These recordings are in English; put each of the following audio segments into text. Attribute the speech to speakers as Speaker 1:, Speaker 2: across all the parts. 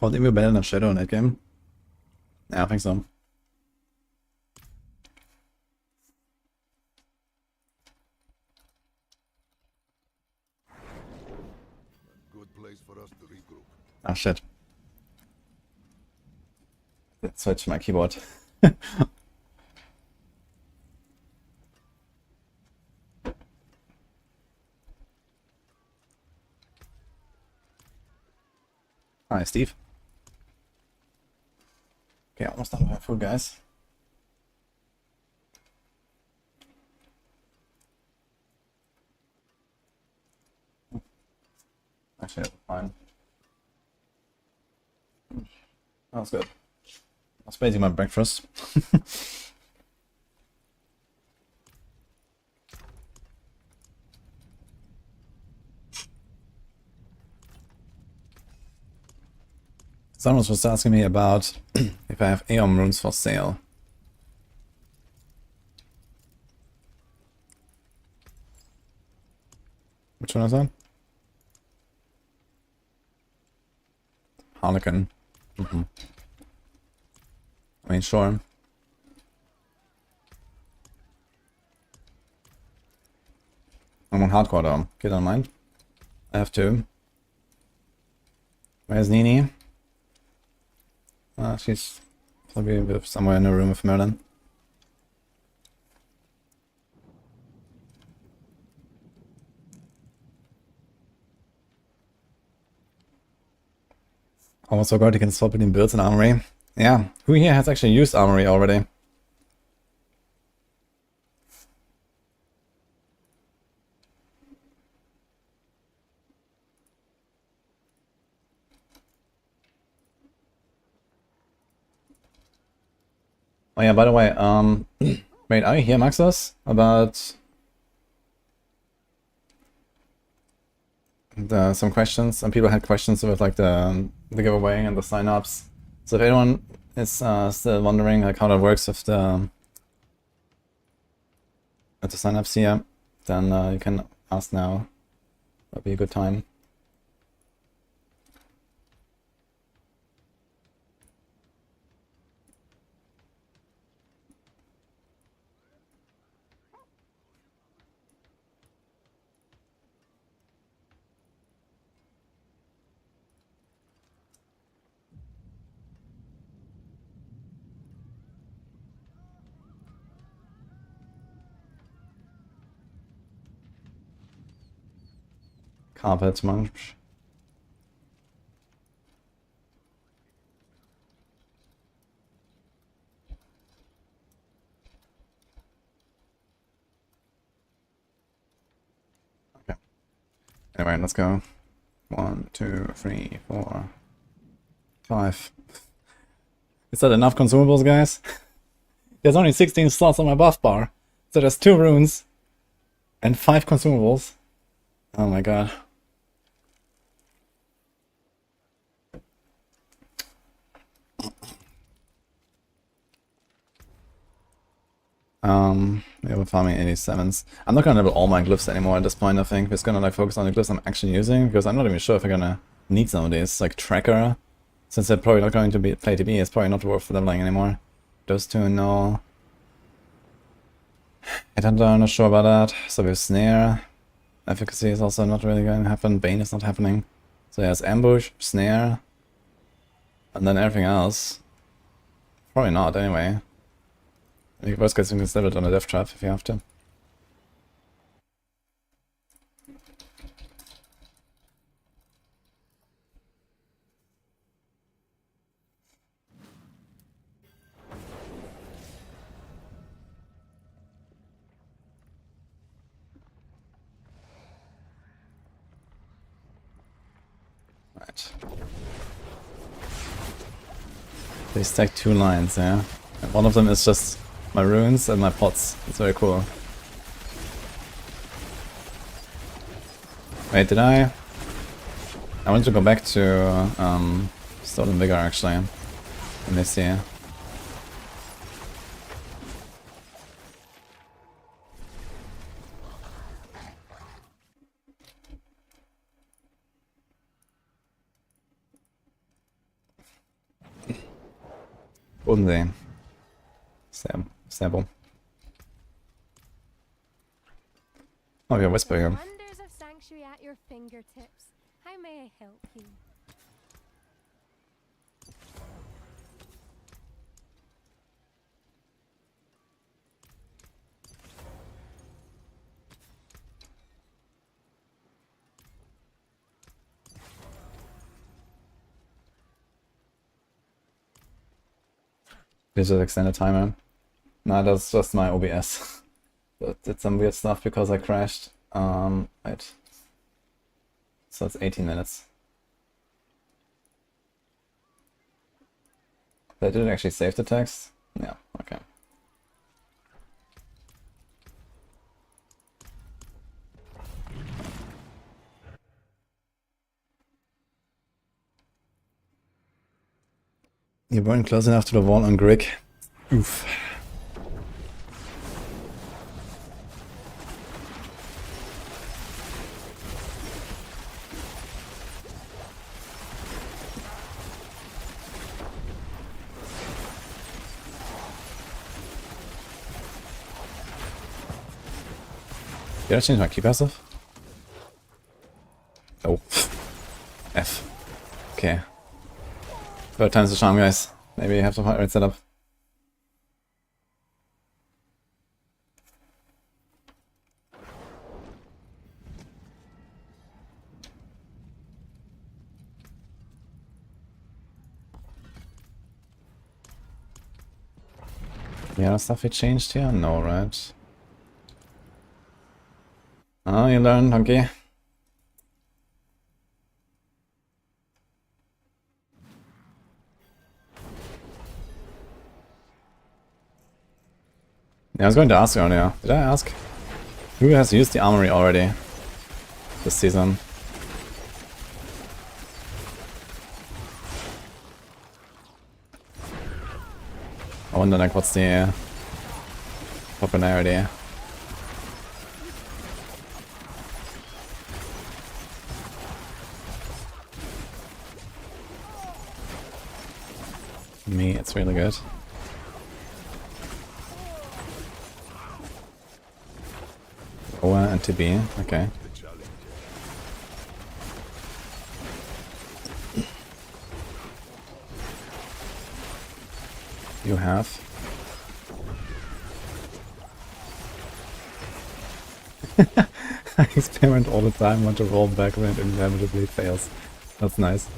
Speaker 1: Called Emu better than Shadow in that game? Yeah, I think so.
Speaker 2: Good place for us to regroup.
Speaker 1: Ah, shit. Let's switch my keyboard. Hi, Steve. Okay, almost done with my food, guys. Actually, that's fine. That was good. That's basically my breakfast. Someone was asking me about if I have Aeon runes for sale. Which one is that? Harlequin. I mean, sure. I'm on hardcore though. Okay, don't mind. I have two. Where's Nini? She's probably somewhere in the room with Merlin. Almost forgot you can swap between builds and armory. Yeah, who here has actually used armory already? Oh yeah, by the way, wait, are you here, Maxos? About some questions. Some people had questions about like the giveaway and the sign-ups. So if anyone is still wondering like how that works with the sign-ups here, then you can ask now. That'd be a good time. Carpet munch. Okay. Anyway, let's go. 1, 2, 3, 4, 5. Is that enough consumables, guys? There's only 16 slots on my buff bar. So there's 2 runes and 5 consumables. Oh my god. Yeah, we're farming 87s. I'm not gonna level all my glyphs anymore at this point, I think. We're just gonna like focus on the glyphs I'm actually using, because I'm not even sure if I'm gonna need some of these, like Tracker. Since they're probably not going to be play TB, it's probably not worth leveling anymore. Those two, no. I'm not sure about that. So we have Snare. Efficacy is also not really going to happen. Bane is not happening. So there's Ambush, Snare, and then everything else. Probably not, anyway. I think worst case you can stab it on a death trap if you have to. Right. They stack 2 lines, yeah. And one of them is just my runes and my pots. It's very cool. Wait, did I? I want to go back to Stolen Vigor actually. Let me see. Bodensee. Sable. Oh, we have Whisper here.
Speaker 3: Wonders of sanctuary at your fingertips. How may I help you?
Speaker 1: Digital extended timer. Nah, that's just my OBS. That did some weird stuff because I crashed. Wait. So it's 18 minutes. Did it actually save the text? Yeah, okay. You weren't close enough to the wall on Grig. Oof. Did I change my key passive? Oh. F. Okay. Third time's the charm, guys. Maybe you have to right setup. Yeah, stuff we changed here? No, right? Oh, you learned, okay. Yeah, I was going to ask earlier. Did I ask? Who has used the armory already this season? I wonder, like, what's the popularity? Me, it's really good. Oa and TB, okay. You have. I experiment all the time, want to roll back when it inevitably fails. That's nice.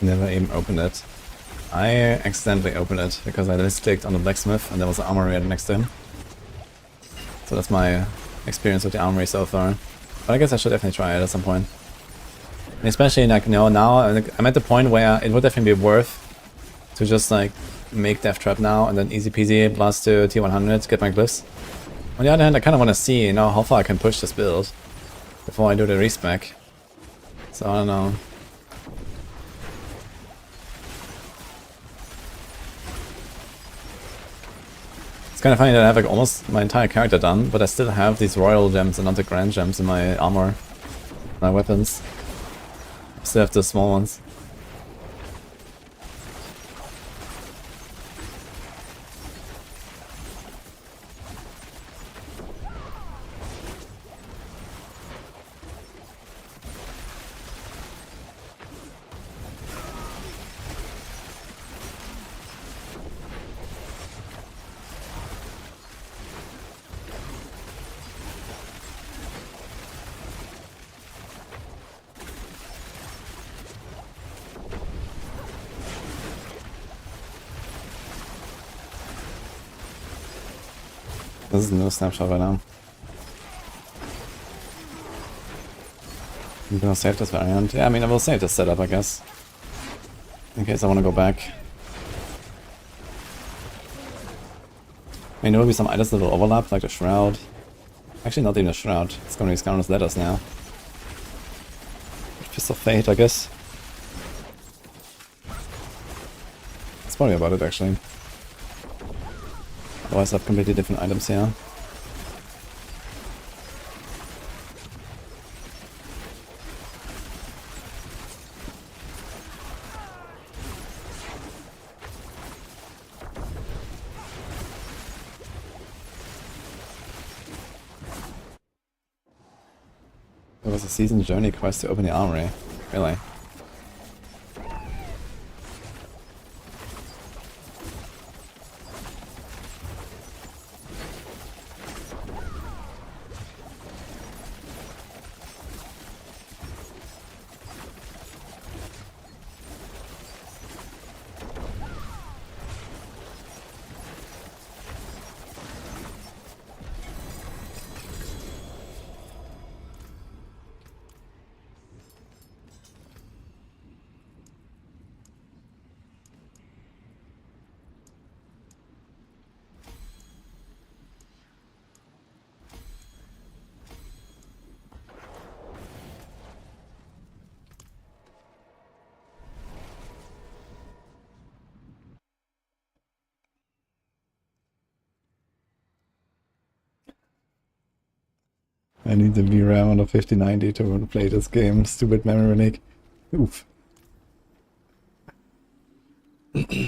Speaker 1: Never even opened it. I accidentally opened it because I just clicked on the blacksmith and there was an armory right next to him. So that's my experience with the armory so far. But I guess I should definitely try it at some point. And especially like, you know, now I'm at the point where it would definitely be worth to just like make Death Trap now and then easy peasy blast to T100, get my glyphs. On the other hand, I kind of want to see, you know, how far I can push this build before I do the respec. So I don't know. It's kind of funny that I have like almost my entire character done, but I still have these royal gems and not the grand gems in my armor, my weapons. I still have the small ones. This is no snapshot right now. I'm gonna save this variant. Yeah, I mean, I will save this setup, I guess. In case I want to go back. I mean, there will be some items that will overlap, like the Shroud. Actually, not even a Shroud. It's gonna be Scoundrel's Letters now. Fist of Fate, I guess. That's probably about it, actually. Otherwise, I have completely different items here. There was a season journey quest to open the armory. Really? I need the VRAM on a 5090 to play this game. Stupid memory leak. Oof.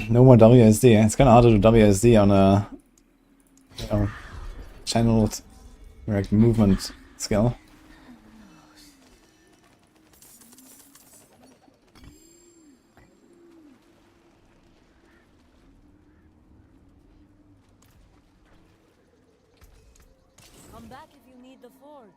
Speaker 1: No more WSD. It's kind of hard to do WSD on a, you know, channeled direct movement skill.
Speaker 4: Come back if you need the forge.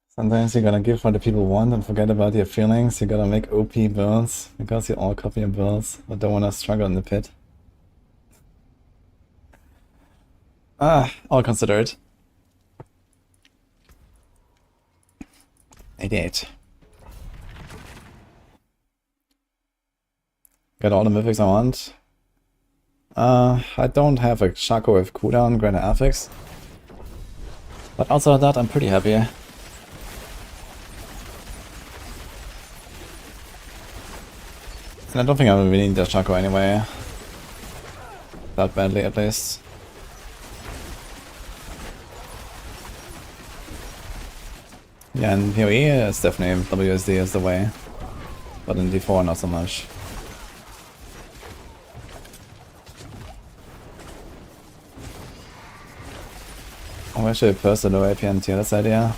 Speaker 1: Sometimes you gotta give what the people want and forget about your feelings. You gotta make OP builds because you all copy your builds, but don't wanna struggle in the pit. All considered. 88. Got all the mythics I want. I don't have a Shaco with cooldown, greater affix. But outside of that, I'm pretty happy. And I don't think I really need the Shaco anyway. That badly, at least. Yeah, in PoE, it's definitely WSD is the way. But in D4, not so much. Oh, actually, a personal APN tier, that's the idea.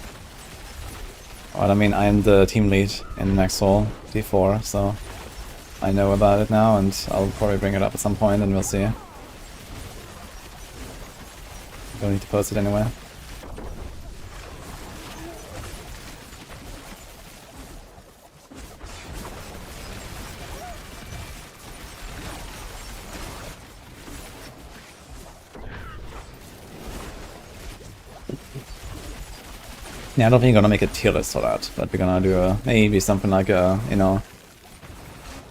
Speaker 1: Well, I mean, I'm the team lead in Maxwell D4, so I know about it now, and I'll probably bring it up at some point, and we'll see. Don't need to post it anywhere. Yeah, I don't think we're gonna make a tier list for that, but we're gonna do a, maybe something like a, you know,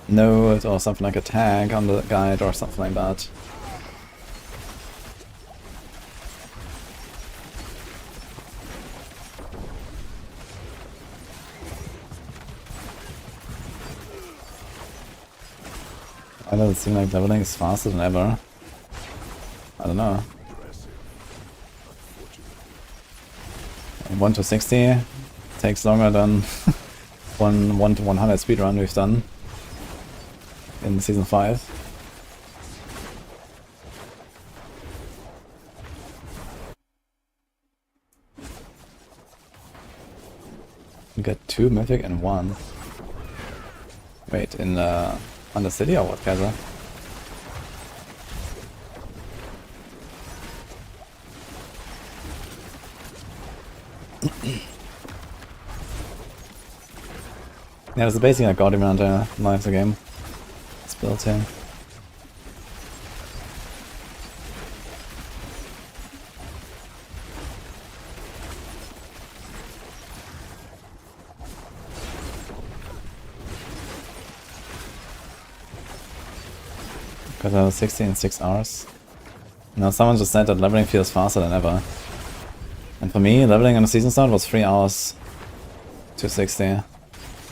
Speaker 1: note or something like a tag on the guide or something like that. Why does it seem like leveling is faster than ever? I don't know. 1 to 60 takes longer than 1 to 100 speedrun we've done in season 5. You got 2 mythic and 1. Wait, in on the city or what, Kaiser? Yeah, there's basically a god around lives a game. It's built here. Because I was 60 in 6 hours. Now someone just said that leveling feels faster than ever. And for me, leveling on the season start was 3 hours to 60.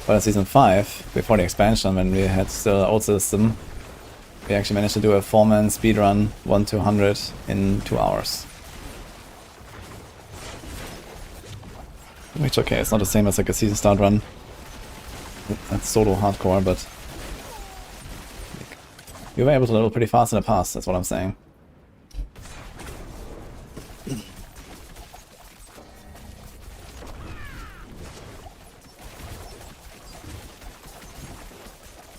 Speaker 1: But in season 5, before the expansion, when we had still the old system, we actually managed to do a 4-man speedrun 1 to 100 in 2 hours. Which, okay, it's not the same as like a season start run. That's solo hardcore, but we were able to level pretty fast in the past, that's what I'm saying.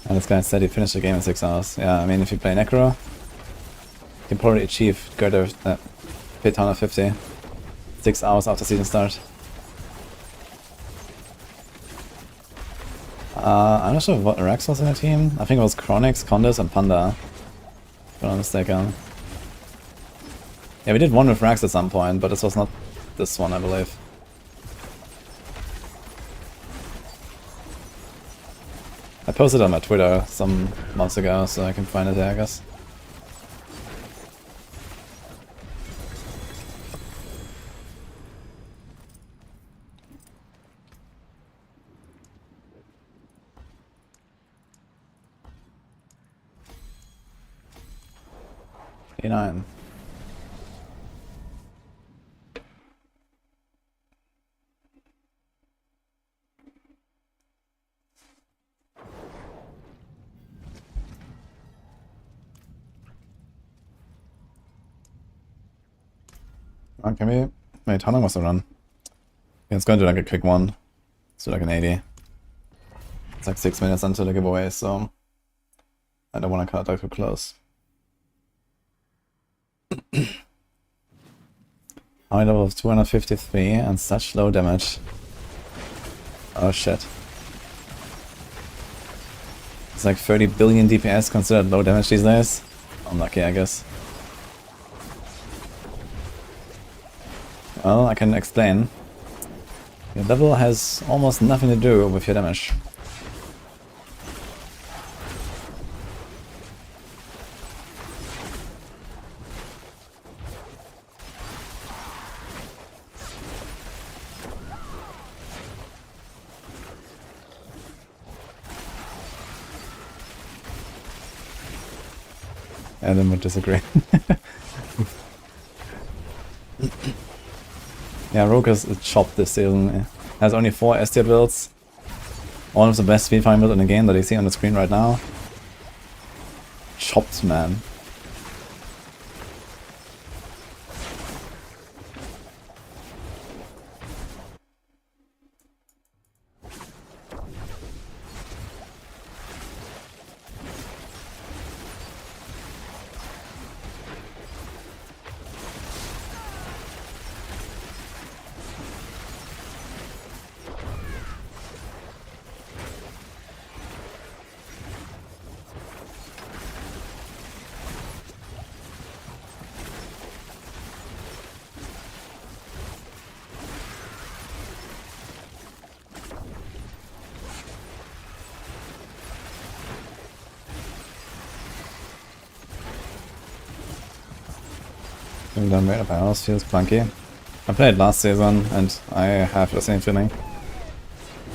Speaker 1: And this guy said he finished the game in 6 hours. Yeah, I mean, if you play Necro, you can probably achieve Girder Pit 150 6 hours after season start. I'm not sure what Rex was in the team. I think it was Chronix, Condis, and Panda, if I'm not mistaken. Yeah, we did one with Rex at some point, but this was not this one, I believe. I posted it on my Twitter some months ago, so I can find it there, I guess. E9. Okay, maybe. Wait, how long was the run? Yeah, it's going to do like a quick one. Let's do like an 80. It's like 6 minutes until the giveaway, so I don't want to cut it too close. High level of 253 and such low damage. Oh shit. It's like 30 billion DPS considered low damage these days. Unlucky, I guess. Well, I can explain. Your level has almost nothing to do with your damage. Adam would disagree. Yeah, Rogue is chopped this season. Has only 4 S tier builds. One of the best speed find builds in the game that you see on the screen right now. Chopped, man. Done right up house feels clunky. I played last season and I have the same feeling.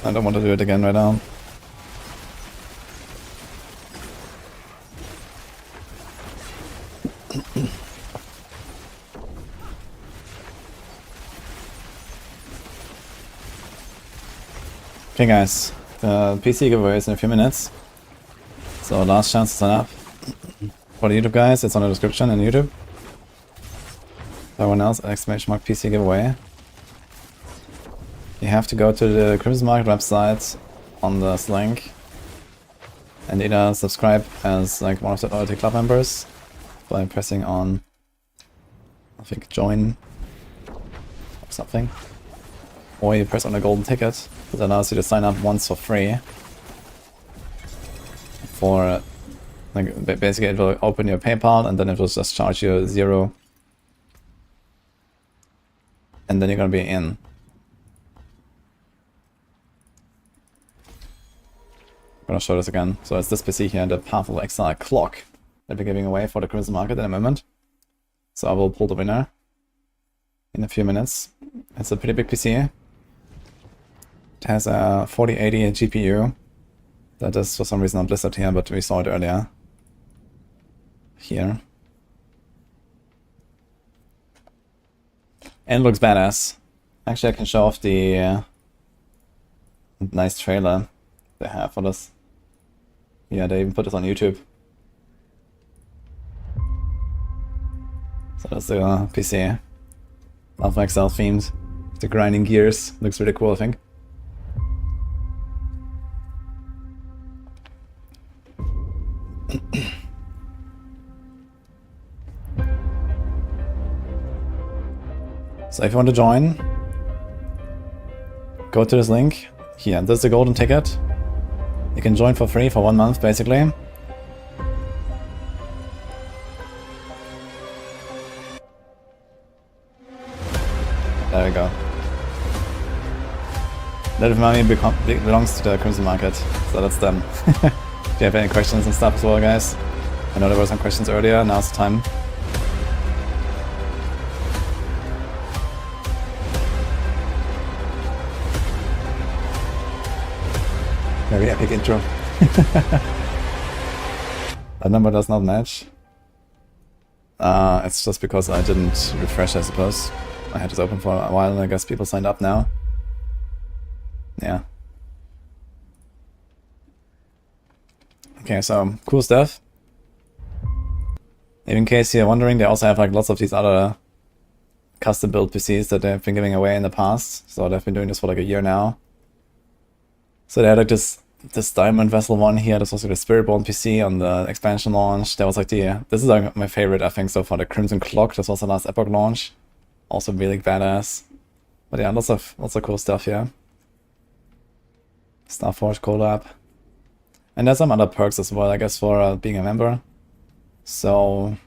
Speaker 1: I don't want to do it again right now. Okay guys, the PC giveaway is in a few minutes. So last chance to sign up. For the YouTube guys, it's on the description in YouTube. Everyone else, !PC giveaway. You have to go to the Crimson Market website on this link and either subscribe as like one of the loyalty club members by pressing on, I think, join or something, or you press on a golden ticket that allows you to sign up once for free for like basically it will open your PayPal and then it will just charge you 0, and then you're gonna be in. I'm gonna show this again. So it's this PC here, the Path of Exile clock that we're giving away for the Crimson Market in a moment. So I will pull the winner in a few minutes. It's a pretty big PC. It has a 4080 GPU. That is for some reason not listed here, but we saw it earlier. Here. And it looks badass. Actually, I can show off the nice trailer they have for this. Yeah, they even put this on YouTube. So that's the PC. Love Exile themed. The grinding gears. Looks really cool, I think. So if you want to join, go to this link. Here, this is the golden ticket. You can join for free for 1 month, basically. There we go. That money belongs to the Crimson Market, so that's done. If you have any questions and stuff as well, guys. I know there were some questions earlier, now's the time. Very epic intro. That number does not match. It's just because I didn't refresh, I suppose. I had this open for a while and I guess people signed up now. Yeah. Okay, so cool stuff. In case you're wondering, they also have like lots of these other custom built PCs that they've been giving away in the past. So they've been doing this for like a year now. So they had like this Diamond Vessel one here. This was like the Spiritborn PC on the expansion launch. There was like this is like my favorite, I think, so far. The Crimson Clock. This was the last Epoch launch. Also really badass. But yeah, lots of cool stuff here. Starforge collab. And there's some other perks as well, I guess, for being a member. So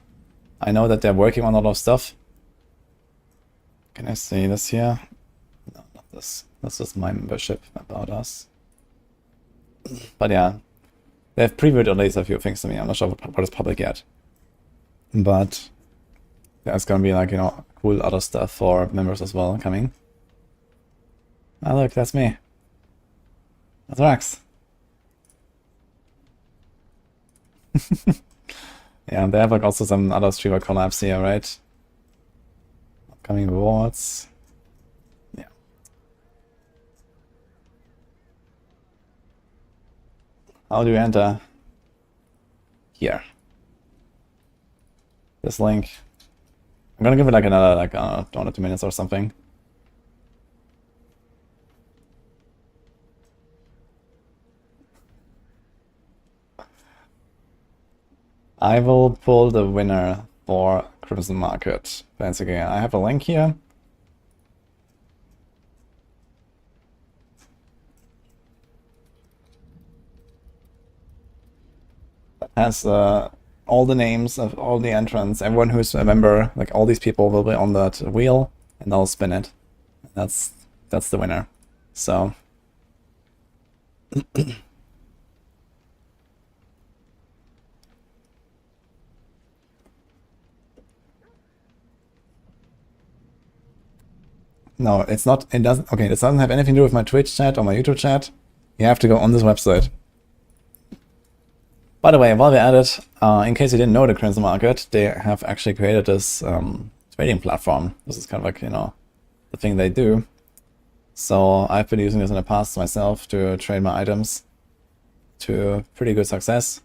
Speaker 1: I know that they're working on a lot of stuff. Can I see this here? No, not this. That's just my membership about us. But yeah, they have previewed at least a few things to me. I'm not sure what is public yet. But there's gonna be like, you know, cool other stuff for members as well coming. Ah, look, that's me. That's Rax. Yeah, they have like also some other streamer collabs here, right? Upcoming rewards. Yeah. How do you enter? Here. This link. I'm gonna give it like another 1 or 2 minutes or something. I will pull the winner for Crimson Market. Basically, I have a link here. That has all the names of all the entrants. Everyone who's a member, like all these people will be on that wheel, and I'll spin it. That's the winner. So. No, it's not, it doesn't, okay, this doesn't have anything to do with my Twitch chat or my YouTube chat. You have to go on this website. By the way, while we're at it, in case you didn't know the Crimson Market, they have actually created this trading platform. This is kind of like, you know, the thing they do. So I've been using this in the past myself to trade my items to pretty good success.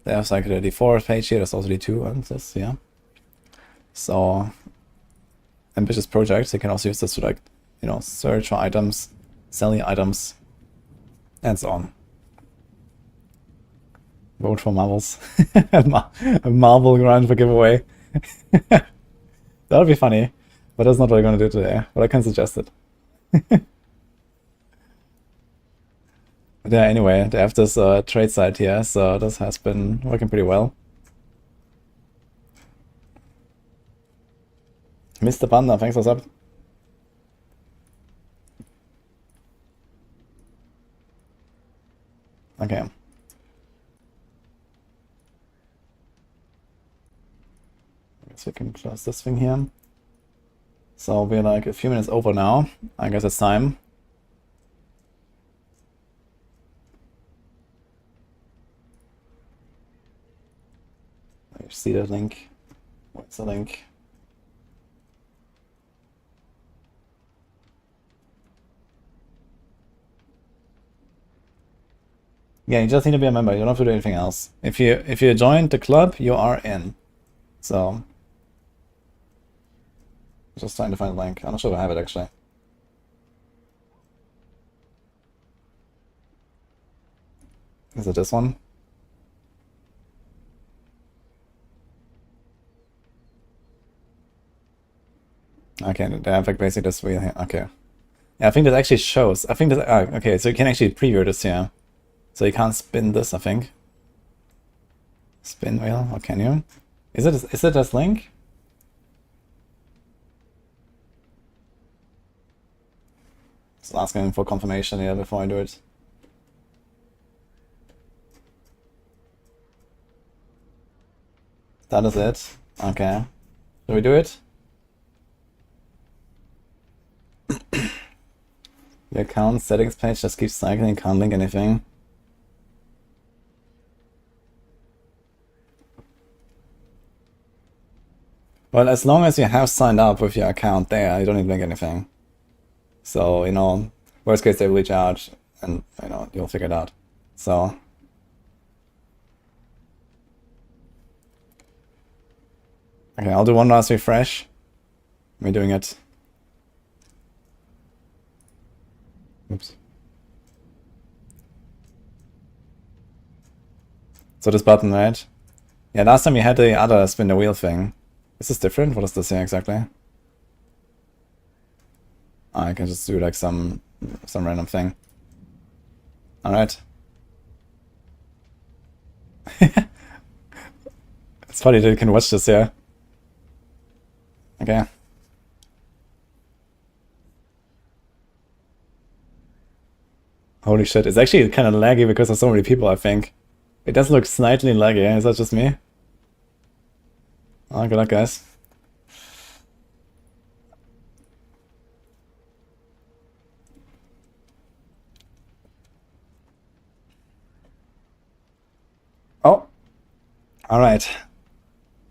Speaker 1: There's like the D4 page here, there's also D2 and this, yeah. So ambitious projects. You can also use this to, like, you know, search for items, sell your items, and so on. Vote for marbles. A marble grind for giveaway. That would be funny, but that's not what I'm gonna do today. But I can suggest it. yeah, anyway, they have this trade site here, so this has been working pretty well. Mr. Panda, thanks for sub. Okay. I guess we can close this thing here. So we're like a few minutes over now. I guess it's time. You see the link. What's the link? Yeah, you just need to be a member. You don't have to do anything else. If you joined the club, you are in. So just trying to find the link. I'm not sure if I have it actually. Is it this one? Okay, they have like basically this wheel here. Okay. Yeah, I think that actually shows. I think that okay, so you can actually preview this here. So you can't spin this, I think. Spin wheel, or can you? Is it this link? Just asking for confirmation here before I do it. That is it. Okay. Should we do it? Your account settings page just keeps cycling, can't link anything. Well, as long as you have signed up with your account there, you don't need to link anything. So, you know, worst case they will reach out and, you know, you'll figure it out. So. Okay, I'll do one last refresh. Me doing it. Oops. So this button, right? Yeah, last time we had the other spin the wheel thing. Is this different? What is this here exactly? Oh, I can just do like some random thing. Alright. It's funny that you can watch this here. Okay. Holy shit, it's actually kind of laggy because there's so many people, I think. It does look slightly laggy, is that just me? Oh, good luck, guys. Oh! Alright.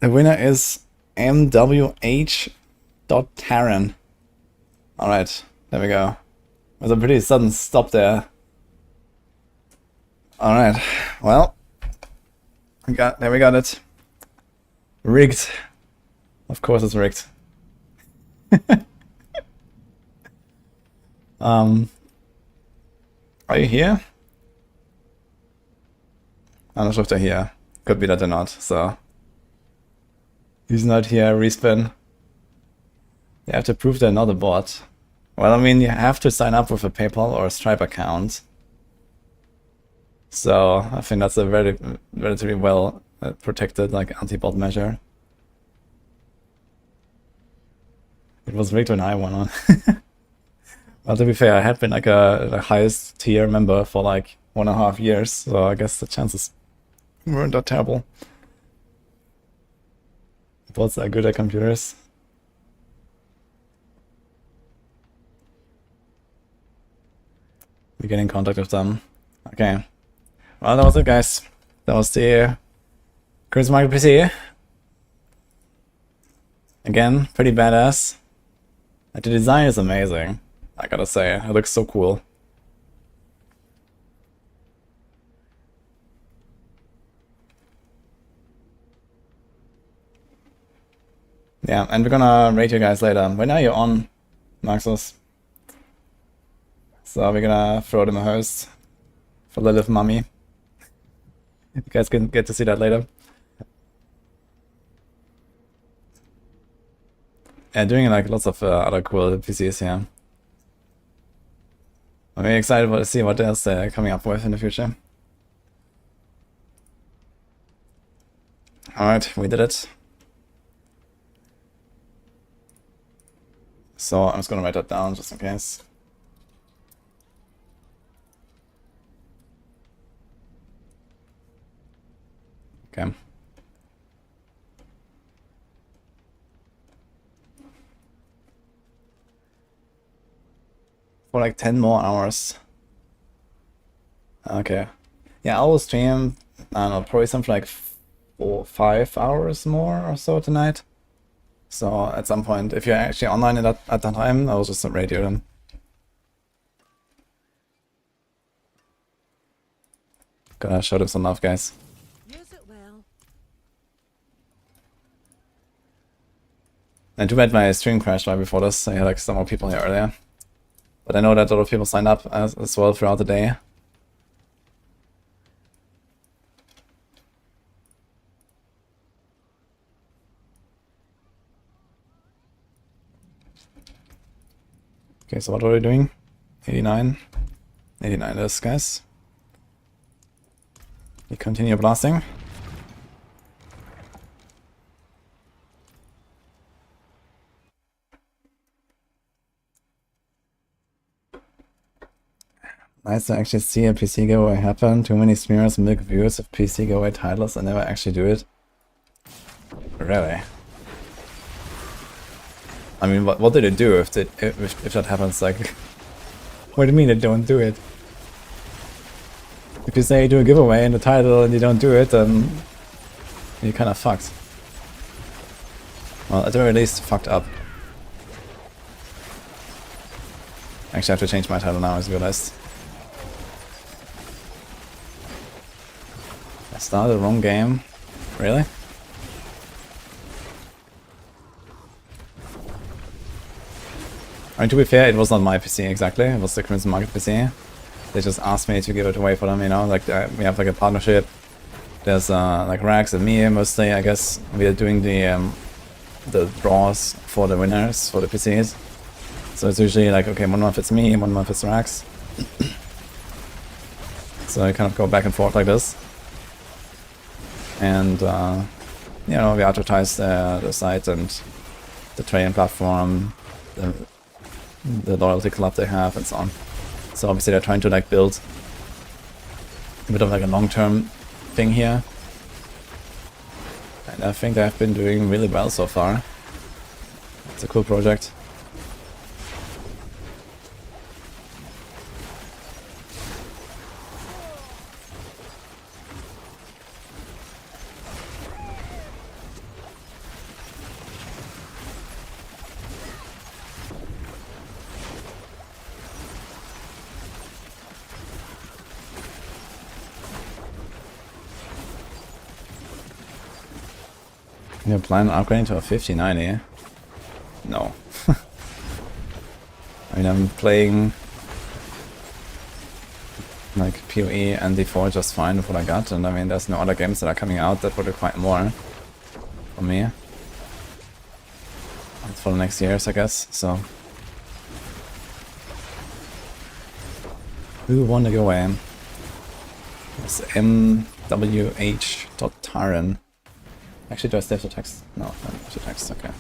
Speaker 1: The winner is MWH.Taran. Alright, there we go. It was a pretty sudden stop there. Alright, well. There we got it. Rigged. Of course it's rigged. Are you here? I'm not sure if they're here. Could be that they're not, so. He's not here, respin. You have to prove they're not a bot. Well, I mean, you have to sign up with a PayPal or a Stripe account. So, I think that's a relatively well protected, like, anti-bot measure. It was rigged when I went on. Well, to be fair, I had been like the highest tier member for like 1.5 years, so I guess the chances weren't that terrible. Bots are good at computers. We get in contact with them. Okay. Well, that was it, guys. That was the Currency Market PC. Again, pretty badass. Like, the design is amazing, I gotta say. It looks so cool. Yeah, and we're gonna rate you guys later. When are you on, Maxus? So we're gonna throw them a host for Lilith Mummy. You guys can get to see that later. Yeah, doing like lots of other cool PCs here. I'm very excited to see what else they're coming up with in the future. Alright, we did it. So I'm just gonna write that down just in case. Okay. For like 10 more hours. Okay. Yeah, I will stream, I don't know, probably something like 4-5 hours more or so tonight. So at some point, if you're actually online at that time, I'll just radio them. Gotta show them some love, guys.
Speaker 4: Use it well.
Speaker 1: And too bad my stream crashed right before this. I had like some more people here earlier. But I know that a lot of people signed up as well throughout the day. Okay, so what are we doing? 89. 89 it is, guys. We continue blasting. Nice to actually see a PC giveaway happen. Too many smears milk views of PC giveaway titles and never actually do it. Really? I mean, what do they do if that happens? Like, what do you mean they don't do it? If you say you do a giveaway in the title and you don't do it, then you're kind of fucked. Well, at the very least, fucked up. Actually, I have to change my title now, I realized. I started the wrong game. Really? I mean, to be fair, it was not my PC exactly. It was the Crimson Market PC. They just asked me to give it away for them, you know, like we have like a partnership. There's like Rax and me mostly, I guess. We are doing the draws for the winners for the PCs. So it's usually like, okay, 1 month it's me, 1 month it's Rax. So I kind of go back and forth like this. And you know, we advertise the site and the trading platform, the loyalty club they have, and so on. So obviously they're trying to like build a bit of like a long-term thing here. And I think they've been doing really well so far. It's a cool project. You plan on upgrading to a 5090? No. I mean, I'm playing like PoE and D4 just fine with what I got, and I mean, there's no other games that are coming out that would require more for me. That's for the next years, I guess, so. Who won the giveaway? It's mwh.taran. Actually, do I still have the text? No, I don't have the text, okay.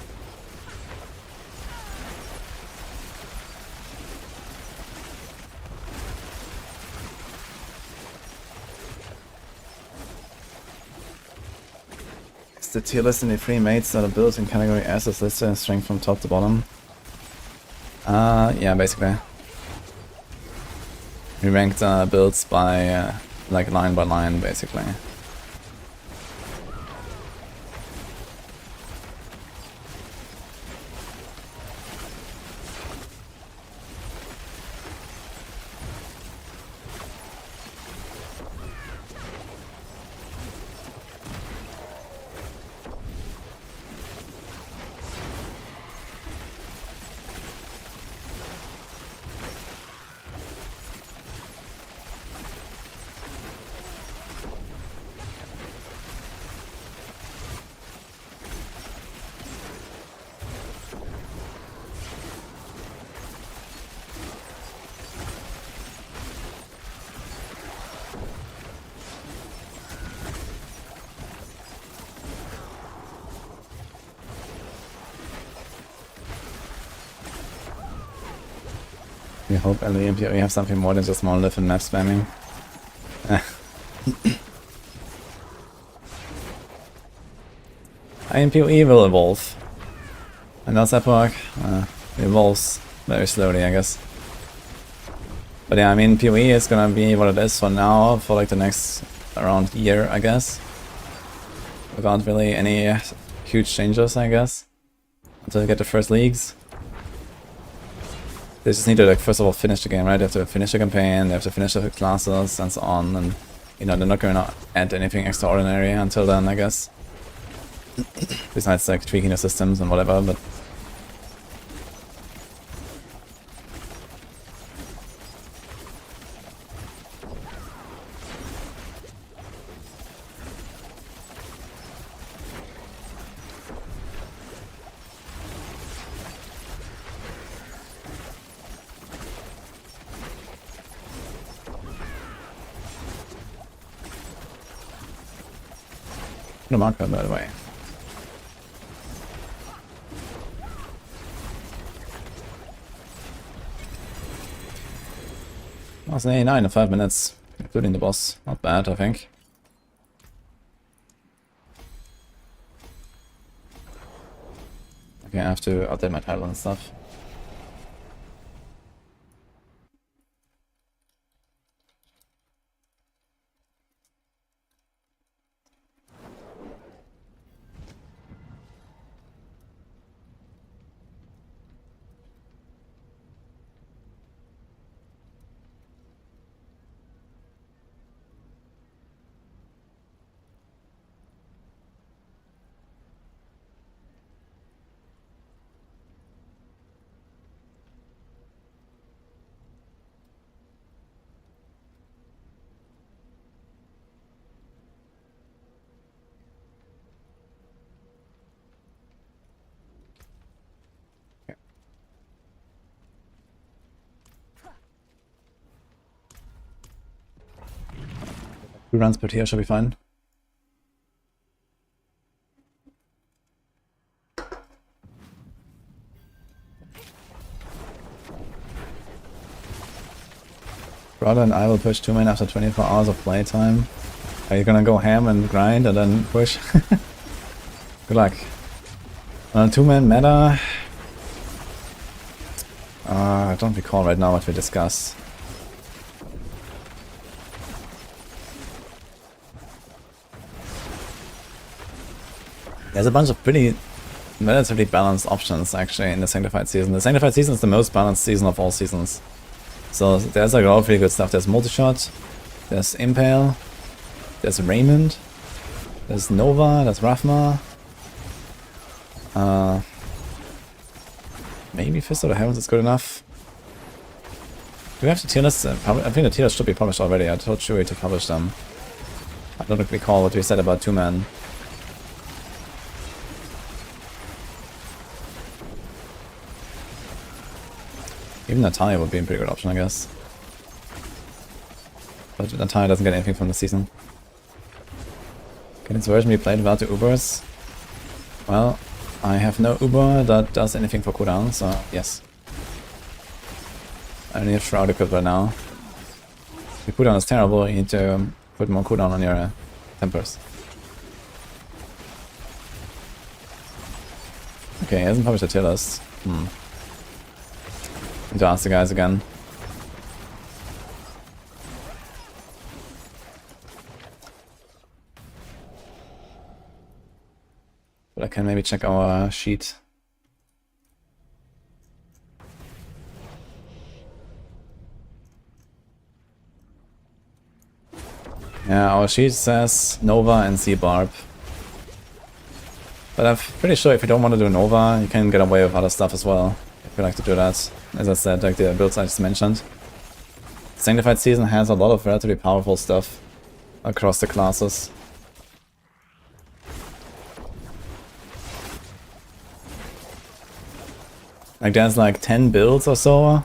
Speaker 1: It's the tier list in the free mates that are built in category S is listed in strength from top to bottom. Yeah, basically. We ranked builds by, like, line by line, basically. We hope LE and PoE have something more than just monolith and map spamming. And PoE will evolve. And that's Epoch. Evolves very slowly, I guess. But yeah, I mean, PoE is gonna be what it is for now, for like the next around year, I guess. Without really any huge changes, I guess. Until you get the first leagues. They just need to, like, first of all finish the game, right? They have to finish the campaign, they have to finish the classes, and so on. And, you know, they're not gonna add anything extraordinary until then, I guess. Besides, like, tweaking the systems and whatever, but... No marker, by the way. That was an 89 in 5 minutes, including the boss. Not bad, I think. Okay, I have to update my title and stuff. Two runs per tier should be fine. Brother and I will push 2 men after 24 hours of playtime. Are you gonna go ham and grind and then push? Good luck. 2-man meta. I don't recall right now what we discussed. There's a bunch of pretty relatively balanced options actually in the Sanctified season. The Sanctified season is the most balanced season of all seasons. So there's like a lot of really good stuff. There's Multishot, there's Impale, there's Raymond, there's Nova, there's Rathma. Maybe Fist of the Heavens is good enough. Do we have the tier lists? I think the tier lists should be published already. I told Chewie to publish them. I don't recall what we said about 2-man. Even Natalia would be a pretty good option, I guess. But Natalia doesn't get anything from the season. Can its version be played without the Ubers? Well, I have no Uber that does anything for cooldown, so yes. I only have Shroud equipped right now. If your cooldown is terrible, you need to put more cooldown on your tempers. Okay, he hasn't published a tier list. Need to ask the guys again. But I can maybe check our sheet. Yeah, our sheet says Nova and Sea Barb. But I'm pretty sure if you don't want to do Nova, you can get away with other stuff as well. If you like to do that. As I said, like the builds I just mentioned. Sanctified season has a lot of relatively powerful stuff across the classes. Like there's like 10 builds or so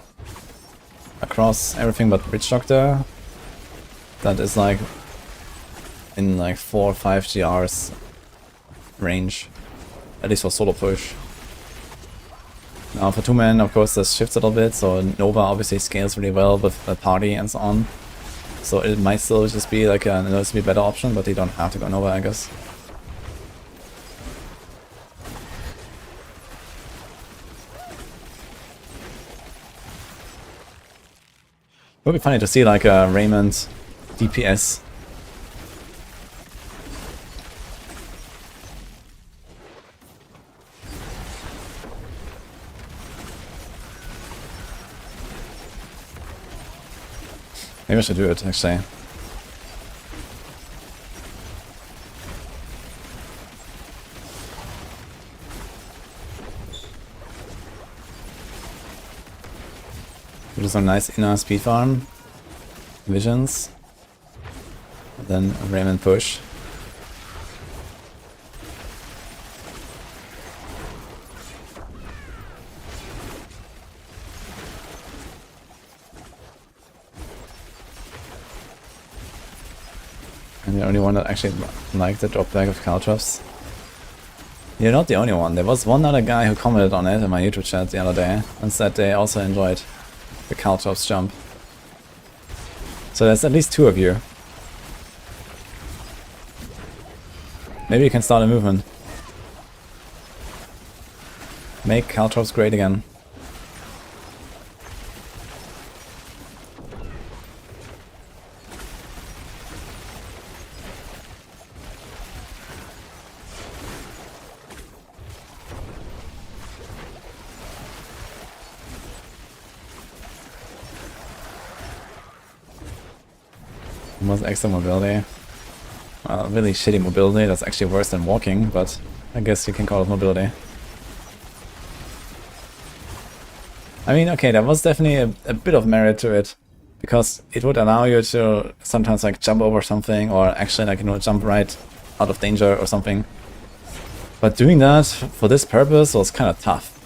Speaker 1: across everything but Witch Doctor. That is like in like 4 or 5 GRs range. At least for solo push. Now for 2 men, of course, this shifts a little bit, so Nova obviously scales really well with the party and so on. So it might still just be like a noticeably better option, but you don't have to go Nova, I guess. It would be funny to see like a Raymond DPS. Maybe I should do it, actually. Do some nice inner speed farm. Visions. And then a Raymond push. I'm the only one that actually liked the drop back of Caltrops. You're not the only one. There was one other guy who commented on it in my YouTube chat the other day and said they also enjoyed the Caltrops jump. So there's at least 2 of you. Maybe you can start a movement. Make Caltrops great again. Was extra mobility. Really shitty mobility, that's actually worse than walking, but I guess you can call it mobility. I mean, okay, there was definitely a bit of merit to it, because it would allow you to sometimes like jump over something, or actually like, you know, jump right out of danger or something. But doing that for this purpose was kind of tough.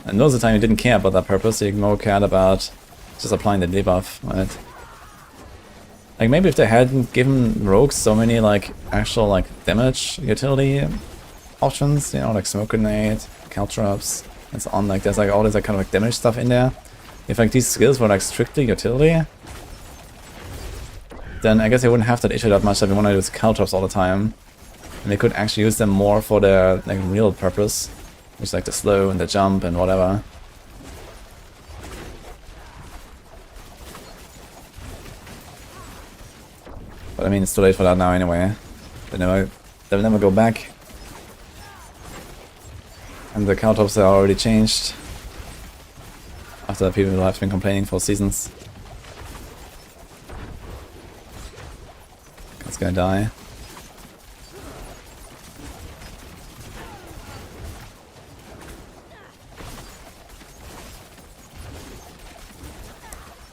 Speaker 1: And most of the time you didn't care about that purpose, you more cared about just applying the debuff, right? Like maybe if they hadn't given rogues so many like actual like damage utility options, you know, like smoke grenade, caltrops, and so on, like there's like all this like kind of like damage stuff in there. If like these skills were like strictly utility, then I guess they wouldn't have that issue that much that we want to use caltrops all the time. And they could actually use them more for their like real purpose, which is like the slow and the jump and whatever. But I mean, it's too late for that now anyway. They'll never go back. And the caltrops are already changed. After people have been complaining for seasons. It's gonna die.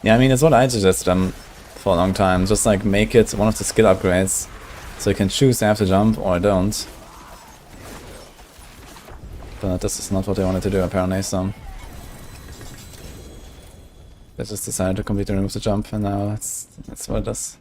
Speaker 1: Yeah, I mean, it's what I suggested for a long time. Just like make it one of the skill upgrades, so you can choose to have to jump or don't. But this is not what they wanted to do apparently, so they just decided to completely remove the jump, and now that's what it is.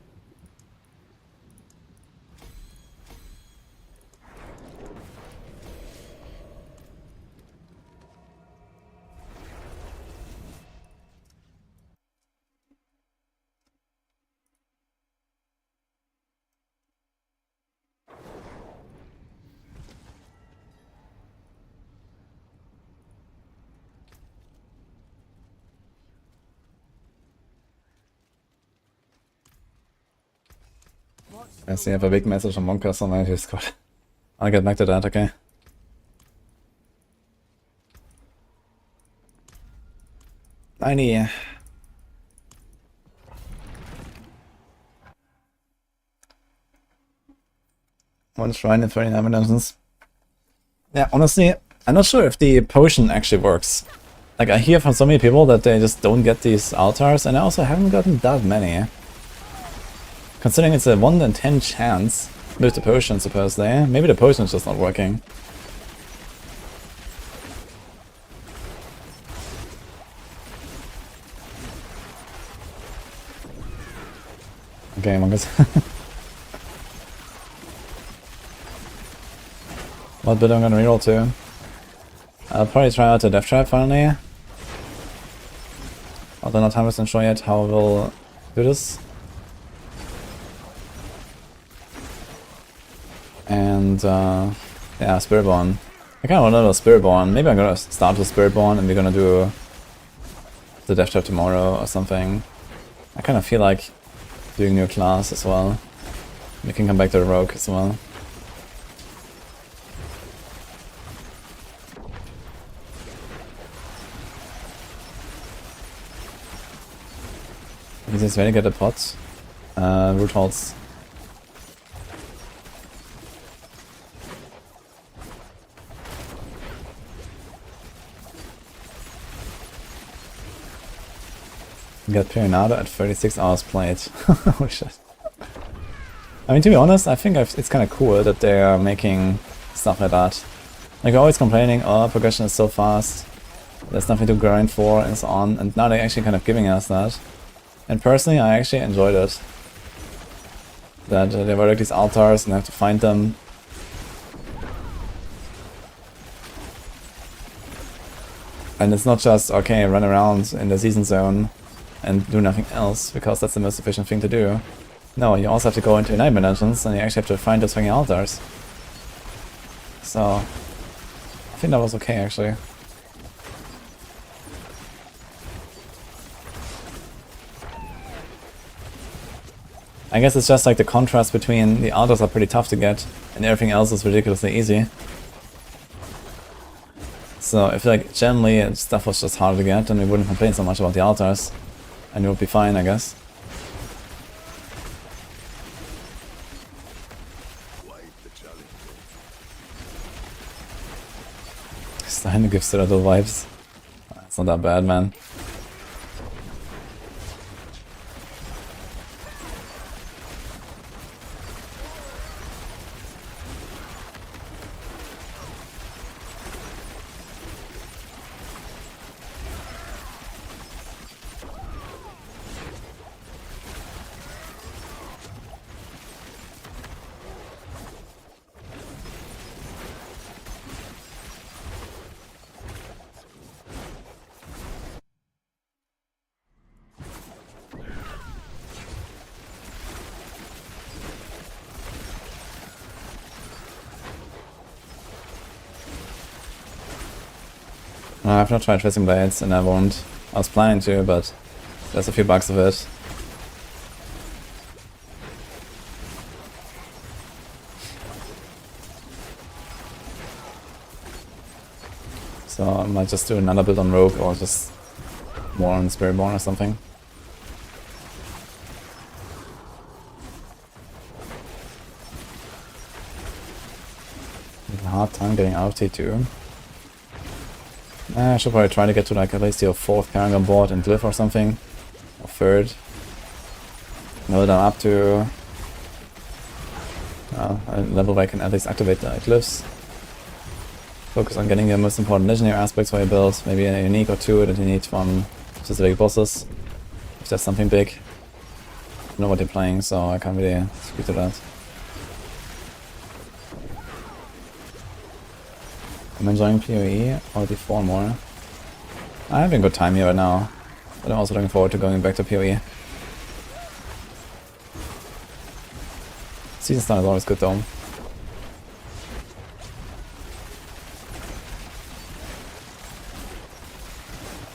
Speaker 1: I see I have a big message from Monkas on my Discord. I'll get back to that, okay? One shrine and 39 dungeons. Yeah, honestly, I'm not sure if the potion actually works. Like, I hear from so many people that they just don't get these altars, and I also haven't gotten that many. Considering it's a 1 in 10 chance with the potion, supposedly. Maybe the potion is just not working. Okay, Mongoose. What bit I'm gonna reroll to? I'll probably try out the Death Trap finally. Although not 100% sure yet how we'll do this. And yeah, Spiritborn. I kinda want to know Spiritborn. Maybe I'm gonna start with Spiritborn and we're gonna do the Death Trap tomorrow or something. I kinda feel like doing new class as well. We can come back to the Rogue as well. Is this ready to get a pot? Root holds. Get Perinado at 36 hours played. Oh shit. I mean, to be honest, I think it's kind of cool that they are making stuff like that. Like, we're always complaining, oh, progression is so fast, there's nothing to grind for, and so on, and now they're actually kind of giving us that. And personally, I actually enjoyed it. That there were like these altars and I have to find them. And it's not just, okay, run around in the season zone and do nothing else, because that's the most efficient thing to do. No, you also have to go into Nightmare Dungeons and you actually have to find those fucking altars. So, I think that was okay actually. I guess it's just like the contrast between the altars are pretty tough to get and everything else is ridiculously easy. So if like generally stuff was just harder to get, then we wouldn't complain so much about the altars. And it would be fine, I guess. Stein gives Citadel vibes. It's not that bad, man. I've not tried Twisting Blades and I won't. I was planning to, but there's a few bugs of it. So I might just do another build on Rogue or just more on Spiritborn or something. I have a hard time getting out of T2. I should probably try to get to like at least your 4th Paragon board and Glyph or something. Or 3rd. Level them up to a level where I can at least activate the Glyphs. Focus on getting the most important legendary aspects for your build. Maybe a unique or 2 that you need from specific bosses. If there's something big. I don't know what they're playing, so I can't really speak to that. I'm enjoying PoE, already 4 more. I'm having a good time here right now, but I'm also looking forward to going back to PoE. Season start is always good though.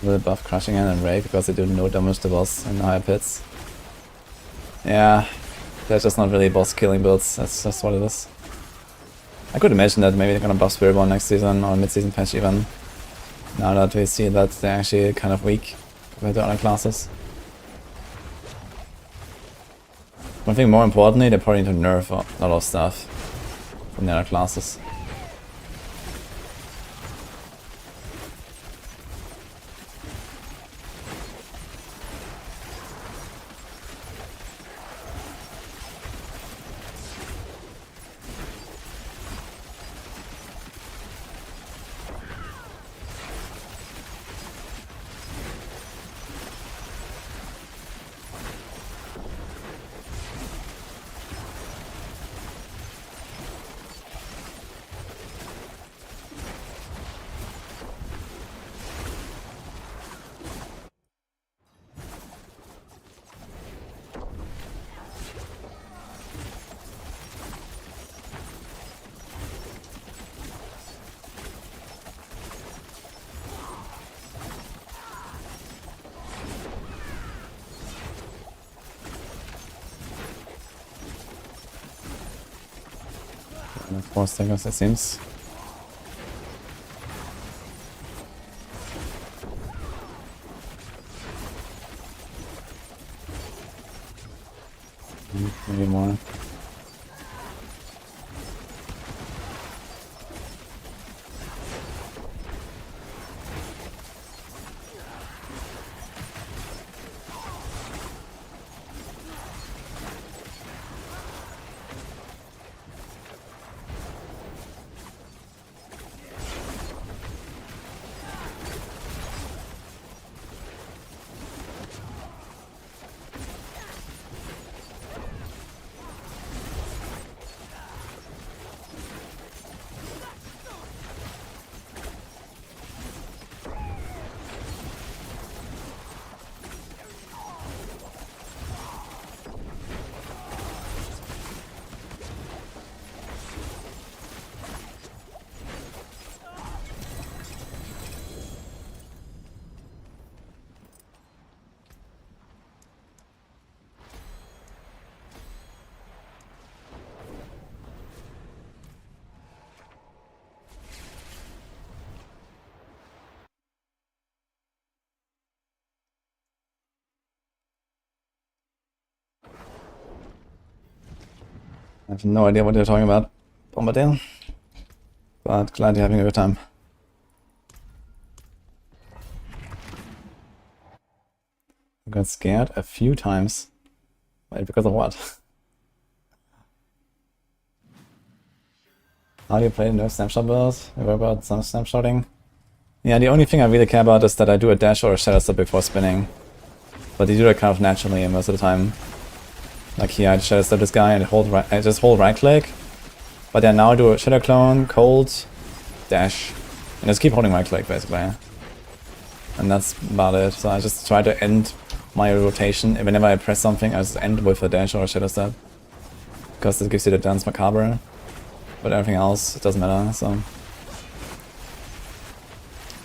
Speaker 1: A little buff Crushing Hand and Ray because they do no damage to boss in higher pits. Yeah, they're just not really boss killing builds, that's just what it is. I could imagine that maybe they're gonna buff Spiritborn next season or mid-season patch even. Now that we see that they're actually kind of weak compared to other classes. I think more importantly, they probably need to nerf a lot of stuff from the other classes. 4 seconds, it seems. Maybe more. I have no idea what you're talking about, Bombadil. But glad you're having a good time. I got scared a few times. Wait, because of what? How do you play no snapshot build? You worry about some snapshotting? Yeah, the only thing I really care about is that I do a dash or a shadow step before spinning. But you do that kind of naturally most of the time. Like here, I shadow step this guy and I just hold right click. But then now I do a shadow clone, cold, dash, and just keep holding right click basically. And that's about it. So I just try to end my rotation. Whenever I press something, I just end with a dash or a shadow step. Because it gives you the Dance Macabre. But everything else, it doesn't matter, so.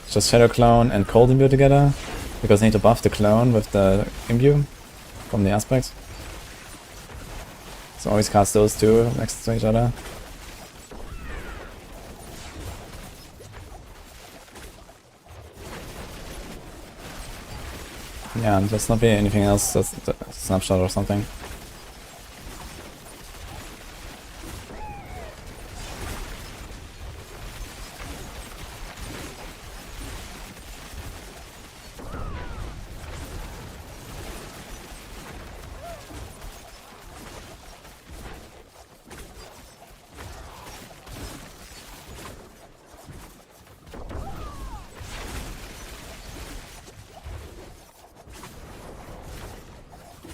Speaker 1: Just shadow clone and cold imbue together. Because I need to buff the clone with the imbue from the aspect. So always cast those two next to each other. Yeah, and there's not be anything else that's a snapshot or something.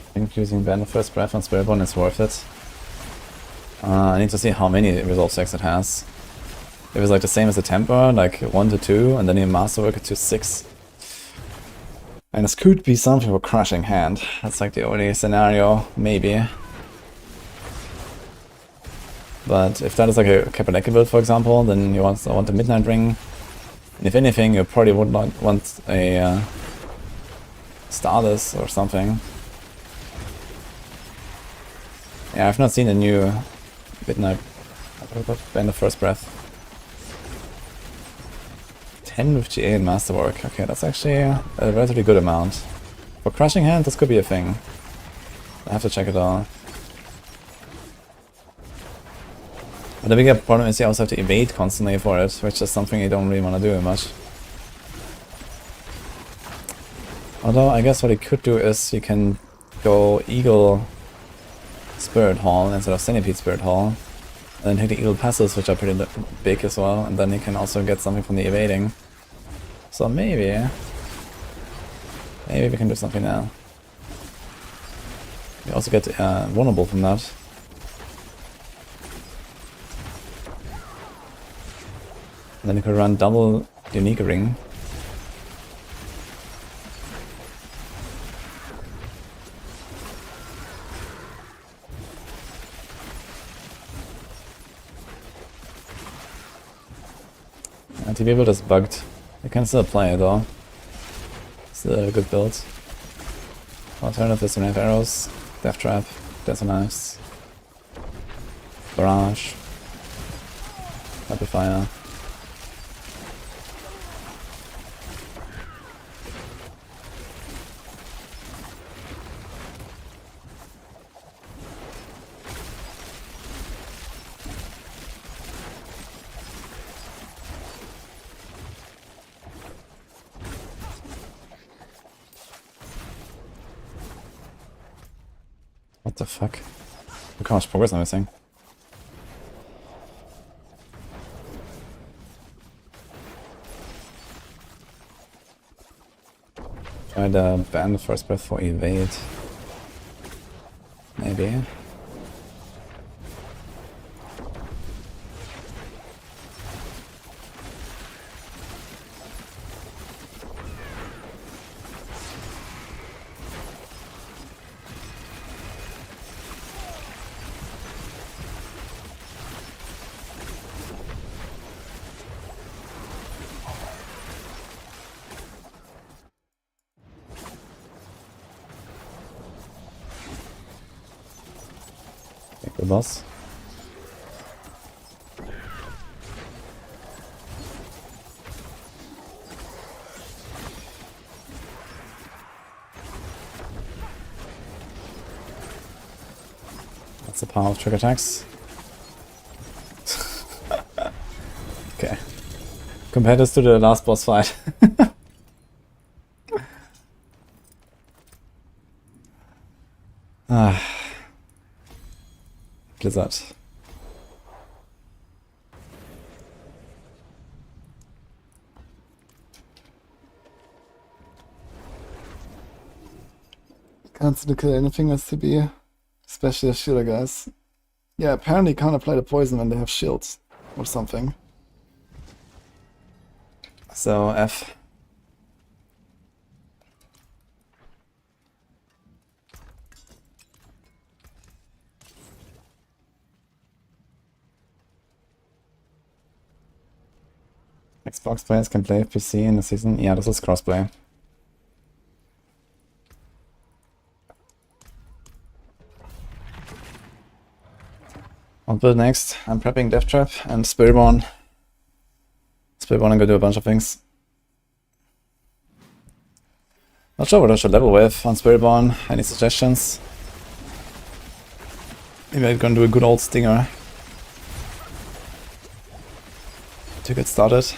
Speaker 1: I think using Band of First Breath on Spiritborn is worth it. I need to see how many resolve checks it has. If it's like the same as the Temper, like 1 to 2, and then you Masterwork it to 6. And this could be something for Crushing Hand. That's like the only scenario, maybe. But if that is like a Kapaneki build, for example, then you want the Midnight Ring. And if anything, you probably would not want a Stardust or something. Yeah, I've not seen a new Midnight Band of First Breath. 10 with GA and Masterwork. Okay, that's actually a relatively good amount. For Crushing Hand, this could be a thing. I have to check it out. But the bigger problem is you also have to evade constantly for it, which is something you don't really want to do much. Although, I guess what you could do is you can go Eagle Spirit Hall instead of Centipede Spirit Hall. And then hit the Eagle passes, which are pretty big as well, and then you can also get something from the evading. So maybe we can do something now. You also get vulnerable from that. And then you could run double Unique Ring. TV build is bugged. You can still play it though. Still a good build. Alternative is Knife Arrows, Death Trap, Desert Knives, Barrage. Rapid fire. What the fuck? Look how much progress I'm missing. Try to ban the first breath for evade. Maybe. Take the boss. That's the power of trick attacks. Okay. Compare this to the last boss fight. Blizzard. Can't kill anything as TB, especially as shielded guys. Yeah, apparently you can't apply the poison when they have shields or something. So F. Xbox players can play PC in the season. Yeah, this is crossplay. I'll build next. I'm prepping Death Trap and Spiritborn. Spiritborn, I'm gonna do a bunch of things. Not sure what I should level with on Spiritborn. Any suggestions? Maybe I'm gonna do a good old Stinger to get started.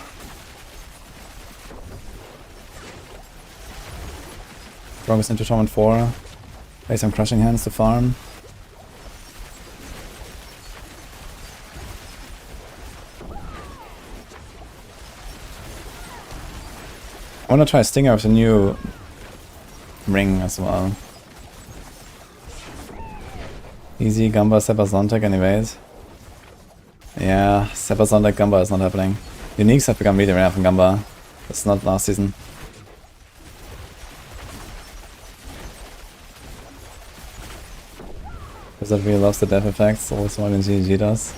Speaker 1: Progress into Torment 4. Play some Crushing Hands to farm. I wanna try Stinger with a new ring as well. Easy, Gamba, Seppa, Zontek, and evade. Yeah, Seppa, Zontek, Gamba is not happening. Uniques have become really rare from Gamba. That's not last season. Because that really loves the death effects, always more than GG does.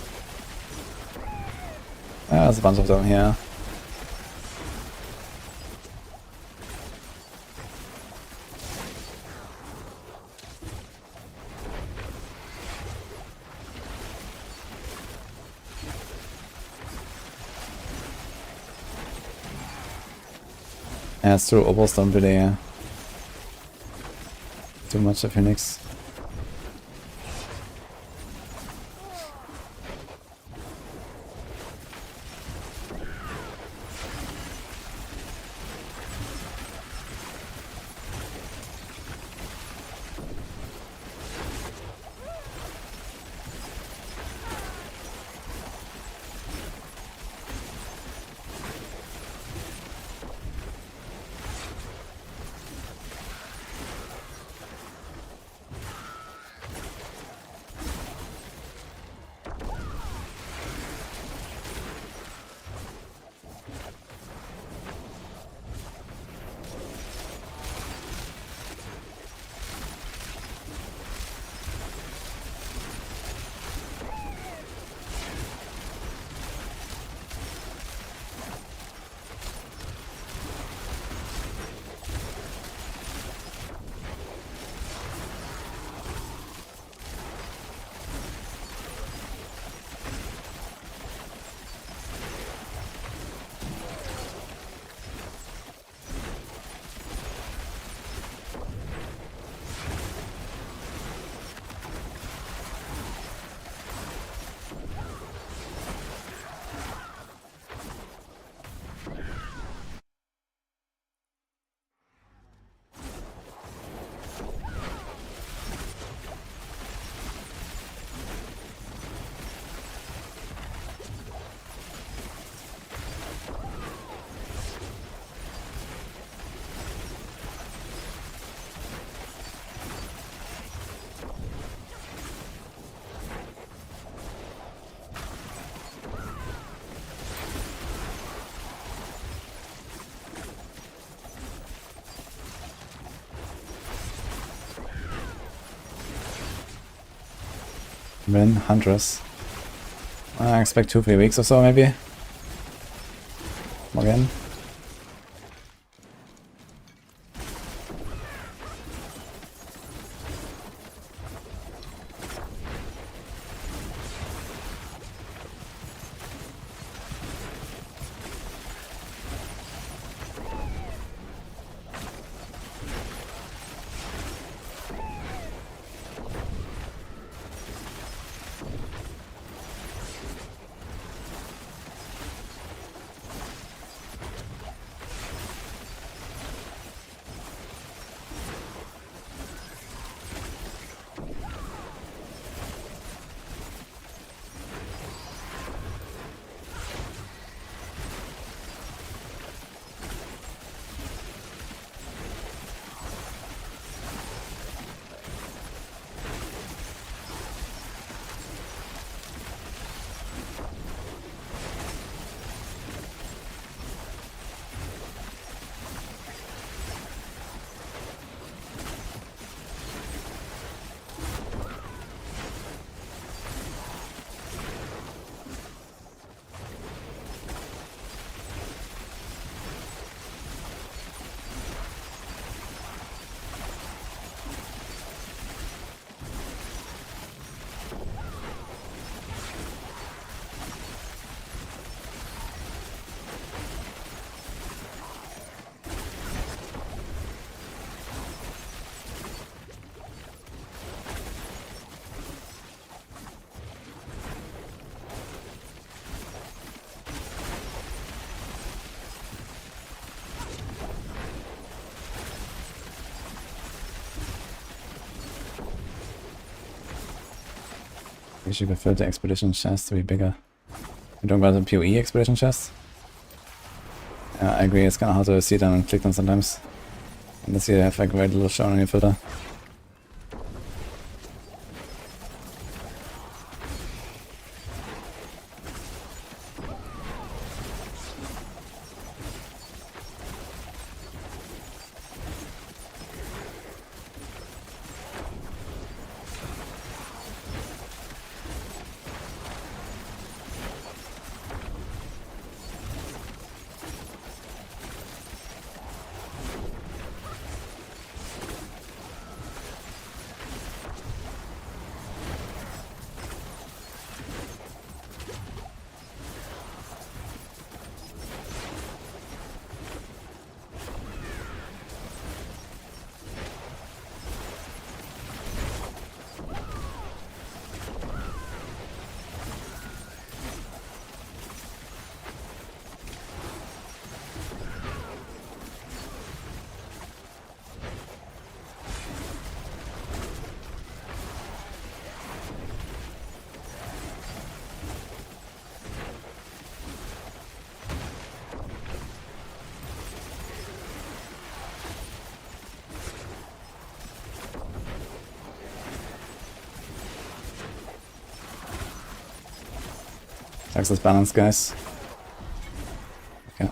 Speaker 1: Yeah, there's a bunch of them here. Yeah, it's true, Opals don't really do much of Phoenix. Win, Huntress. I expect 2-3 weeks or so, maybe. Again. We should prefer the expedition chest to be bigger. You talking about the PoE expedition chest? Yeah, I agree, it's kinda hard to see them and click them sometimes. Unless you have like very little shown on your filter. Access balance, guys. Okay.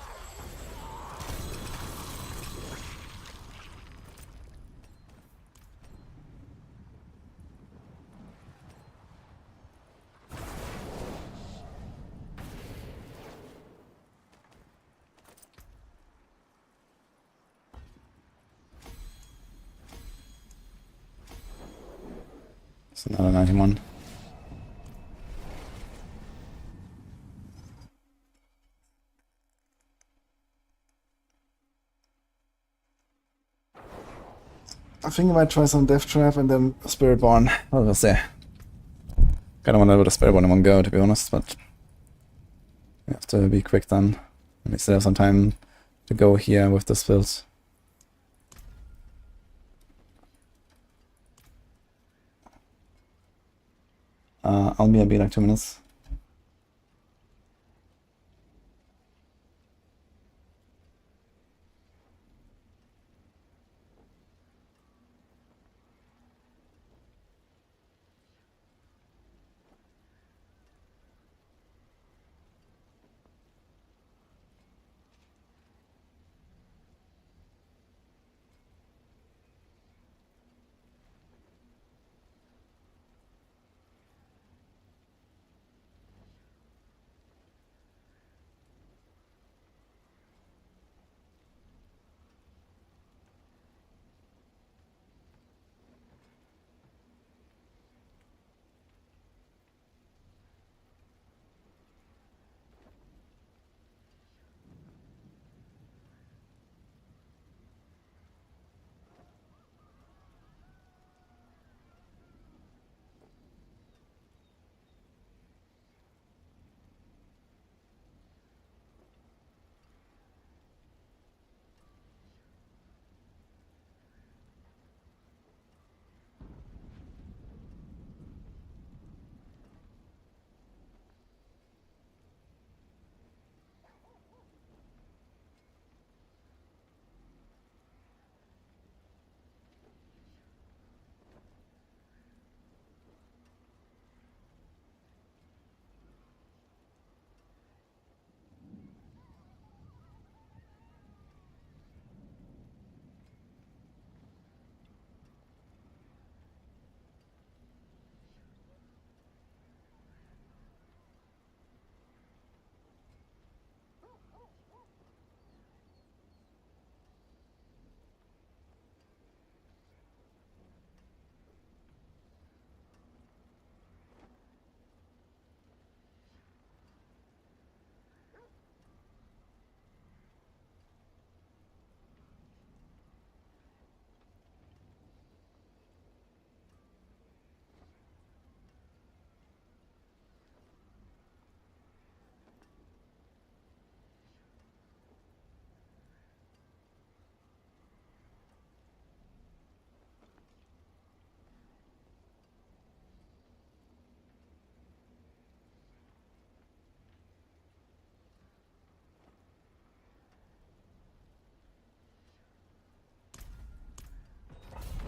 Speaker 1: It's another 91. I think I might try some Death Trap and then Spiritborn. We'll see. Kinda wanna do the Spiritborn in one go, to be honest, but we have to be quick then. We still have some time to go here with this build. I'll be like 2 minutes.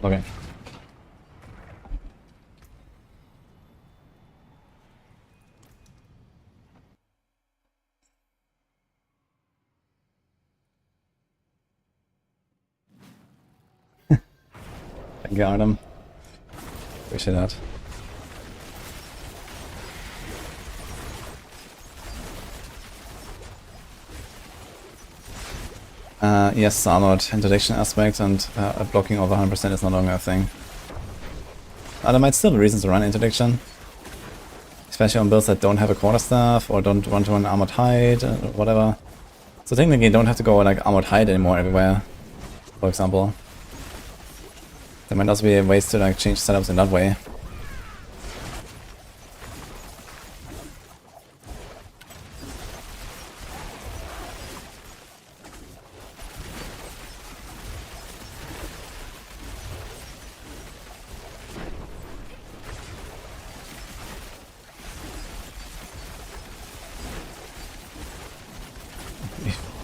Speaker 1: Okay. I got him. Appreciate that. Yes, armored interdiction aspect and blocking over 100% is no longer a thing. There might still be reasons to run interdiction, especially on builds that don't have a quarterstaff or don't want to run armored hide or whatever. So technically you don't have to go like armored hide anymore everywhere, for example. There might also be ways to like change setups in that way.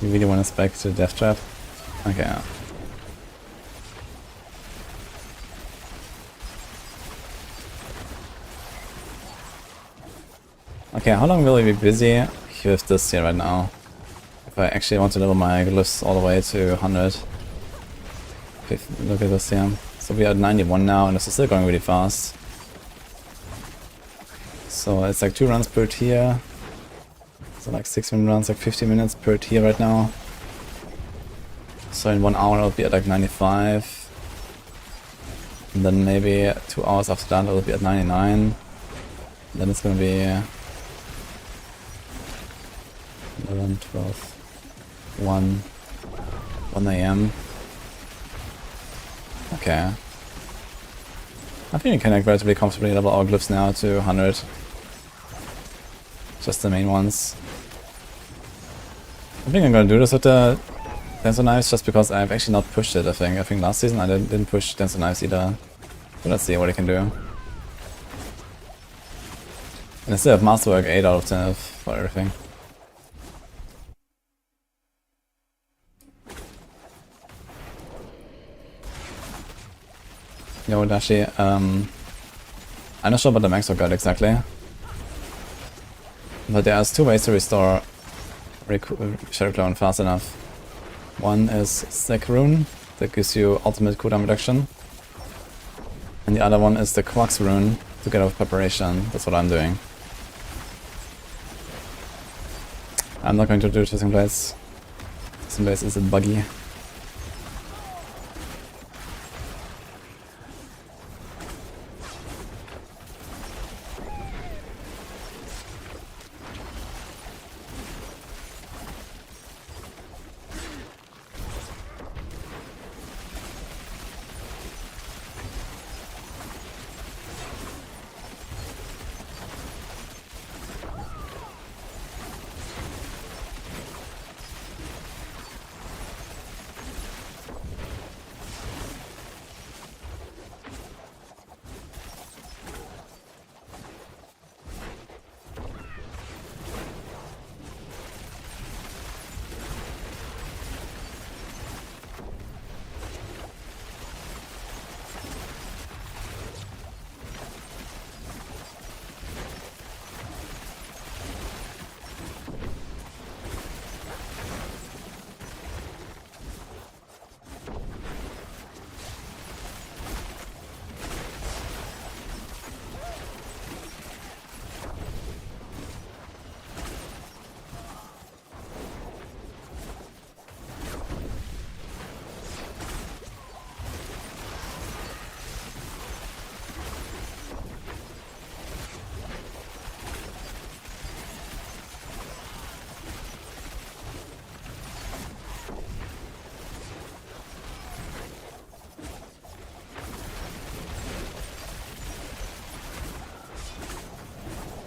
Speaker 1: You really want to spec to Death Trap? Okay. Okay, how long will I be busy with this here right now? If I actually want to level my glyphs all the way to 100. Look at this here. So we are at 91 now and this is still going really fast. So it's like 2 runs per tier. So like 6 runs, like 50 minutes per tier right now. So in 1 hour I'll be at like 95. And then maybe 2 hours after that I'll be at 99. And then it's gonna be 11, 12, 1 AM. Okay. I think you can like relatively comfortably level our glyphs now to 100. Just the main ones. I think I'm gonna do this with the Dancer Knives just because I've actually not pushed it, I think. I think last season I didn't push Dancer Knives either. But let's see what it can do. And I still have Masterwork 8 out of 10 for everything. Yo, Dashi, I'm not sure about the Max Guard exactly. But there's 2 ways to restore Shadow Clone fast enough. One is Stack Rune, that gives you ultimate cooldown reduction. And the other one is the Quax Rune, to get off preparation. That's what I'm doing. I'm not going to do Twisting Blades. Twisting Blades is a buggy.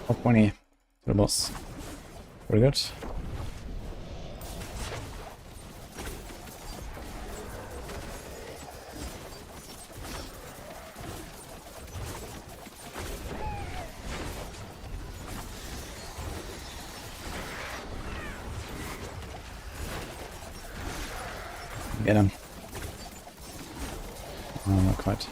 Speaker 1: Top 20 to the boss. Very good. Get him. quite.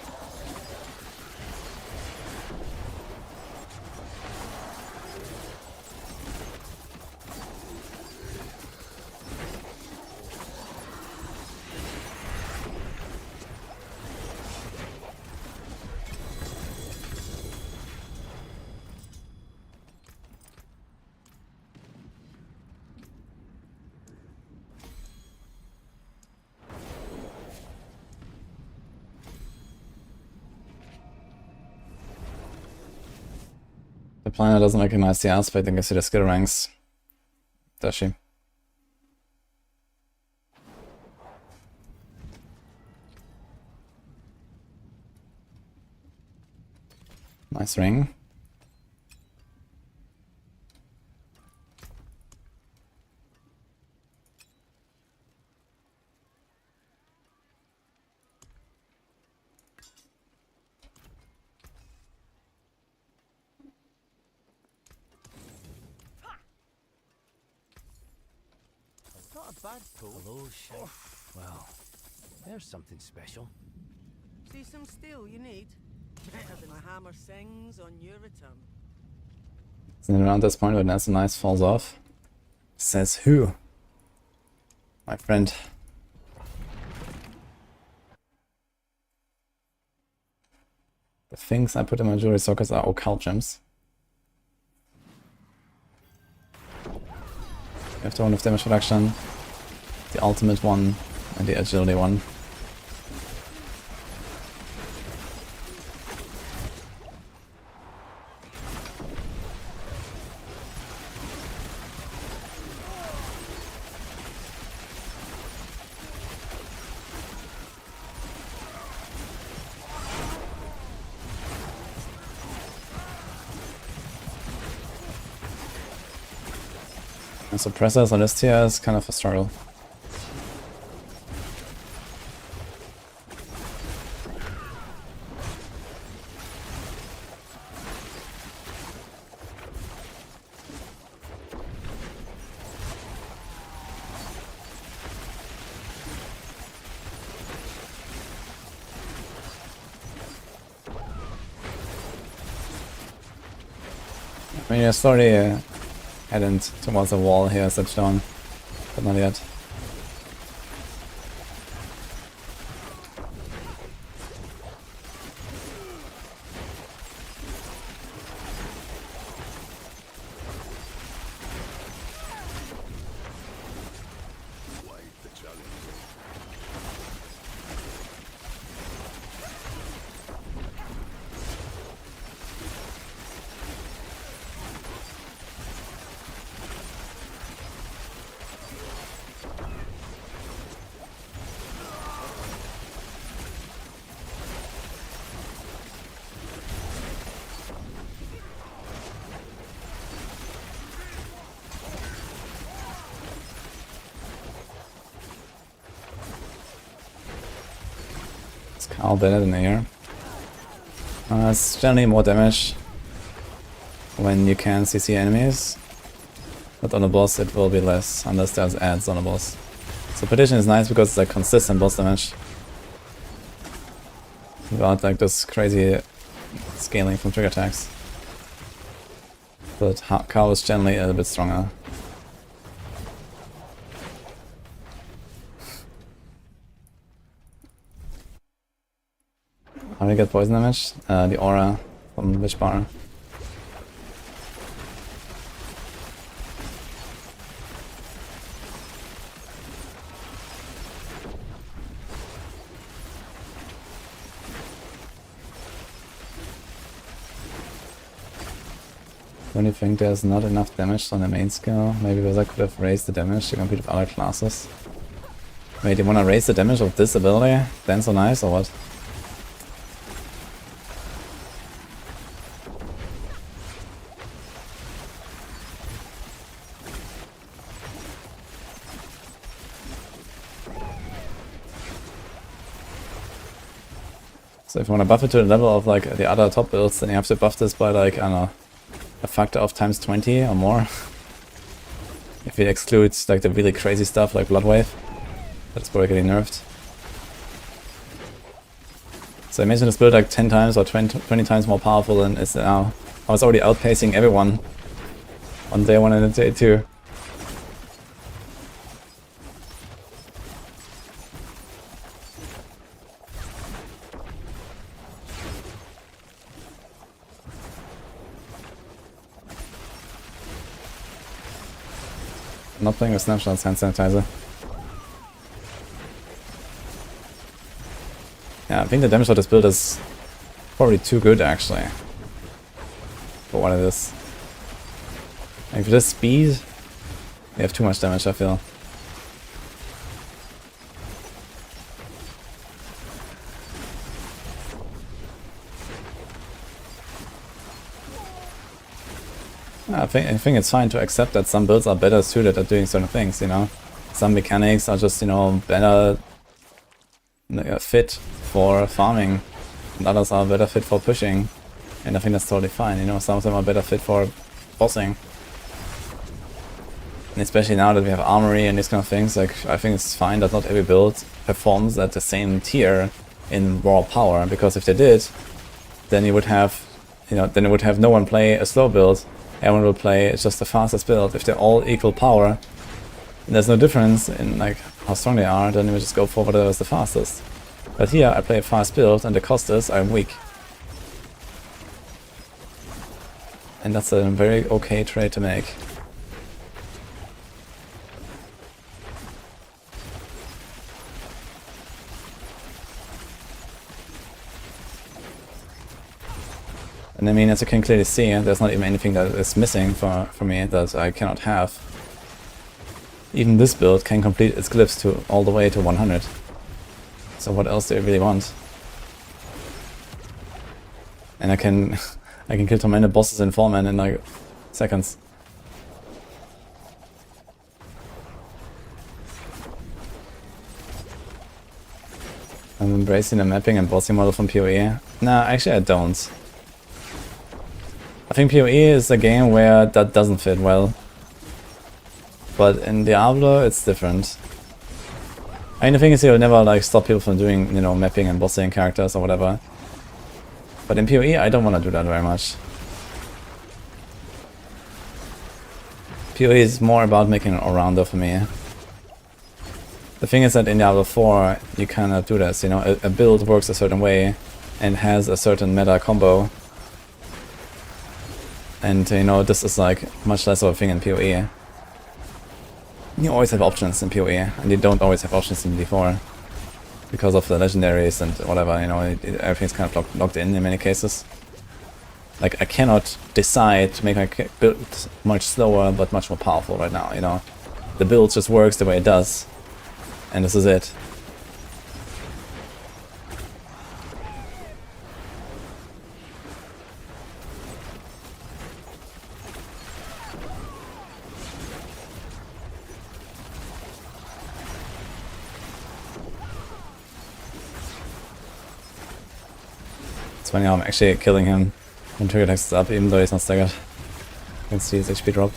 Speaker 1: The planner doesn't recognize the aspect and gives you the skill ranks. Does she? Nice ring.
Speaker 5: Not a bad pull. Hello, Chef. Well, there's something special.
Speaker 6: See some steel you need? Better than a hammer sings on your return.
Speaker 1: And around this point when Nasty Nice falls off. Says who? My friend. The things I put in my jewelry sockets are occult gems. You have the one of damage reduction, the ultimate one, and the agility one. And suppressors on this tier is kind of a struggle. I mean, you're slowly heading towards the wall here, Stitchdown, but not yet.
Speaker 2: Quite the challenge.
Speaker 1: I'll bet it in here. It's generally more damage when you can CC enemies, but on a boss it will be less, unless there's adds on a boss. So Petition is nice because it's like consistent boss damage, without like this crazy scaling from trigger attacks. But Cow is generally a little bit stronger. How do you get poison damage? The aura from Witch Bar. Don't you think there's not enough damage on the main skill? Maybe because I could have raised the damage to compete with other classes. Wait, do you wanna raise the damage of this ability? Then so nice, or what? So if you want to buff it to the level of like the other top builds, then you have to buff this by like, I don't know, a factor of times 20 or more. If you exclude like the really crazy stuff like Blood Wave, that's probably getting nerfed. So imagine this build like 10 times or 20 times more powerful than it's now. I was already outpacing everyone on day 1 and day 2. I'm not playing with snapshots, hand sanitizer. Yeah, I think the damage of this build is probably too good actually. For what it is. Like for this speed, we have too much damage, I feel. I think it's fine to accept that some builds are better suited at doing certain things, you know. Some mechanics are just, you know, better fit for farming, and others are better fit for pushing. And I think that's totally fine, you know. Some of them are better fit for bossing. And especially now that we have armory and these kind of things, like I think it's fine that not every build performs at the same tier in raw power, because if they did, then you would have, you know, then it would have no one play a slow build. Everyone will play just the fastest build. If they're all equal power, and there's no difference in like how strong they are, then we just go for whatever is the fastest. But here I play a fast build and the cost is I'm weak. And that's a very okay trade to make. And I mean, as you can clearly see, there's not even anything that is missing for me that I cannot have. Even this build can complete its glyphs to all the way to 100. So what else do you really want? And I can I can kill tormented bosses in 4-man in like seconds. I'm embracing the mapping and bossing model from PoE. Nah, actually I don't. I think PoE is a game where that doesn't fit well. But in Diablo it's different. I mean, the thing is you'll never like stop people from doing, you know, mapping and bossing characters or whatever. But in PoE I don't want to do that very much. PoE is more about making an all-rounder for me. The thing is that in Diablo 4 you cannot do this, you know, a build works a certain way and has a certain meta combo. And you know, this is like much less of a thing in PoE. You always have options in PoE, and you don't always have options in D4. Because of the legendaries and whatever, you know, everything's kind of locked in many cases. Like, I cannot decide to make my build much slower but much more powerful right now, you know. The build just works the way it does. And this is it. It's funny how I'm actually killing him when trigger text is up, even though he's not staggered. You can see his HP drop.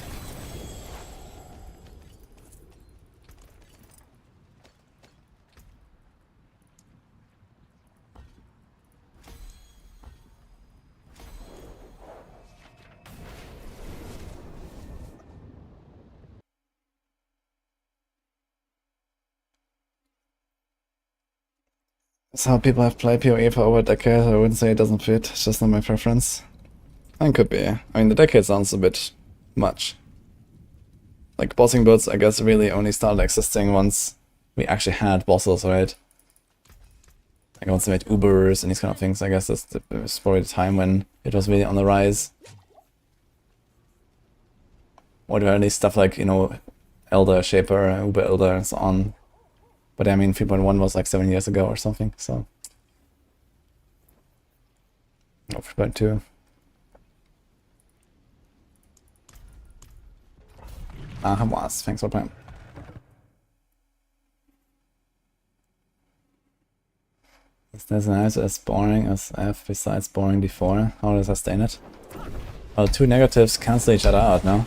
Speaker 1: That's how people have played PoE for over a decade. I wouldn't say it doesn't fit, it's just not my preference. And could be. I mean, the decade sounds a bit much. Like, bossing builds, I guess, really only started existing once we actually had bosses, right? Like, once we made Ubers and these kind of things, I guess that's probably the time when it was really on the rise. Or at least stuff like, you know, Elder, Shaper, Uber Elder, and so on. But I mean, 3.1 was like 7 years ago or something, so... Oh, 3.2. Was. Thanks for playing. Is this nice as boring as F besides boring D4? How does I sustain it? Well, two negatives cancel each other out, no?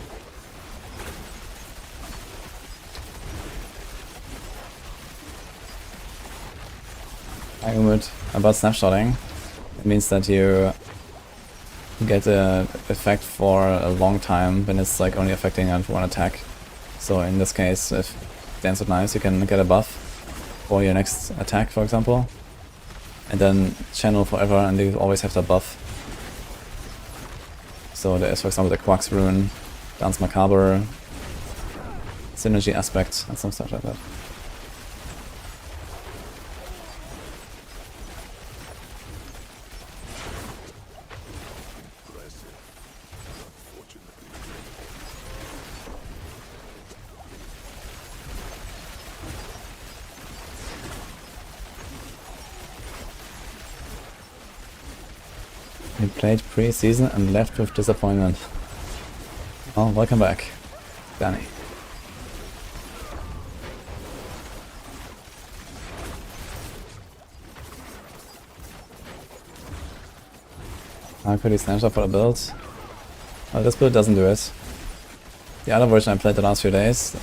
Speaker 1: Hi Umut. About snapshotting, it means that you get a effect for a long time when it's like only affecting one attack. So in this case, if Dance with Knives, you can get a buff for your next attack, for example, and then channel forever, and you always have that buff. So there is, for example, the Quack's Rune, Dance Macabre, Synergy Aspect, and some stuff like that.
Speaker 2: Impressive. Unfortunately.
Speaker 1: You played pre-season and left with disappointment. Oh, welcome back, Danny. How could he snapshot for the build? Well, this build doesn't do it. The other version I played the last few days,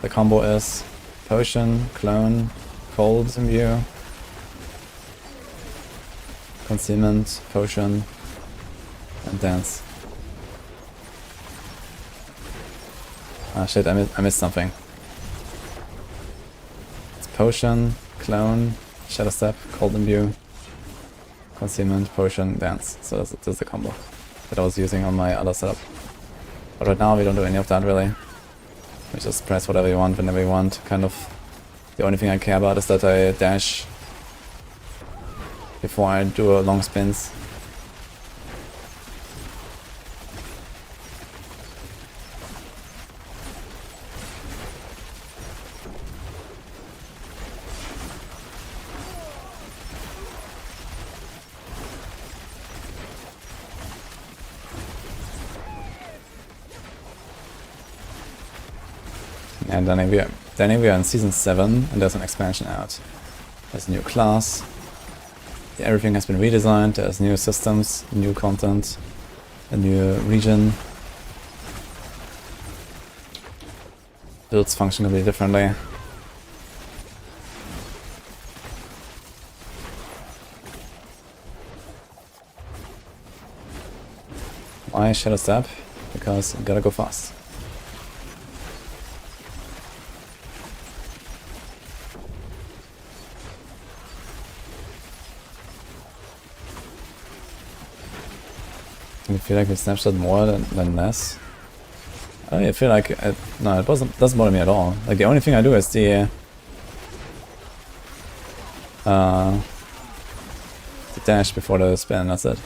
Speaker 1: the combo is Potion, Clone, Cold Imbue, Concealment, Potion, and Dance. Ah shit, I missed something. It's Potion, Clone, Shadow Step, Cold Imbue, Concealment, Potion, Dance. So that's the combo that I was using on my other setup. But right now we don't do any of that really. We just press whatever you want whenever you want. Kind of the only thing I care about is that I dash before I do a long spins. And then we are in Season 7 and there's an expansion out. There's a new class. Everything has been redesigned, there's new systems, new content, a new region. Builds function completely differently. Why Shadow Step? Because you gotta go fast. I feel like we snapshot more than less. I feel like no, it doesn't bother me at all. Like the only thing I do is the dash before the spin. That's it.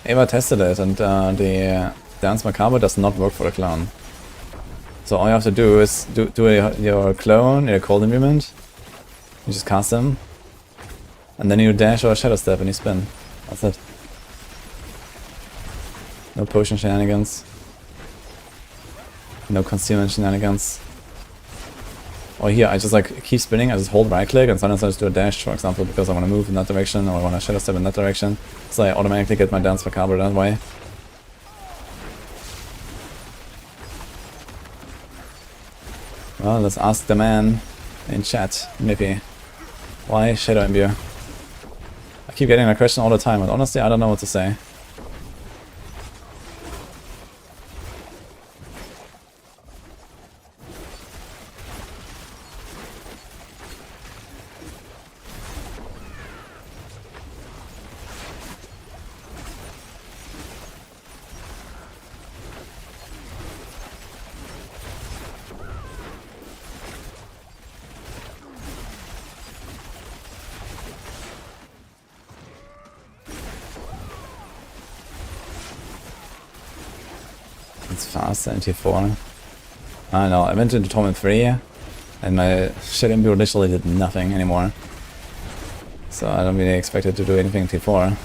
Speaker 1: Ava tested it, and the Dance Macabre does not work for the clone. So all you have to do is do your clone, your cold imbuement. You just cast them, and then you dash or shadow step and you spin. That's it. No potion shenanigans. No concealment shenanigans. Or here, I just like keep spinning, I just hold right click and sometimes I just do a dash, for example, because I want to move in that direction or I want to shadow step in that direction. So I automatically get my Dance Macabre that way. Well, let's ask the man in chat, maybe. Why Shadow Imbue? I keep getting that question all the time, but honestly I don't know what to say. It's faster in T4. I don't know, I went into Torment 3 and my Shadow Imbue literally did nothing anymore. So I don't really expect it to do anything in T4.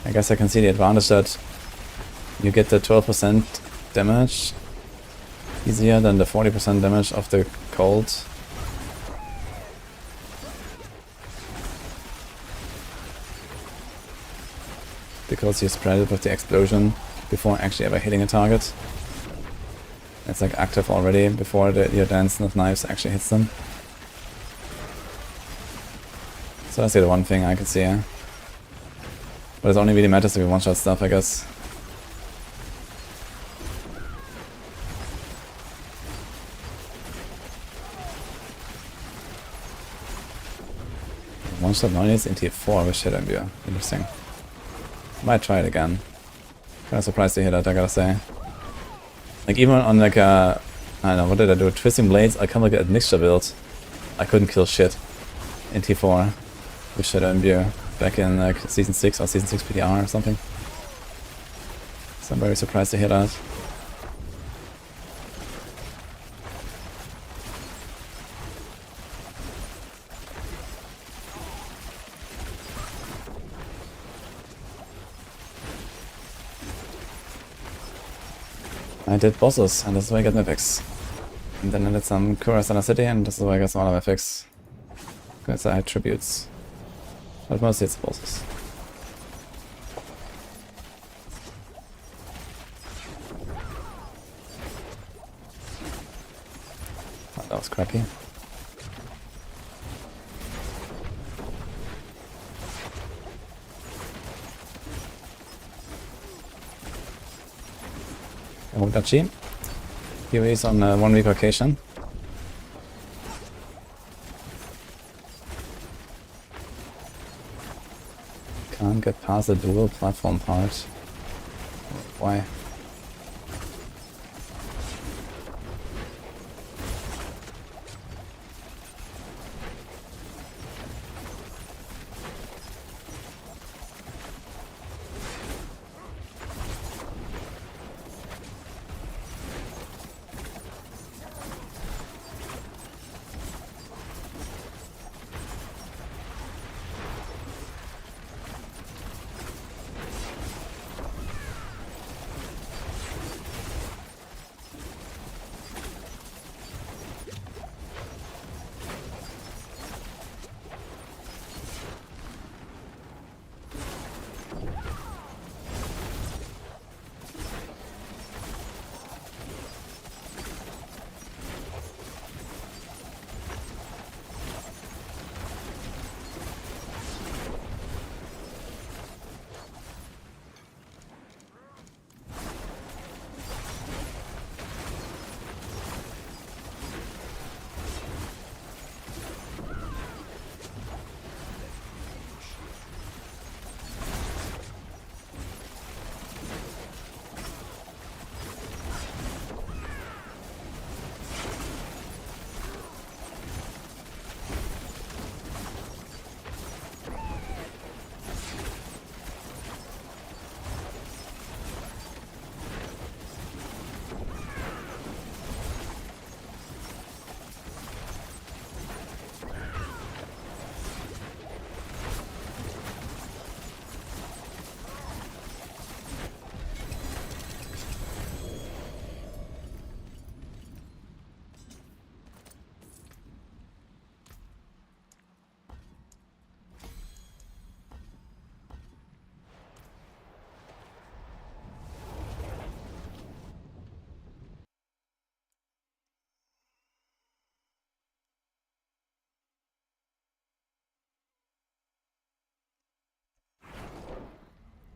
Speaker 1: I guess I can see the advantage that you get the 12% damage easier than the 40% damage of the cold. because you spread it with the explosion before actually ever hitting a target. It's like active already before your dancing of knives actually hits them. So that's the one thing I can see, yeah. But it only really matters if you one-shot stuff, I guess. One-shot nowadays in tier 4 with Shadow Imbuer. Interesting. Might try it again. Kinda surprised to hear that, I gotta say. Like even on like a... I don't know, what did I do? Twisting Blades, I come like a mixture build. I couldn't kill shit in tier 4 with Shadow Imbuer back in like season 6 or season 6 PDR or something. So I'm very surprised to hear that. I did bosses, and this is where I get my picks. And then I did some Kuras in the city, and this is where I got some other picks. Because I had tributes. But mostly it's bosses. Oh, that was crappy. Wudijo. Here he is on a 1 week vacation. Can't get past the dual platform part. Why?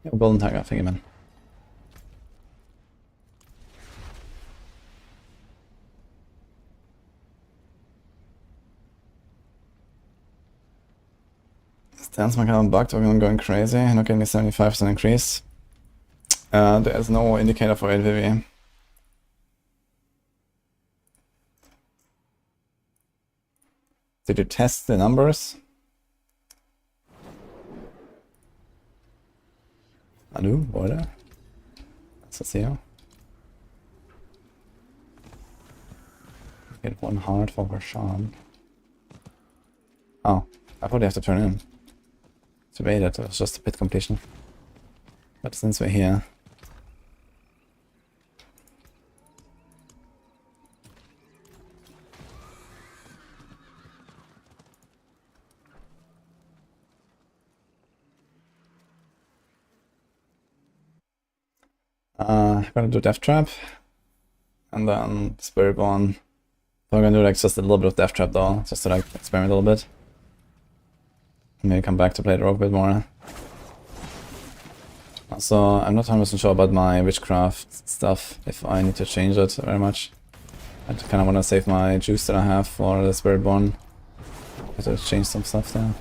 Speaker 1: Yeah, Golden Tiger, thank you, man. Stance mechanism bugged, or going crazy, not getting a 75% increase. There is no indicator for it, Vivi. Did you test the numbers? Hallo, oder? Was ist das hier? Get 1 heart for Rashad. Oh, I thought you have to turn in. To wait, it was just a pit completion. But since we're here... Gonna do Death Trap. And then Spiritborn. I'm gonna do like just a little bit of Death Trap though, just to like experiment a little bit. Maybe come back to play the rogue a bit more. Also, I'm not 100% sure about my witchcraft stuff, if I need to change it very much. I kind of want to save my juice that I have for the Spiritborn. Have to change some stuff there.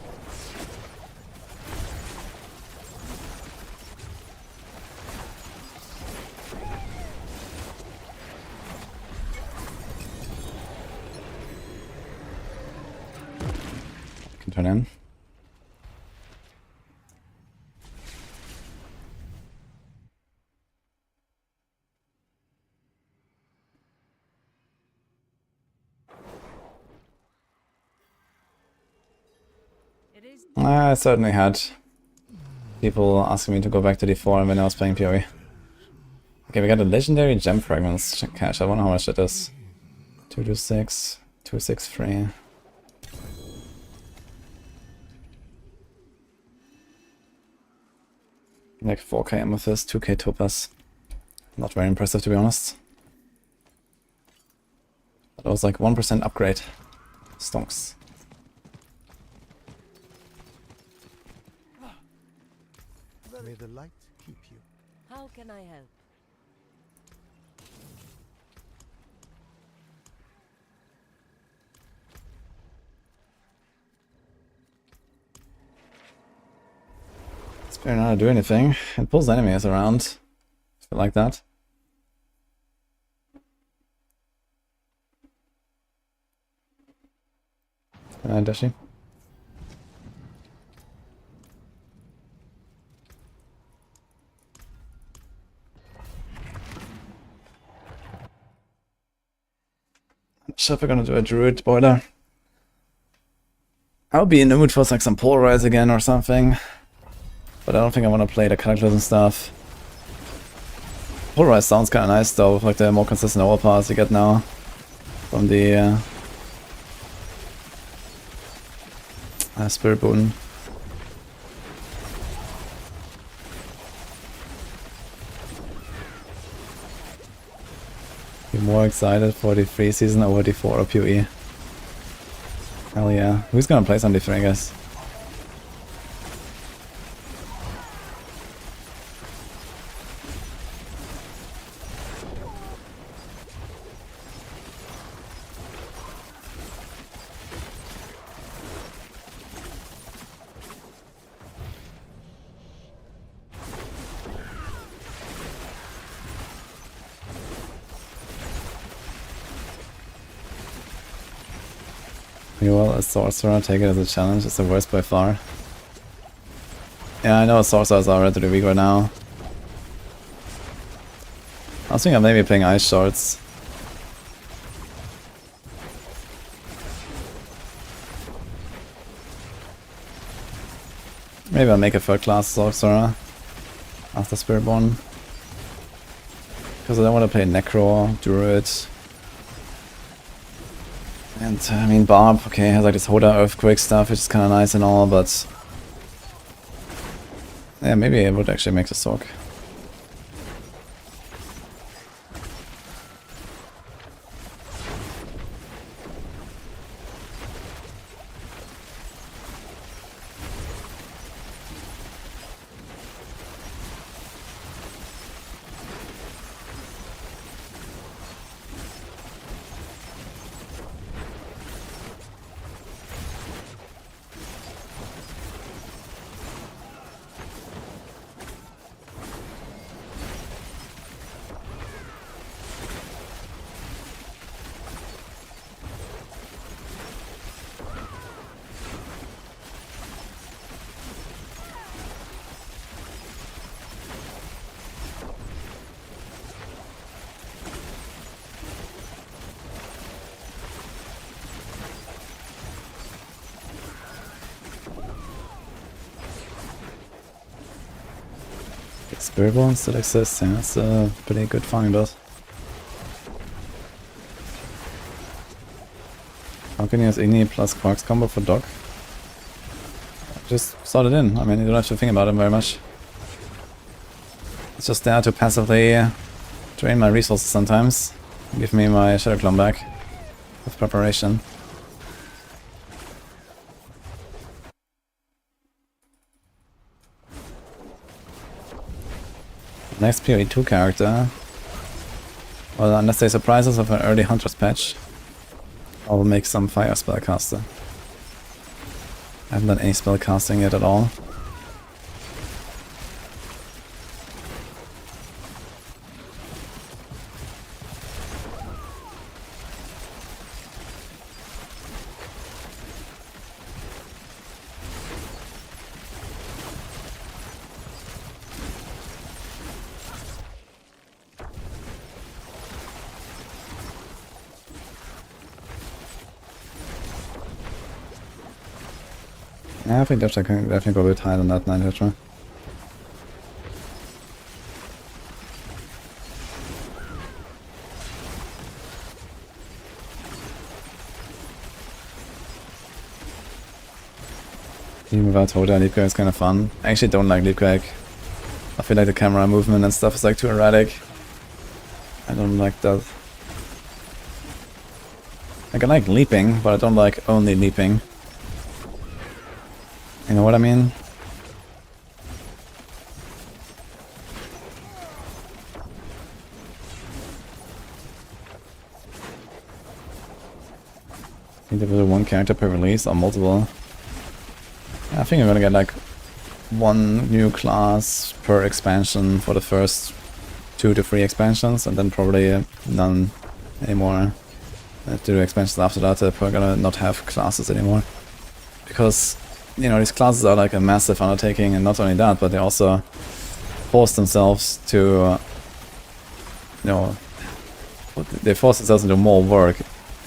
Speaker 1: Can turn in. I certainly had people asking me to go back to D4 when I was playing PoE. Okay, we got a legendary gem fragments cache. I wonder how much that is. 226, 263. Like 4k amethyst, 2k topaz. Not very impressive to be honest. That was like 1% upgrade. Stonks.
Speaker 5: May the light keep you.
Speaker 4: How can I help?
Speaker 1: It's better not to do anything. It pulls enemies around. I feel like that. Dashi. Sure, if we're gonna do a druid boiler. I'll be in the mood for like some polarize again or something. But I don't think I want to play the cataclysm stuff. Polarize sounds kind of nice though, with like the more consistent overpass you get now from the Spirit Boon. Be more excited for the free season over D4 or PoE. Hell yeah. Who's gonna play some D3, I guess? Well, a sorcerer, take it as a challenge, it's the worst by far. Yeah, I know sorcerers are relatively weak right now. I was thinking of maybe playing ice shards. Maybe I'll make a third class sorcerer after Spiritborn. Because I don't want to play Necro, Druid. And I mean Barb, okay, has like this Hoda Earthquake stuff, which is kinda nice and all, but yeah, maybe I would actually make the Sork. Spiritborn still exists, yeah, that's a pretty good farming build. How can you use Igni plus Quarks combo for Dog? Just sort it in, I mean you don't have to think about it very much. It's just there to passively drain my resources sometimes. Give me my Shadow Clone back with preparation. Next PoE2 character. Well, unless they surprise us with an early Hunter's patch, I'll make some Fire Spellcaster. I haven't done any spellcasting yet at all. Yeah, I think I can definitely go a bit higher than that 9 Hydra. Even without Hoda, Leap Crack is kind of fun. I actually don't like Leap Crack. I feel like the camera movement and stuff is like too erratic. I don't like that. Like, I like leaping, but I don't like only leaping. You know what I mean? I think there was one character per release or multiple. I think I'm gonna get like one new class per expansion for the first 2 to 3 expansions, and then probably none anymore. To the expansions after that, we're gonna not have classes anymore. Because, you know, these classes are like a massive undertaking, and not only that, but they also force themselves to, you know, they force themselves into more work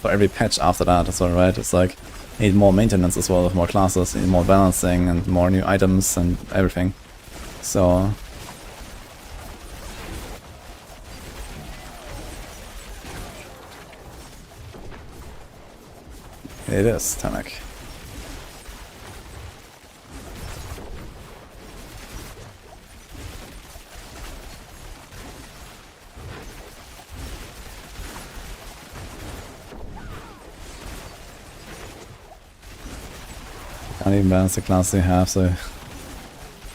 Speaker 1: for every patch after that as well, right? It's like, need more maintenance as well with more classes, need more balancing and more new items and everything. So it is Tanak. Can't even balance the class they have, so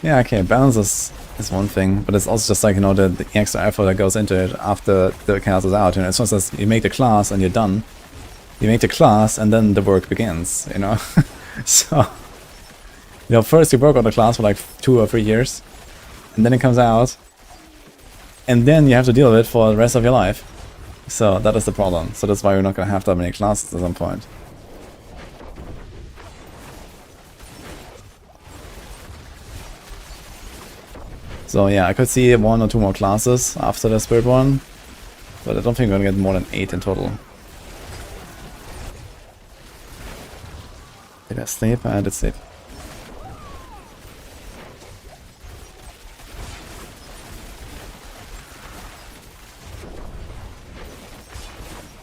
Speaker 1: yeah, okay, balance is one thing, but it's also just like, you know, the extra effort that goes into it after the class is out. You know, it's not just you make the class and you're done. You make the class and then the work begins, you know. So, you know, first you work on the class for like 2 or 3 years, and then it comes out, and then you have to deal with it for the rest of your life. So that is the problem. So that's why we're not gonna have that many classes at some point. So yeah, I could see 1 or 2 more classes after the Spirit one, but I don't think we're gonna get more than 8 in total. Did I sleep? I did sleep.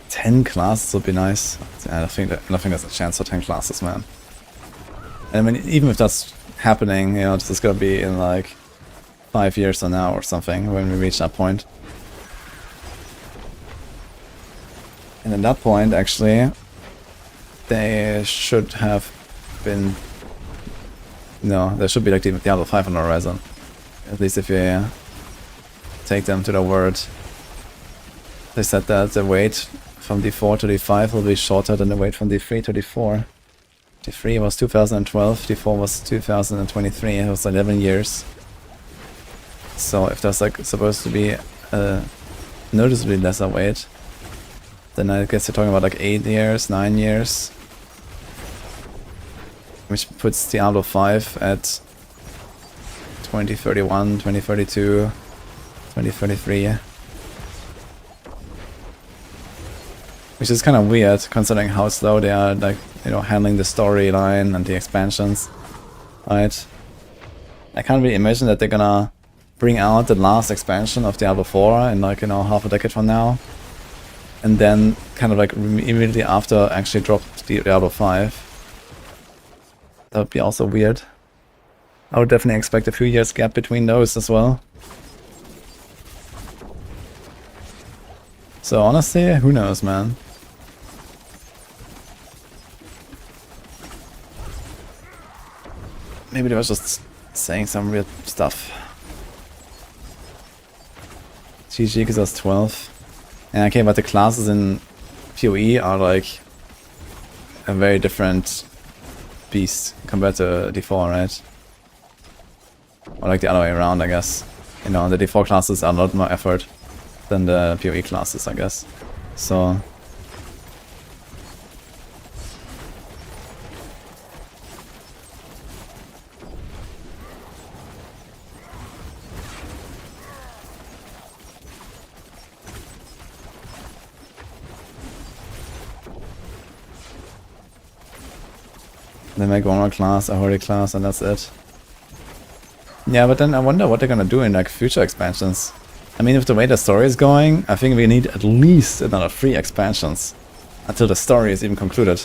Speaker 1: Ten classes would be nice. I don't think there's a chance for 10 classes, man. And I mean, even if that's happening, you know, this is gonna be in like 5 years from now or something when we reach that point. And at that point, actually, they should have been... No, there should be like Diablo 5 on the horizon. At least if you take them to their word. They said that the wait from D4 to D5 will be shorter than the wait from D3 to D4. D3 was 2012, D4 was 2023, it was 11 years. So if there's like supposed to be a noticeably lesser wait, then I guess you're talking about like 8 years, 9 years. Which puts Diablo 5 at 2031, 2032, 2033. Which is kind of weird considering how slow they are, like, you know, handling the storyline and the expansions. Right? I can't really imagine that they're gonna bring out the last expansion of Diablo 4 in like, you know, half a decade from now, and then kind of like immediately after actually drop Diablo 5. That would be also weird. I would definitely expect a few years gap between those as well. So honestly, who knows, man. Maybe they were just saying some weird stuff. GG gives us 12. Yeah, okay, but the classes in PoE are like a very different beast compared to D4, right? Or like the other way around, I guess. You know, the D4 classes are a lot more effort than the PoE classes, I guess. So... They make one more class, a holy class, and that's it. Yeah, but then I wonder what they're gonna do in like future expansions. I mean, with the way the story is going, I think we need at least another 3 expansions until the story is even concluded.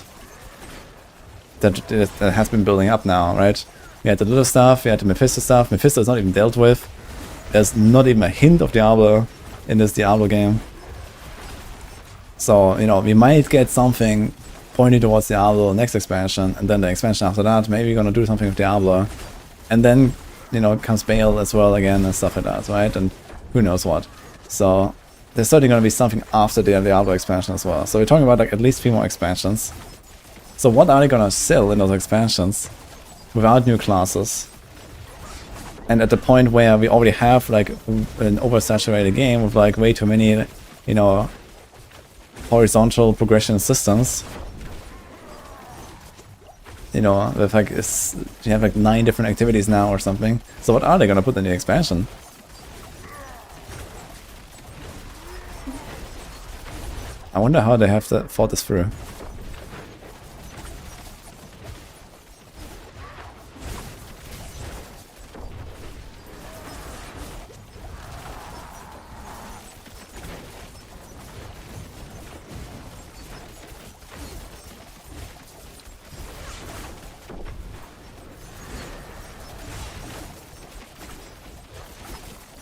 Speaker 1: That has been building up now, right? We had the little stuff, we had the Mephisto stuff. Mephisto is not even dealt with. There's not even a hint of Diablo in this Diablo game. So, you know, we might get something pointing towards Diablo next expansion, and then the expansion after that, maybe we're gonna do something with Diablo. And then, you know, comes Bale as well again and stuff like that, right? And who knows what. So, there's certainly gonna be something after the Diablo expansion as well. So we're talking about like at least 3 more expansions. So what are they gonna sell in those expansions without new classes? And at the point where we already have like an oversaturated game with like way too many, you know, horizontal progression systems. You know, with like you have like 9 different activities now or something. So what are they gonna put in the expansion? I wonder how they have thought this through.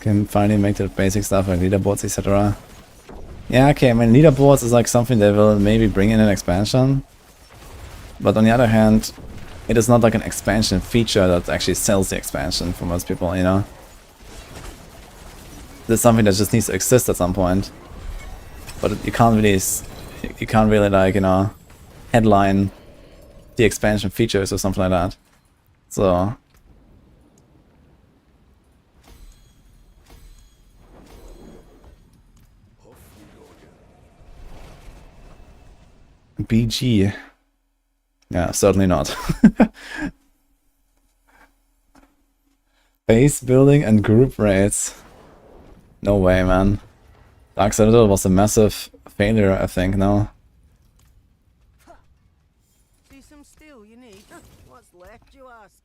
Speaker 1: Can finally make the basic stuff like leaderboards, etc. Yeah, okay, I mean leaderboards is like something they will maybe bring in an expansion. But on the other hand, it is not like an expansion feature that actually sells the expansion for most people, you know? There's something that just needs to exist at some point. But you can't really like, you know, headline the expansion features or something like that. So... BG. Yeah, certainly not. Base building and group raids. No way, man. Dark Citadel was a massive failure, I think, no?
Speaker 6: See some steel you need? What's left, you ask?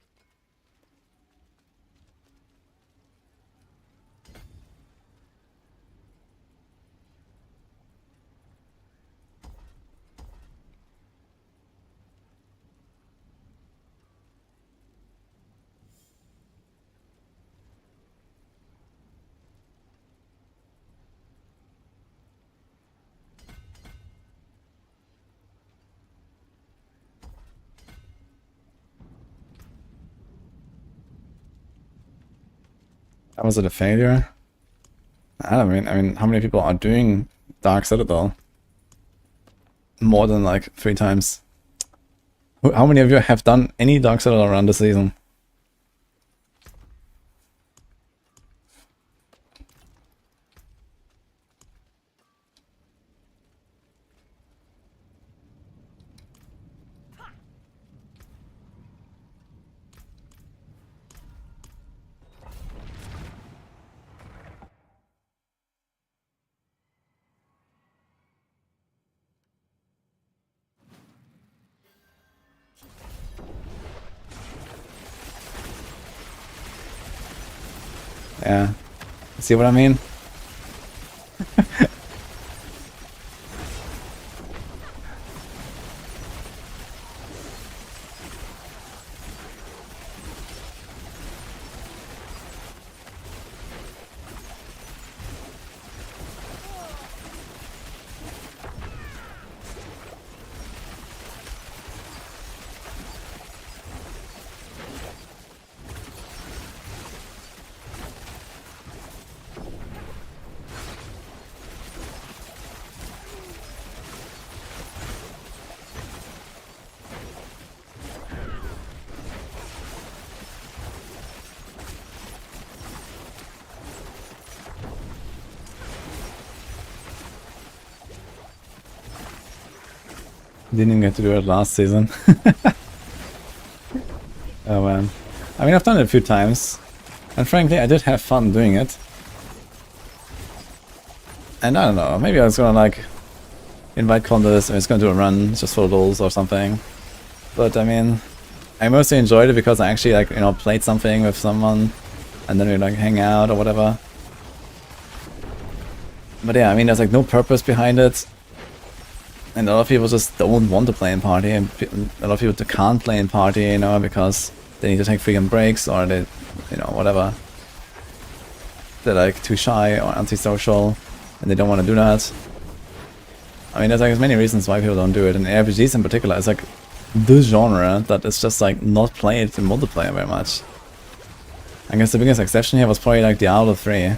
Speaker 1: How was it a failure? I mean, how many people are doing Dark Citadel? More than like 3 times. How many of you have done any Dark Citadel run this season? Yeah. See what I mean? Didn't even get to do it last season. Oh man. I mean, I've done it a few times. And frankly, I did have fun doing it. And I don't know, maybe I was gonna like invite contests and I was gonna do a run just for lulz or something. But I mean, I mostly enjoyed it because I actually like, you know, played something with someone and then we like hang out or whatever. But yeah, I mean, there's like no purpose behind it. And a lot of people just don't want to play in party, and a lot of people can't play in party, you know, because they need to take freaking breaks or they, you know, whatever. They're like too shy or antisocial and they don't want to do that. I mean, there's like many reasons why people don't do it, and RPGs in particular is like the genre that is just like not played in multiplayer very much. I guess the biggest exception here was probably like Diablo 3.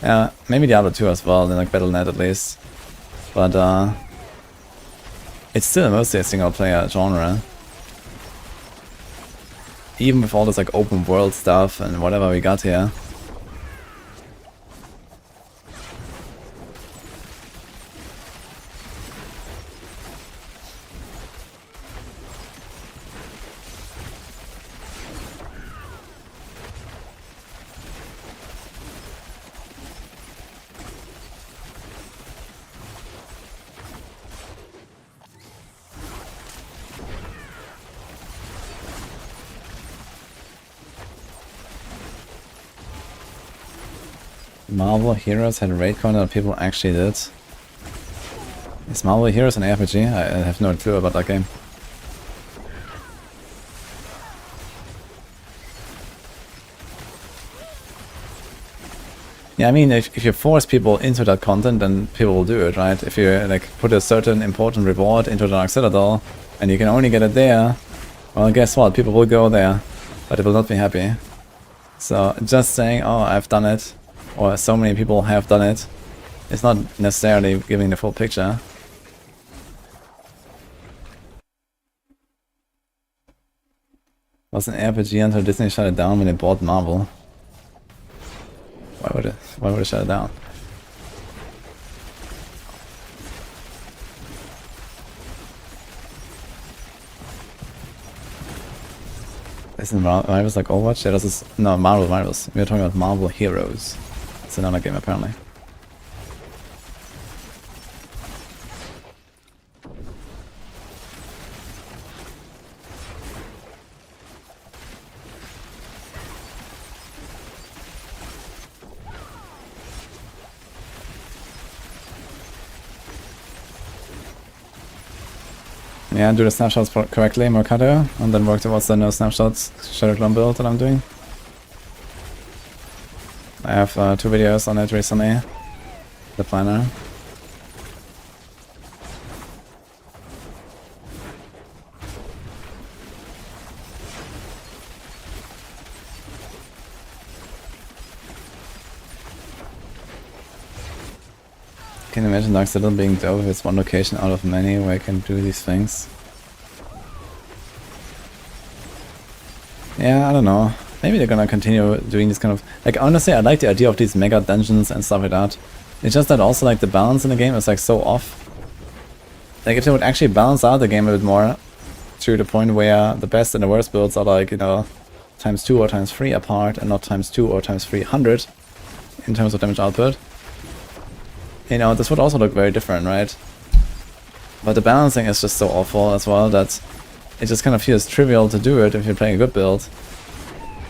Speaker 1: Yeah, maybe Diablo 2 as well, in like Battle.net at least. But it's still mostly a single player genre. Even with all this like open world stuff and whatever we got here. Marvel Heroes had a raid con that people actually did. Is Marvel Heroes an RPG? I have no clue about that game. Yeah, I mean, if you force people into that content, then people will do it, right? If you like put a certain important reward into the Dark Citadel, and you can only get it there, well, guess what? People will go there, but they will not be happy. So just saying, oh, I've done it, or so many people have done it, it's not necessarily giving the full picture. Was an RPG until Disney shut it down when they bought Marvel. Why would it shut it down? Isn't Marvel's like Overwatch? Yeah, this is no Marvels. We're talking about Marvel Heroes. It's another game apparently. Yeah, do the snapshots correctly, Mercado, and then work towards the no snapshots Shadow Clone build that I'm doing. I have 2 videos on it recently. The planner. Can you imagine Dark Citadel being dope if it's one location out of many where I can do these things? Yeah, I don't know. Maybe they're gonna continue doing this kind of... Like, honestly, I like the idea of these mega dungeons and stuff like that. It's just that also, like, the balance in the game is, like, so off. Like, if they would actually balance out the game a bit more, to the point where the best and the worst builds are, like, you know, ×2 or ×3 apart, and not ×2 or ×300 in terms of damage output. You know, this would also look very different, right? But the balancing is just so awful as well that it just kind of feels trivial to do it if you're playing a good build.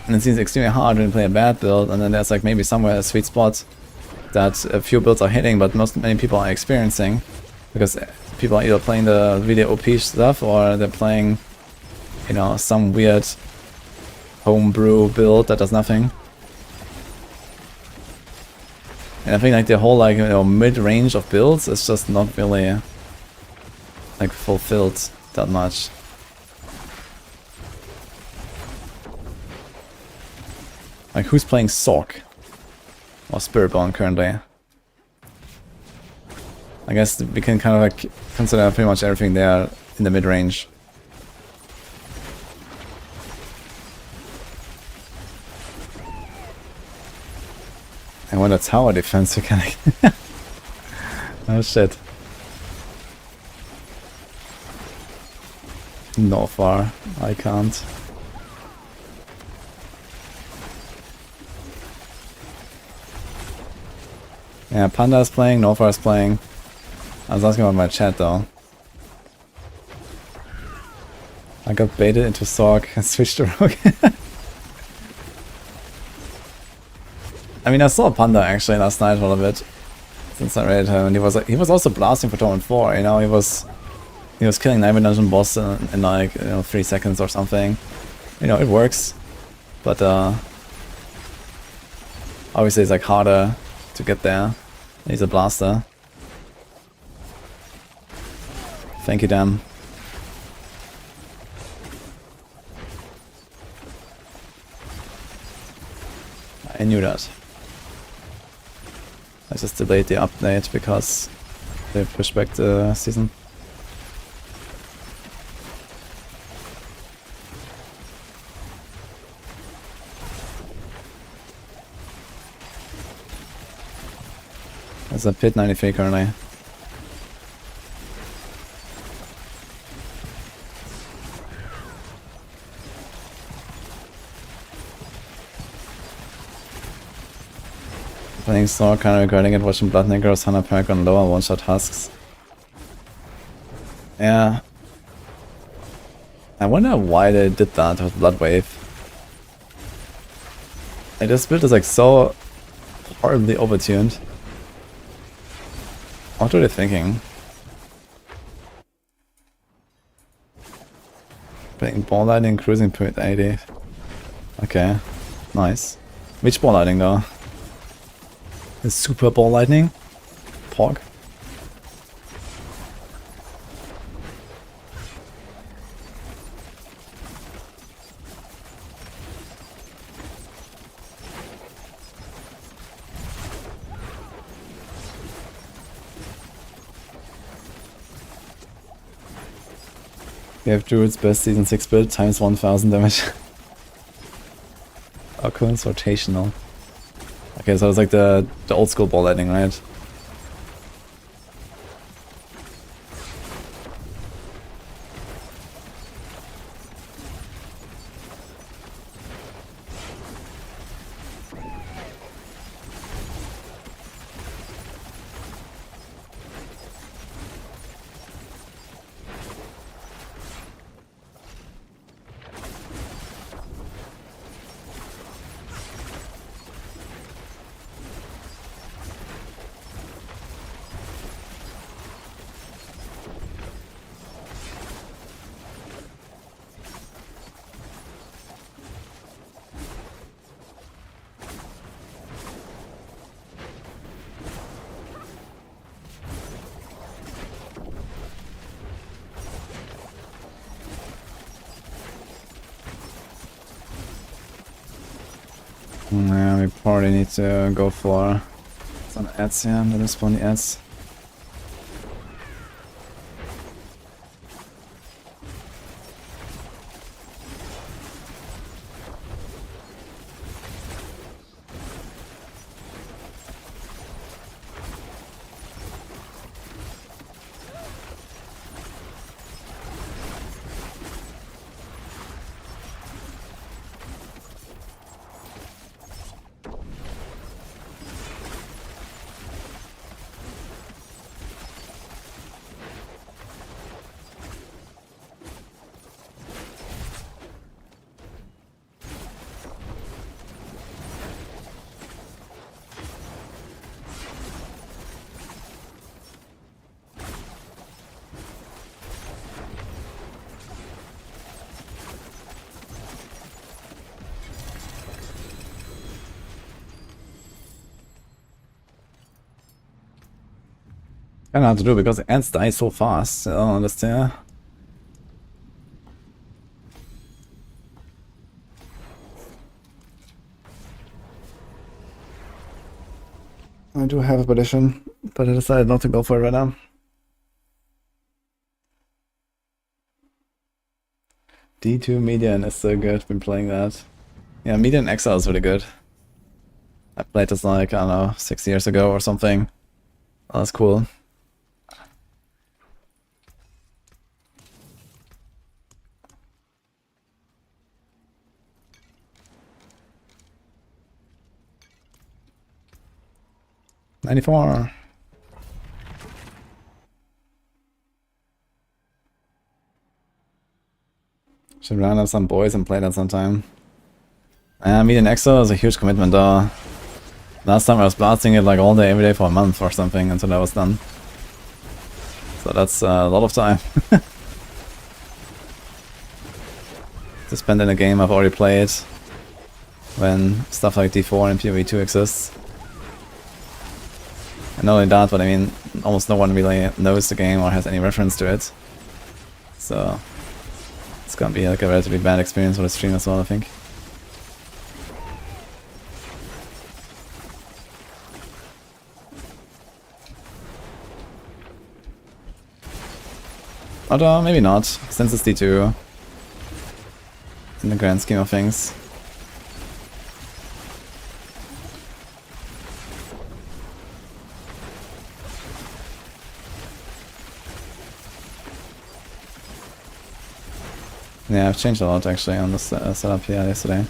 Speaker 1: And it seems extremely hard when you play a bad build, and then there's like maybe somewhere a sweet spot that a few builds are hitting, but many people are experiencing. Because people are either playing the really OP stuff, or they're playing, you know, some weird homebrew build that does nothing. And I think like the whole like, you know, mid-range of builds is just not really like fulfilled that much. Like who's playing Sork or Spiritborn currently? I guess we can kind of like consider pretty much everything there in the mid-range. I want a tower defense mechanic. Oh shit. No far. I can't. Yeah, Panda is playing, Nofar is playing. I was asking about my chat though. I got baited into Sorg and switched to Rogue. I mean, I saw Panda actually last night a little bit. Since I raided him, and he was also blasting for Torment 4, you know, he was killing Nightmare Dungeon boss in like, 3 seconds or something. You know, it works. But obviously it's like harder to get there. He's a blaster. Thank you, damn. I knew that. I just delayed the update because they pushed back the season. There's a pit 93 currently. Playing Sword, kinda regretting it, watching Blood Negroes, 100 perk on lower one-shot husks. Yeah. I wonder why they did that with Blood Wave. Like, this build is like so horribly overtuned. What are they thinking? Playing Ball Lightning, cruising point 80. Okay, nice. Which Ball Lightning though? The Super Ball Lightning? Pog? We have Druid's best season 6 build times 1000 damage. Occurrence rotational. Okay, so it's like the old school Ball Lightning, right? Yeah, we probably need to go for some ads here. Let us spawn the ads. I don't know how to do because the ants die so fast. I don't understand. I do have a petition, but I decided not to go for it right now. D2 Median is so good, been playing that. Yeah, Median Exile is really good. I played this like, I don't know, 6 years ago or something. Oh, that's cool. 94. Should round up some boys and play that sometime. Meeting Exile is a huge commitment though. Last time I was blasting it like all day, every day for a month or something until I was done. So that's a lot of time. To spend in a game I've already played when stuff like D4 and PoE2 exists. And not only that, but I mean, almost no one really knows the game or has any reference to it. So it's gonna be like a relatively bad experience for the stream as well, I think. Although, maybe not, since it's D2 in the grand scheme of things. Yeah, I've changed a lot actually on this setup here yesterday.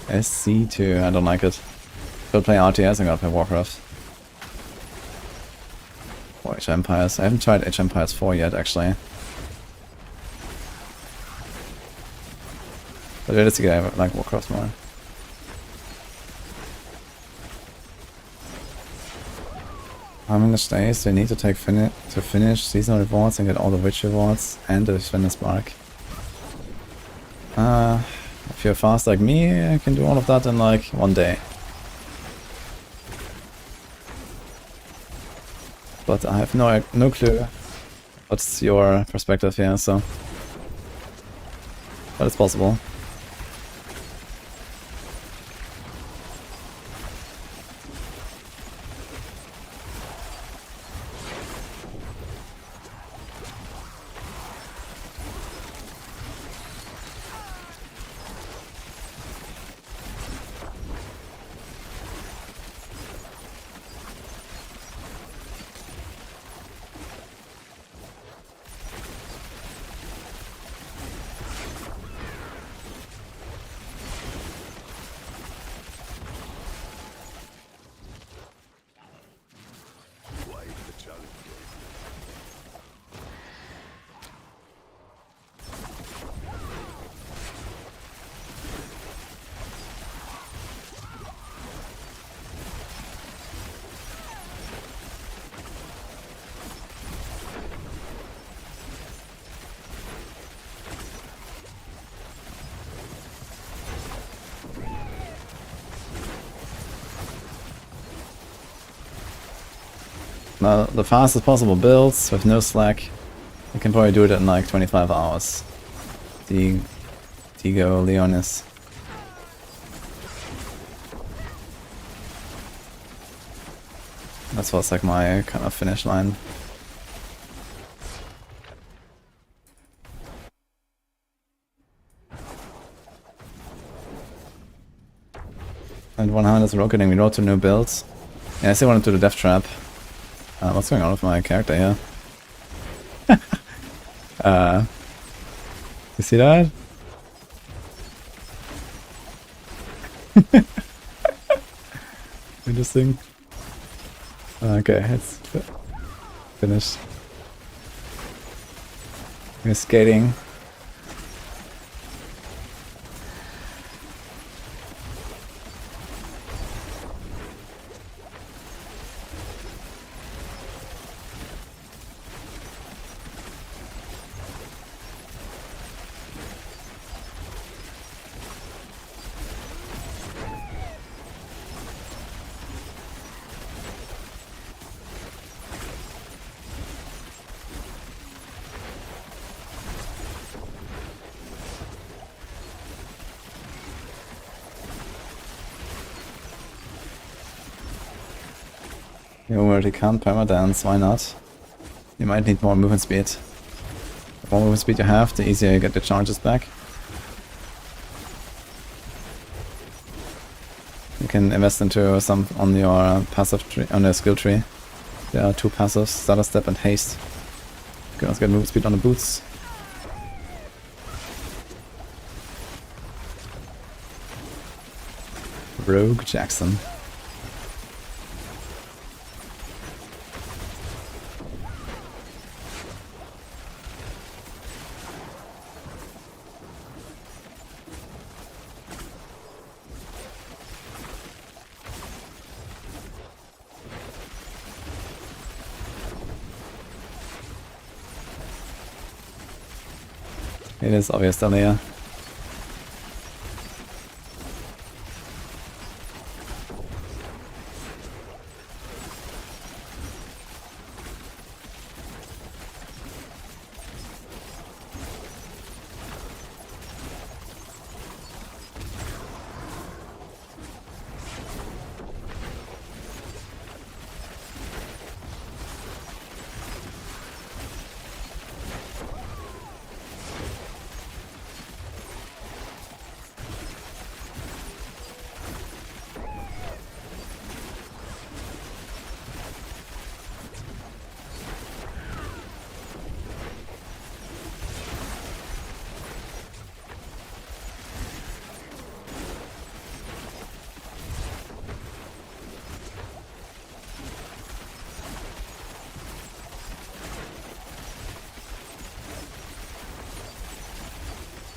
Speaker 1: SC2, I don't like it. Don't play RTS, I gotta play Warcraft. Or Age of Empires. I haven't tried Age of Empires 4 yet actually. But realistically I like Warcraft more. How many days do you need to take to finish seasonal rewards and get all the witch rewards and the Fitness Spark? If you're fast like me, I can do all of that in like one day. But I have no clue what's your perspective here, so... But it's possible.
Speaker 2: Quite the challenge.
Speaker 1: Now, the fastest possible builds with no slack, you can probably do it in like 25 hours. Digo Leonis. That's what's like my kind of finish line. And 100 is rocketing, we wrote 2 new builds. Yeah, I still want to do the Death Trap. What's going on with my character here? You see that? Interesting. Okay, it's finished. We're skating. You already can't permadance, why not? You might need more movement speed. The more movement speed you have, the easier you get the charges back. You can invest into some on your passive tree, on the skill tree. There are 2 passives, Stutter Step and Haste. Okay, let's get move speed on the boots. Rogue Jackson. It is obvious down there.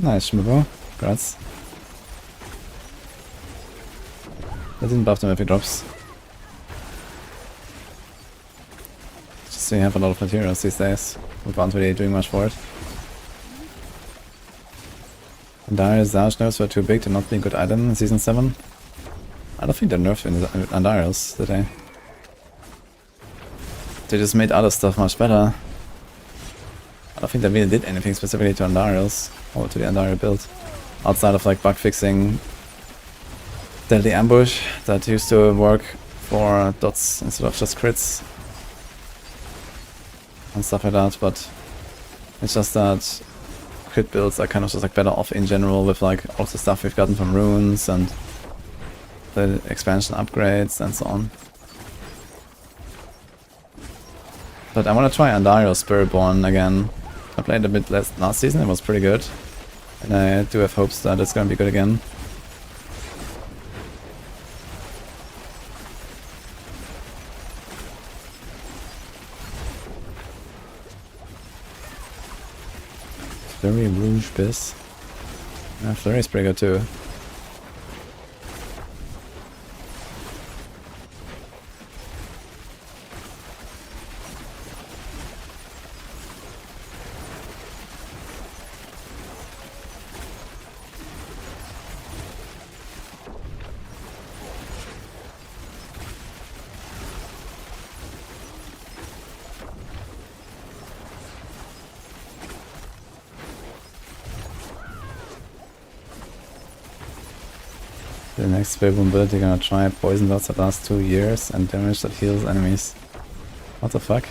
Speaker 1: Nice, Schmibbo. Congrats. I didn't buff them if he drops. Just so you have a lot of materials these days, without really doing much for it. And Darius Zarge were too big to not be a good item in Season 7. I don't think they nerfed Andarius, did they? They just made other stuff much better. I don't think they really did anything specifically to Andarius, or to the Andariel build. Outside of like bug fixing Deadly Ambush that used to work for dots instead of just crits. And stuff like that, but it's just that crit builds are kind of just like better off in general with like all the stuff we've gotten from runes and the expansion upgrades and so on. But I want to try Andariel Spiritborn again. I played a bit less last season, it was pretty good. And I do have hopes that it's going to be good again. Flurry Rouge Biss. Yeah, Flurry's pretty good too. The next Spiritborn build, you're gonna try poison dots that last 2 years and damage that heals enemies. What the fuck?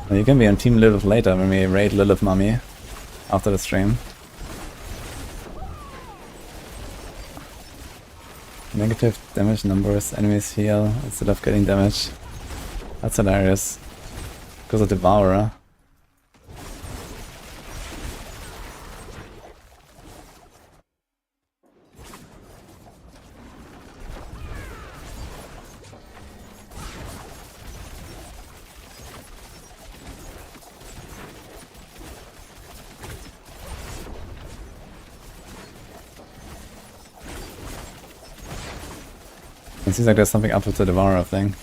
Speaker 1: Well, you can be on Team Lilith later when we raid Lilith Mummy after the stream. Negative damage numbers, enemies heal instead of getting damage. That's hilarious. Because of Devourer. It seems like there's something up with the Devourer thing.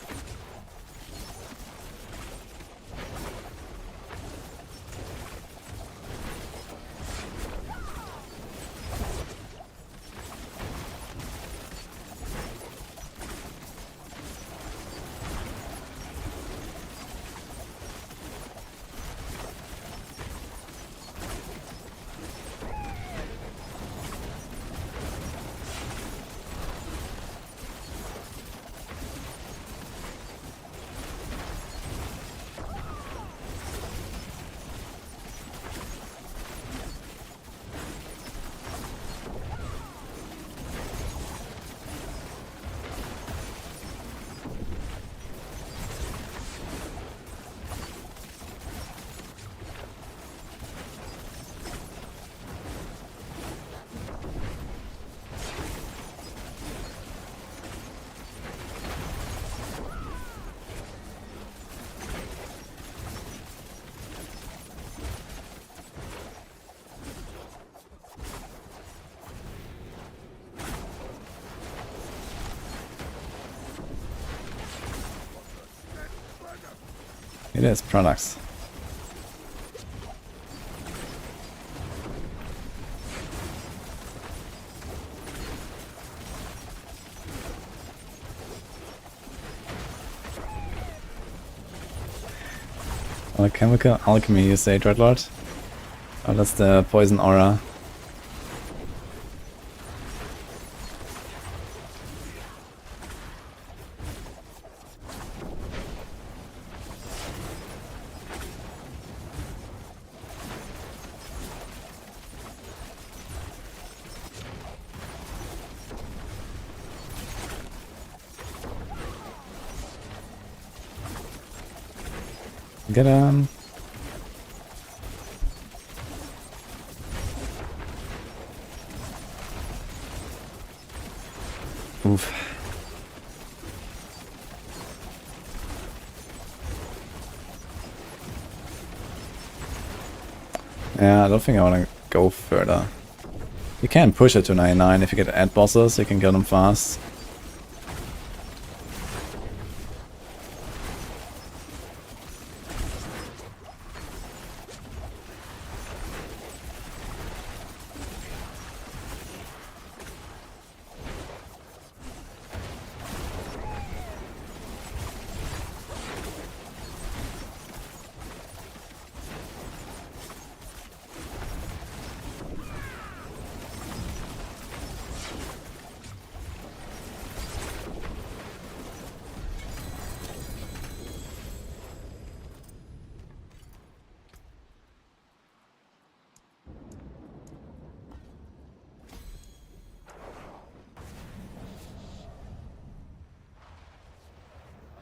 Speaker 1: It is products. Chemical alchemy, you say, Dreadlord? Oh, that's the poison aura. Get him! Oof. Yeah, I don't think I want to go further. You can push it to 99 if you get ad bosses, you can kill them fast.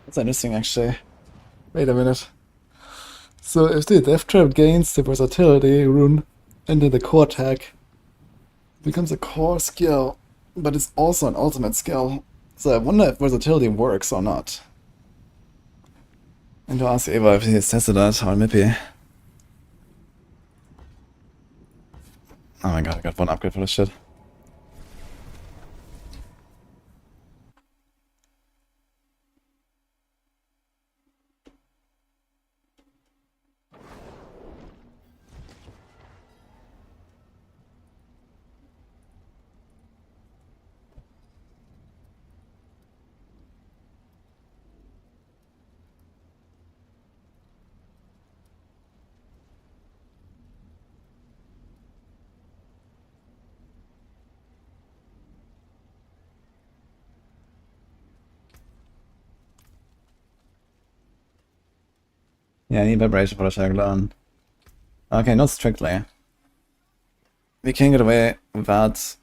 Speaker 1: That's interesting, actually. Wait a minute. So if the Death Trap gains the versatility rune and then the core tag, it becomes a core skill, but it's also an ultimate skill. So I wonder if versatility works or not. And to ask Eva if he has tested that, or maybe. Oh my god, I got one upgrade for this shit. Yeah, I need vibration for the Shadowclan. Okay, not strictly. We can get away without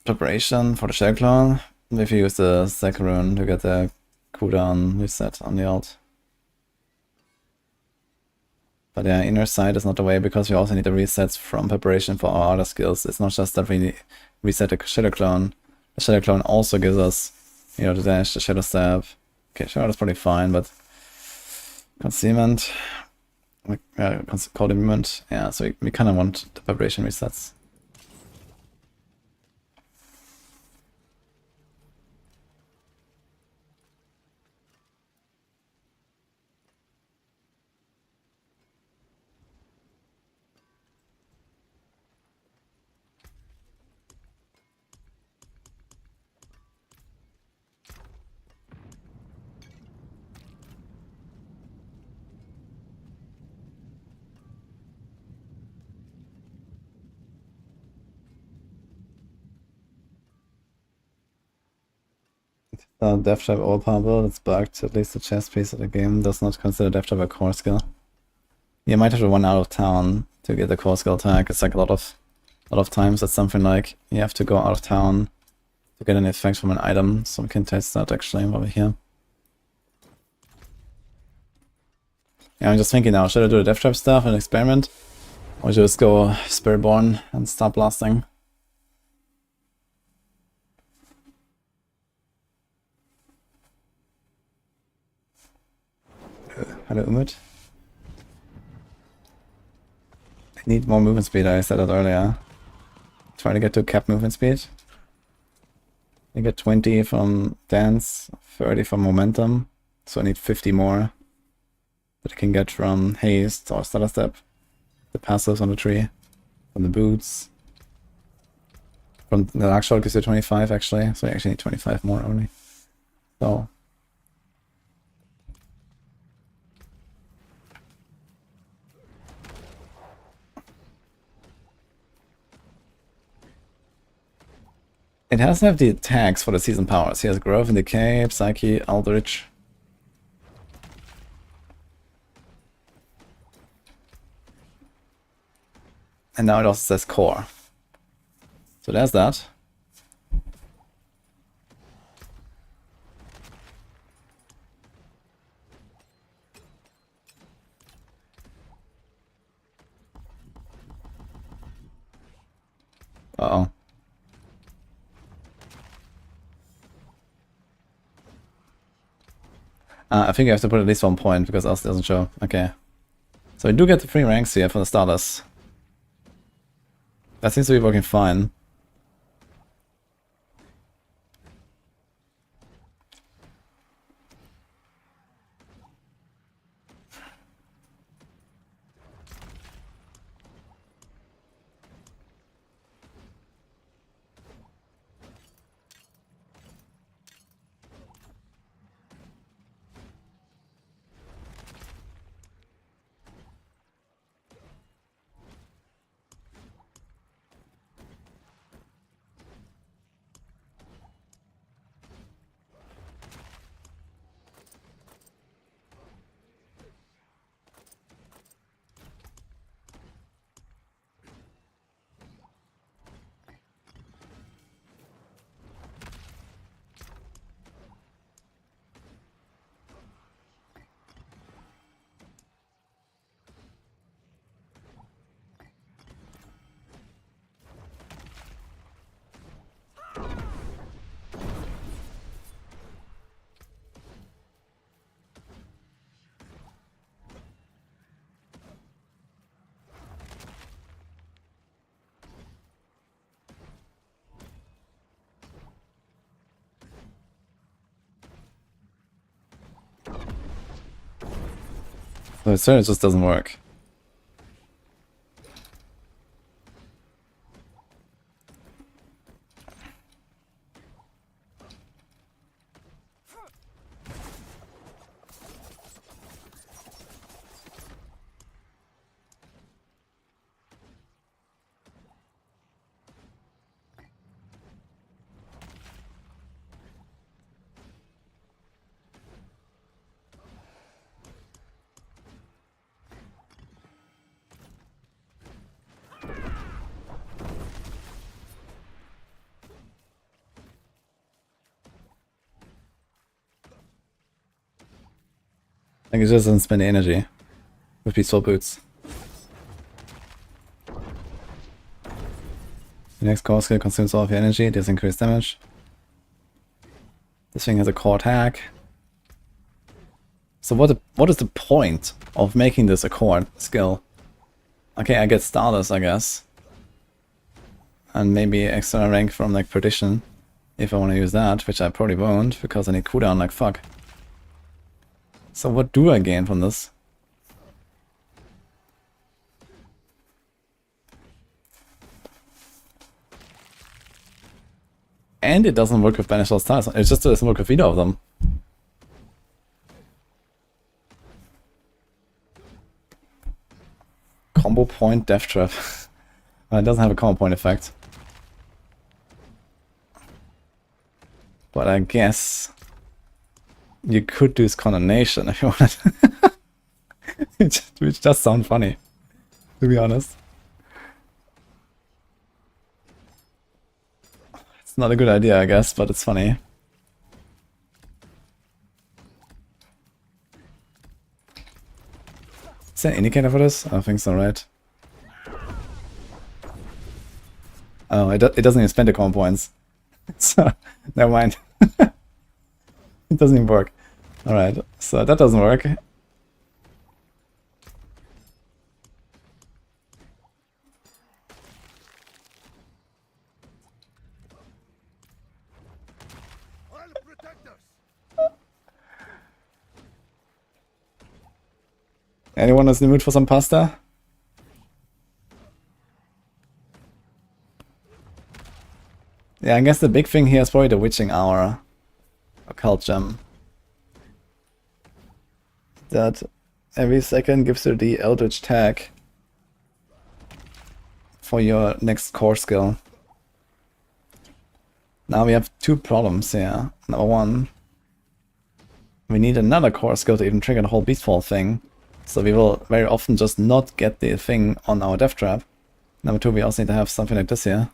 Speaker 1: preparation for the Shadowclan if you use the second rune to get the cooldown reset on the ult. But yeah, inner sight is not the way because we also need the resets from preparation for our other skills. It's not just that we reset the Shadow Clone. The Shadow Clone also gives us, you know, the dash, the Shadow Stab. Okay, sure, that's probably fine, but concealment, coordinament, yeah, so we kind of want the preparation resets. Death Trap overpowerable, it's bugged. At least the chess piece of the game does not consider Death Trap a core skill. You might have to run out of town to get the core skill tag. It's like a lot of times it's something like you have to go out of town to get an effect from an item. So we can test that actually over here. Yeah, I'm just thinking now, should I do the Death Trap stuff and experiment? Or just go Spiritborn and start blasting? Hello, Umut. I need more movement speed, I said that earlier. Try to get to cap movement speed. I get 20 from dance, 30 from momentum, so I need 50 more. that I can get from haste or stutter step, the passives on the tree, from the boots, from the dark shot gives you 25 actually, so you actually need 25 more only. So it has to have the tags for the season powers. He has Growth and Decay, Psyche, Eldritch. And now it also says Core. So there's that. Uh-oh. I think you have to put at least 1 point because else it doesn't show. Okay. So we do get the 3 ranks here for the starters. That seems to be working fine. So it certainly just doesn't work. Like it just doesn't spend the energy with peaceful boots. The next core skill consumes all of your energy, does increase damage. This thing has a core tag. So what is the point of making this a core skill? Okay, I get starters, I guess. And maybe extra rank from like Perdition, if I want to use that, which I probably won't, because I need cooldown like fuck. So what do I gain from this? And it doesn't work with Banish All Stars, it just doesn't work with either of them. Combo point Death Trap. It doesn't have a combo point effect. But I guess you could do Condemnation if you wanted. Which does sound funny, to be honest. It's not a good idea, I guess, but it's funny. Is there an indicator for this? I don't think so, right? Oh, it doesn't even spend the combo points. So, never mind. It doesn't even work. Alright, so that doesn't work. Anyone is in the mood for some pasta? Yeah, I guess the big thing here is probably the Witching Hour. Occult Gem. That every second gives you the Eldritch tag for your next core skill. Now we have two problems here. Number one, we need another core skill to even trigger the whole Beastfall thing. So we will very often just not get the thing on our Death Trap. Number two, we also need to have something like this here.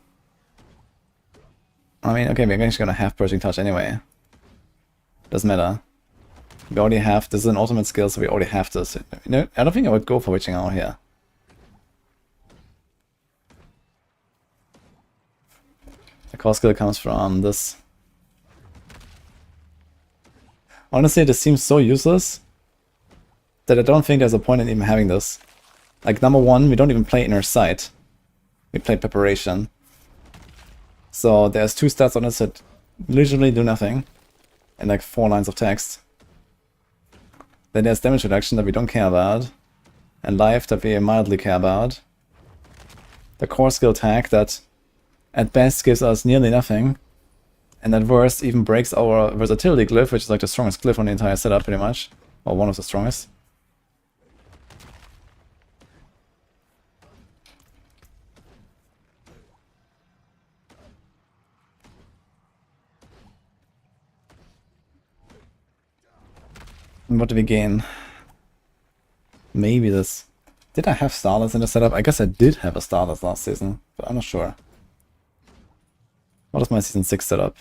Speaker 1: I mean, okay, we're actually gonna have Purging Touch anyway. Doesn't matter. We already have, this is an ultimate skill, so we already have this. You know, I don't think I would go for Witching Hour here. The core skill comes from this. Honestly, this seems so useless that I don't think there's a point in even having this. Like, number one, we don't even play Inner Sight. We play Preparation. So there's two stats on this that literally do nothing. And like 4 lines of text. Then there's damage reduction that we don't care about. And life that we mildly care about. The core skill tag that at best gives us nearly nothing. And at worst even breaks our versatility glyph, which is like the strongest glyph on the entire setup pretty much. Or one of the strongest. And what do we gain? Maybe this. Did I have Starless in the setup? I guess I did have a Starless last season, but I'm not sure. What is my season 6 setup?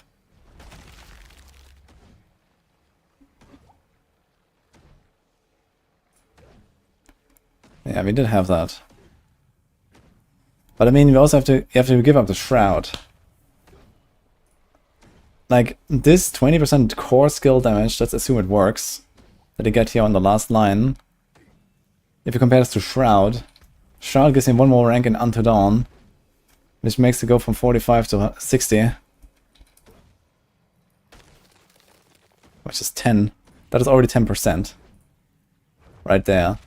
Speaker 1: Yeah, we did have that. But I mean, we also have to give up the Shroud. Like, this 20% core skill damage, let's assume it works, that you get here on the last line. If you compare this to Shroud, Shroud gives him one more rank in Unto Dawn, which makes it go from 45 to 60. Which is 10. That is already 10%. Right there.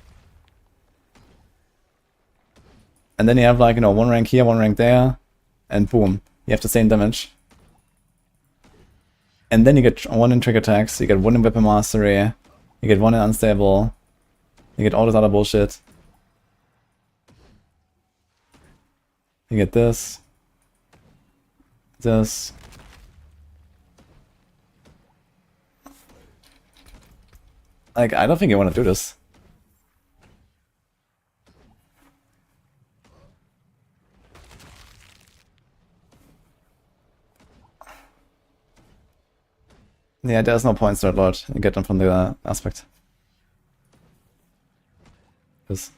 Speaker 1: And then you have like, you know, one rank here, one rank there, and boom, you have the same damage. And then you get 1 in Trick Attacks, you get 1 in Weapon Mastery, you get 1 in Unstable, you get all this other bullshit. You get this. This. Like, I don't think I want to do this. Yeah, there's no points to that Lord. You get them from the aspect. This.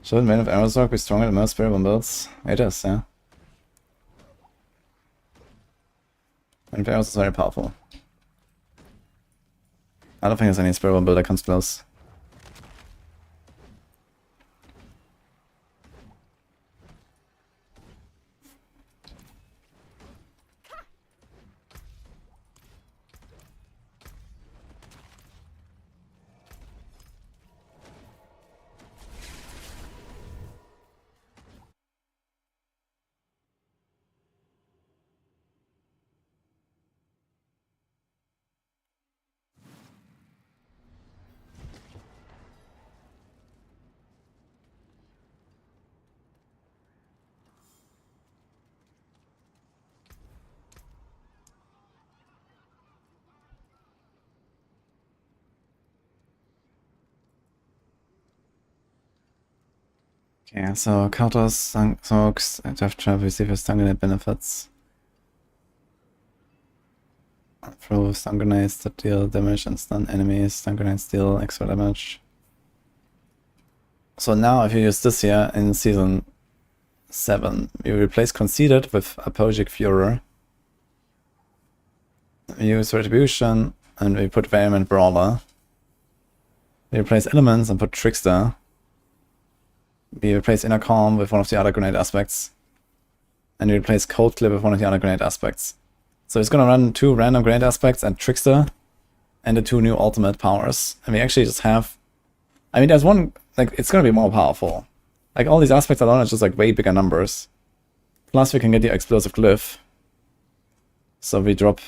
Speaker 1: Should Man of Aerosark be stronger than most Spirit builds? It is, yeah. Man of Aeros is very powerful. I don't think there's any Spirit build that comes close. Okay, so counters, soaks, Death Trap, receive Stangonate benefits. Throw stun grenades that deal damage and stun enemies. Stun grenades deal extra damage. So now if you use this here in Season 7, you replace Conceited with Apogic Furor. We use Retribution and we put Vehement Brawler. We replace Elements and put Trickster. We replace Inner Calm with one of the other grenade aspects. And we replace Cold Clip with one of the other grenade aspects. So it's gonna run 2 random grenade aspects and Trickster, and the 2 new ultimate powers. And we actually just have... I mean, there's one... Like, it's gonna be more powerful. Like, all these aspects alone are just, like, way bigger numbers. Plus, we can get the Explosive Glyph. So we drop...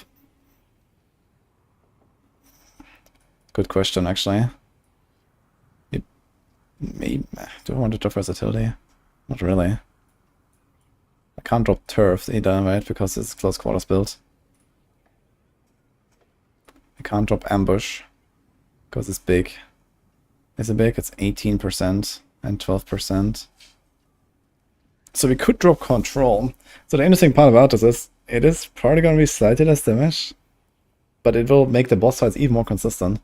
Speaker 1: Good question, actually. Maybe... Do I want to drop Versatility? Not really. I can't drop Turf either, right? Because it's close quarters build. I can't drop Ambush. Because it's big. Is it big? It's 18% and 12%. So we could drop Control. So the interesting part about this is, it is probably going to be slightly less damage. But it will make the boss fights even more consistent.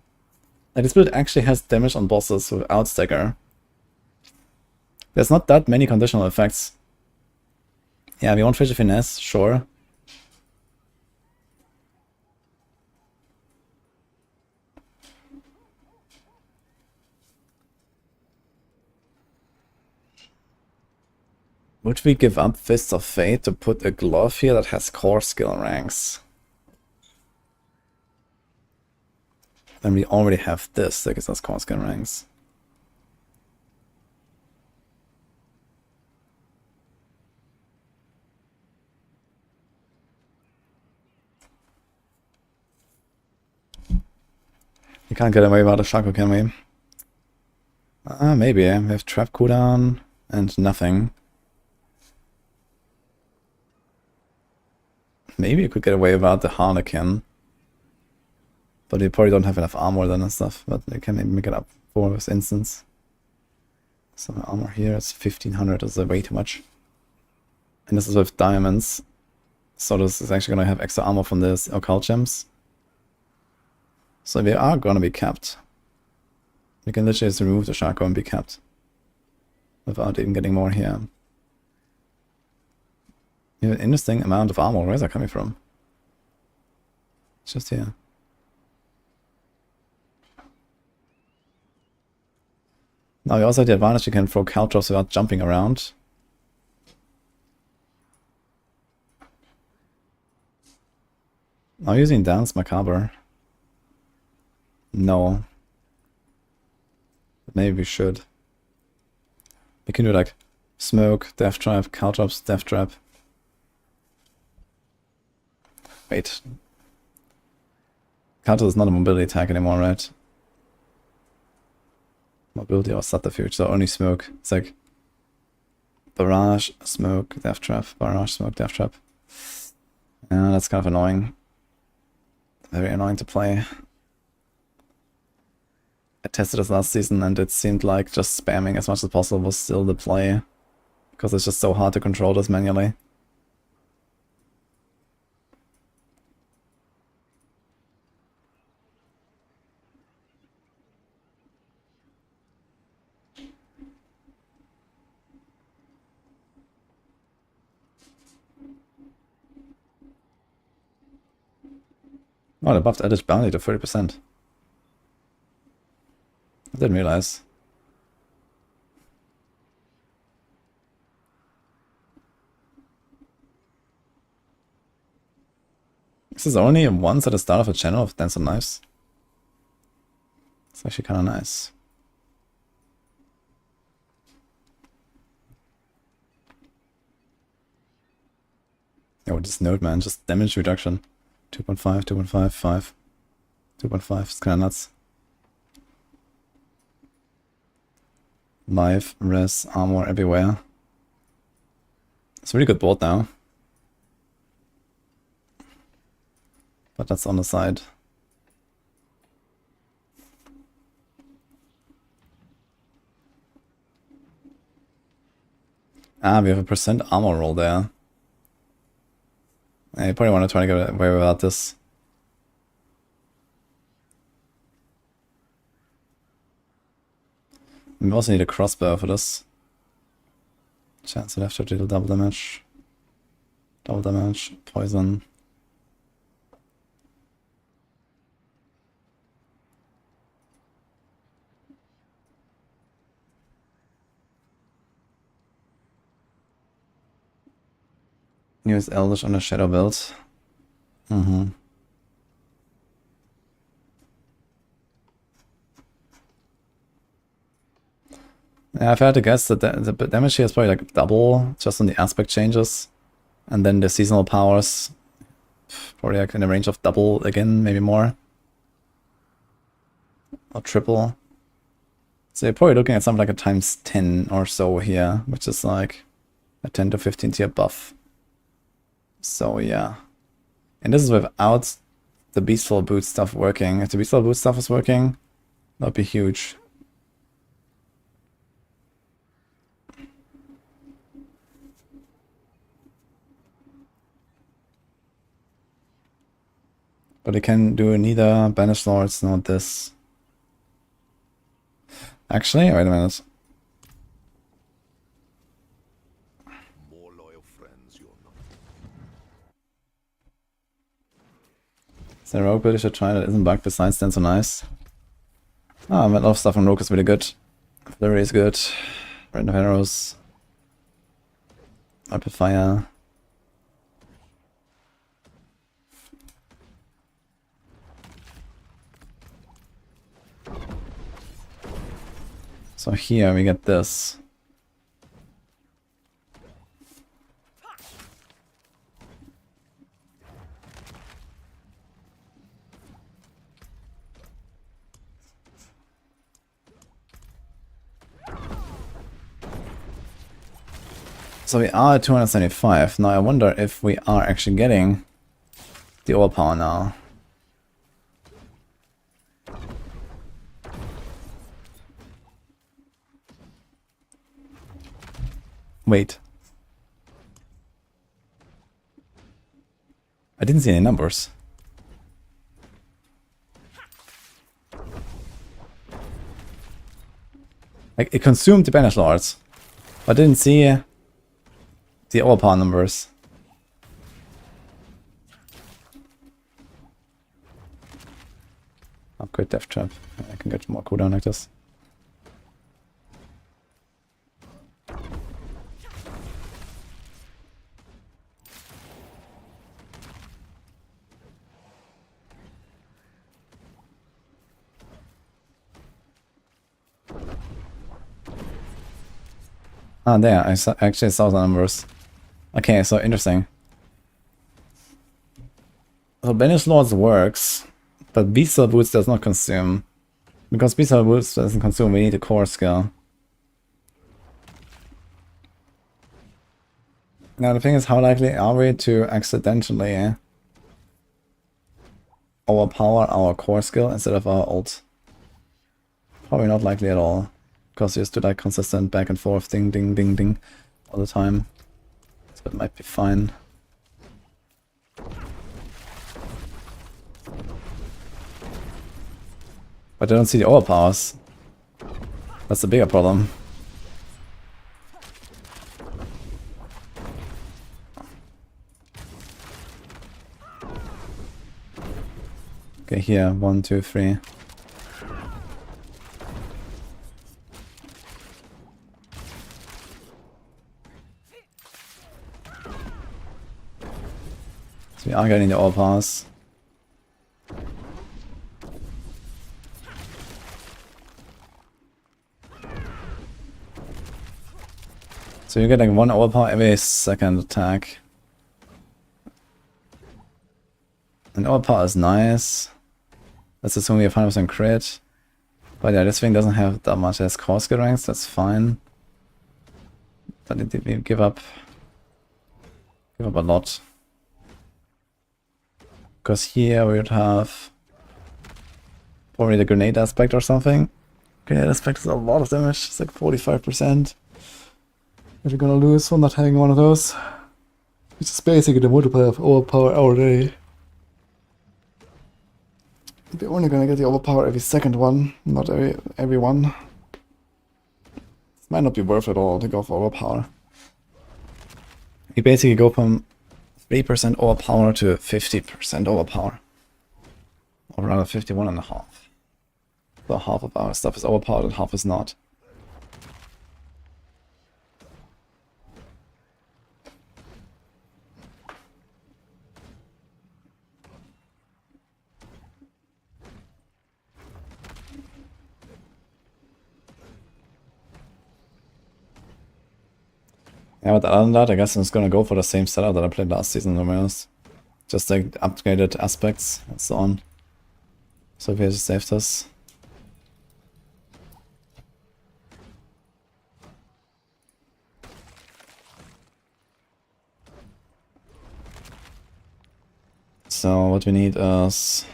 Speaker 1: And this build actually has damage on bosses without Stagger. There's not that many conditional effects. Yeah, we want Fishy Finesse, sure. Would we give up Fists of Fate to put a glove here that has core skill ranks? Then we already have this that gives us core skill ranks. We can't get away without a Shaco, can we? Maybe. We have Trap cooldown and nothing. Maybe you could get away without the Harlequin. But we probably don't have enough armor then and stuff. But we can maybe make it up for this instance. So armor here is 1500, is way too much. And this is with diamonds. So this is actually going to have extra armor from this occult gems. So we are going to be capped. We can literally just remove the Shaco and be capped. Without even getting more here. You have an interesting amount of armor. Where is that coming from? It's just here. Now we also have the advantage you can throw Caltrops without jumping around. Are we using Dance Macabre? No. But maybe we should. We can do like Smoke, Death Trap, Caltrops, Death Trap. Wait. Caltrops is not a mobility attack anymore, right? Mobility or subterfuge, so only Smoke. It's like Barrage, Smoke, Death Trap, Barrage, Smoke, Death Trap. Yeah, that's kind of annoying. Very annoying to play. I tested this last season and it seemed like just spamming as much as possible was still the play. Because it's just so hard to control this manually. Oh, they buffed Edge Bounty to 30%. I didn't realize. This is only once at the start of a channel of Dance on Knives. It's actually kind of nice. Oh, this node, man, just damage reduction. 2.5, 2.5, 5. 2.5, it's kind of nuts. Life, res, armor everywhere. It's a really good board now. But that's on the side. Ah, we have a percent armor roll there. I probably want to try to get away without this. We also need a crossbow for this. Chance to have to deal double damage. Double damage, poison. Use Eldritch on a Shadow build. Mm-hmm. Yeah, if I had to guess, the damage here is probably like double just on the aspect changes. And then the seasonal powers, probably like in the range of double again, maybe more. Or triple. So you're probably looking at something like a times 10 or so here, which is like a 10 to 15 tier buff. So yeah. And this is without the Beastful Boot stuff working. If the Beastful Boot stuff is working, that would be huge. But it can do neither Banished Lords nor this. Actually, wait a minute.
Speaker 2: More loyal friends you're not.
Speaker 1: Is there a rogue build you should try that isn't bugged besides Stand So Nice? Ah, a lot of stuff on rogue is really good. Flurry is good. Random of Arrows. Rapid Fire. So here we get this. So we are at 275. Now I wonder if we are actually getting the overpower now. Wait. I didn't see any numbers. Like, it consumed the Banished Lords, but didn't see the overpower numbers. Upgrade Death Trap. I can get more cooldown like this. Ah, there, I actually saw the numbers. Okay, so interesting. So Banished Lords works, but Beastful Boots does not consume. Because Beastful Boots doesn't consume, we need a core skill. Now the thing is, how likely are we to accidentally overpower our core skill instead of our ult? Probably not likely at all. Because you just do like consistent back and forth ding ding ding ding all the time. So it might be fine. But I don't see the overpowers. That's the bigger problem. Okay, here, 1, 2, 3. So we are getting the overpowers. So you get like 1 overpower every second attack. And overpower is nice. Let's assume we have 100% crit. But yeah, this thing doesn't have that much as core skill ranks, that's fine. But it did give up a lot. Because here we would have probably the grenade aspect or something. Grenade aspect is a lot of damage, it's like 45%. If you're gonna lose from not having one of those. Which is basically the multiplier of overpower already. We're only gonna get the overpower every second one, not every one. This might not be worth it at all to go for overpower. You basically go from 3% overpower to 50% overpower. Or rather 51.5. So half of our stuff is overpowered and half is not. Yeah, but other than that, I guess I'm just gonna go for the same setup that I played last season, to be honest. Just like upgraded aspects and so on. So we just saved this. So what we need is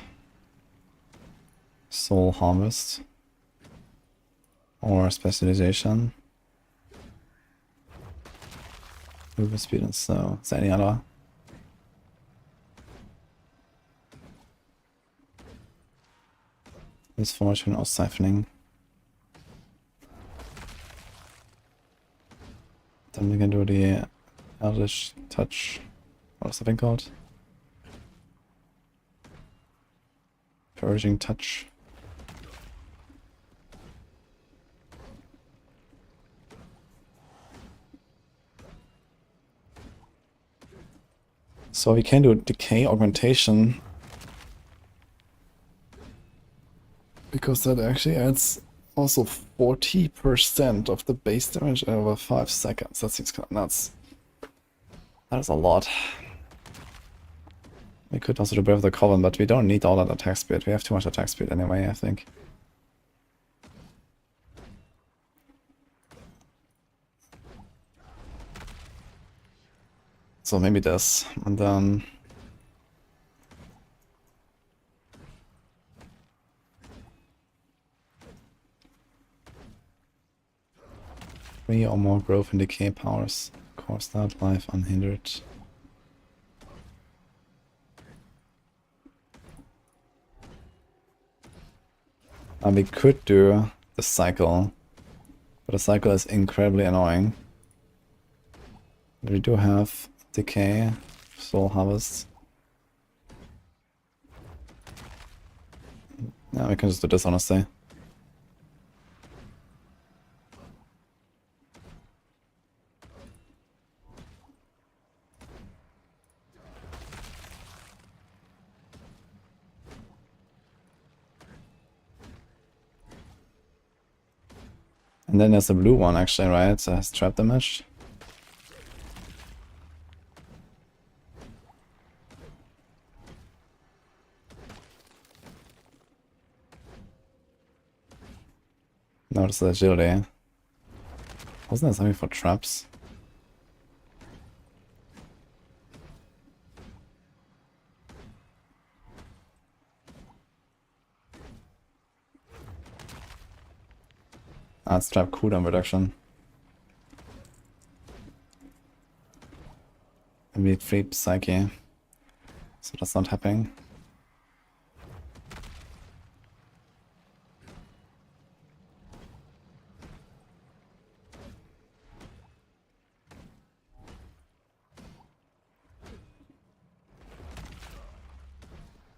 Speaker 1: Soul Harvest or Specialization. Movement speed and slow. Is there any other? This fortune or siphoning. Then we can do the Elvish Touch. What's that thing called? Purging Touch. So we can do Decay Augmentation. Because that actually adds also 40% of the base damage over 5 seconds. That seems kind of nuts. That is a lot. We could also do Brave of the Coven, but we don't need all that attack speed. We have too much attack speed anyway, I think. So maybe this, and then... Three or more growth and decay powers. Course that life unhindered. And we could do the cycle, but the cycle is incredibly annoying. But we do have decay, soul harvest. Yeah, we can just do this honestly. And then there's the blue one actually, right? So it has trap damage. No, it's the agility. Wasn't there something for traps? Ah, it's trap cooldown reduction. And we need free psyche. So that's not happening.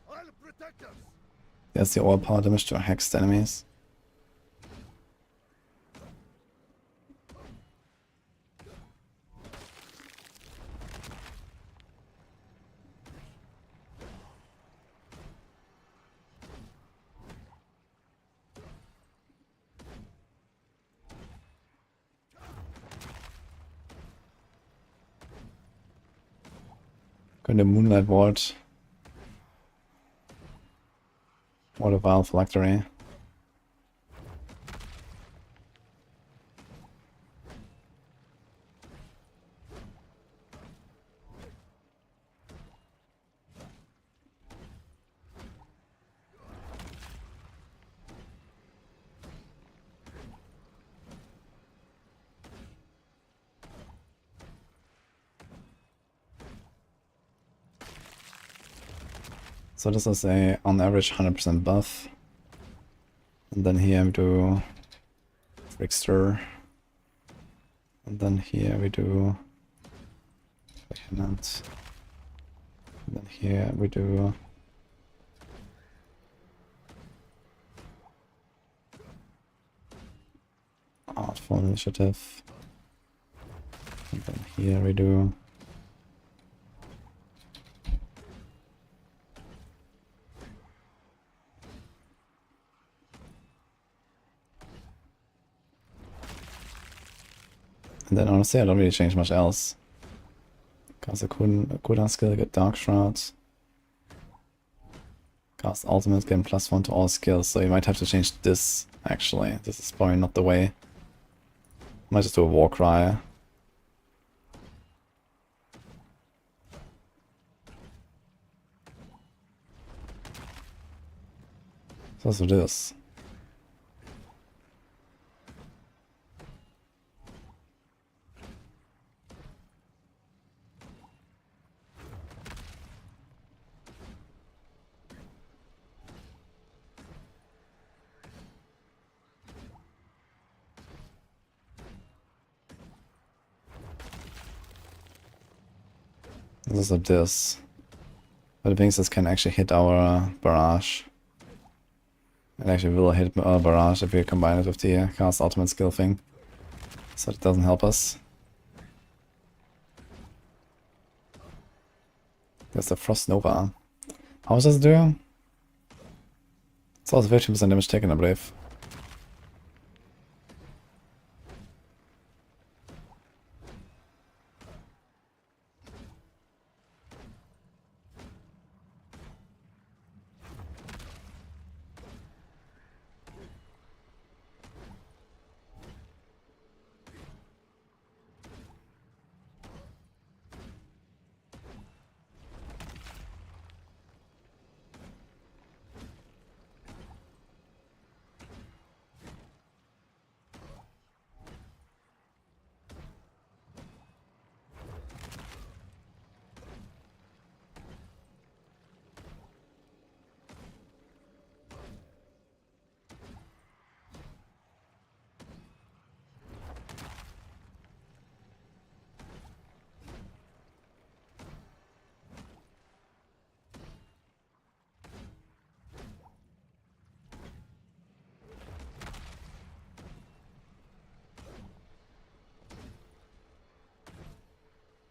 Speaker 2: I'll protect us.
Speaker 1: There's the overpower damage to hexed enemies. Going to Moonlight Ward. Or the Vile Phylactery. So this is a on average 100% buff. And then here we do Trickster. And then here we do Vehement. And then here we do Artful Initiative. And then here we do And then honestly I don't really change much else. Cast a cooldown skill, get Dark Shroud. Cast ultimate, gain +1 to all skills, so you might have to change this actually. This is probably not the way. Might just do a war cry. So let's do this. This is a this. But the thing is, this can actually hit our barrage. It actually will hit our barrage if we combine it with the cast ultimate skill thing. So it doesn't help us. There's the Frost Nova. How much does it do? It's also 15% damage taken, I believe.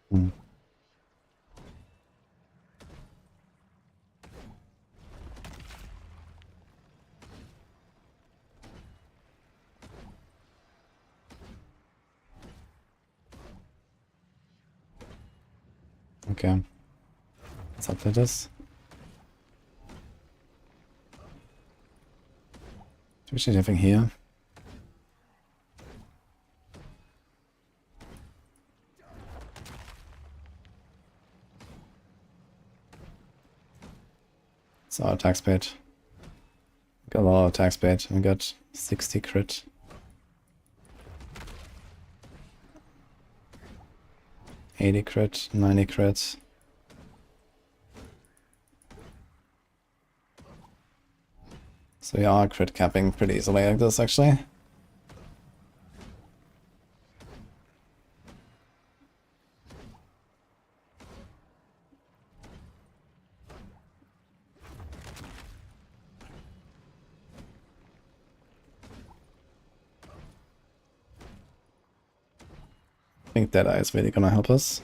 Speaker 1: Hmm. Okay. Let's update this. Do we change anything here? So our attack speed. Got a lot of attack speed. We got 60 crit. $80 crit, 90 crit. So we are crit capping pretty easily like this actually. I think Deadeye is really gonna help us.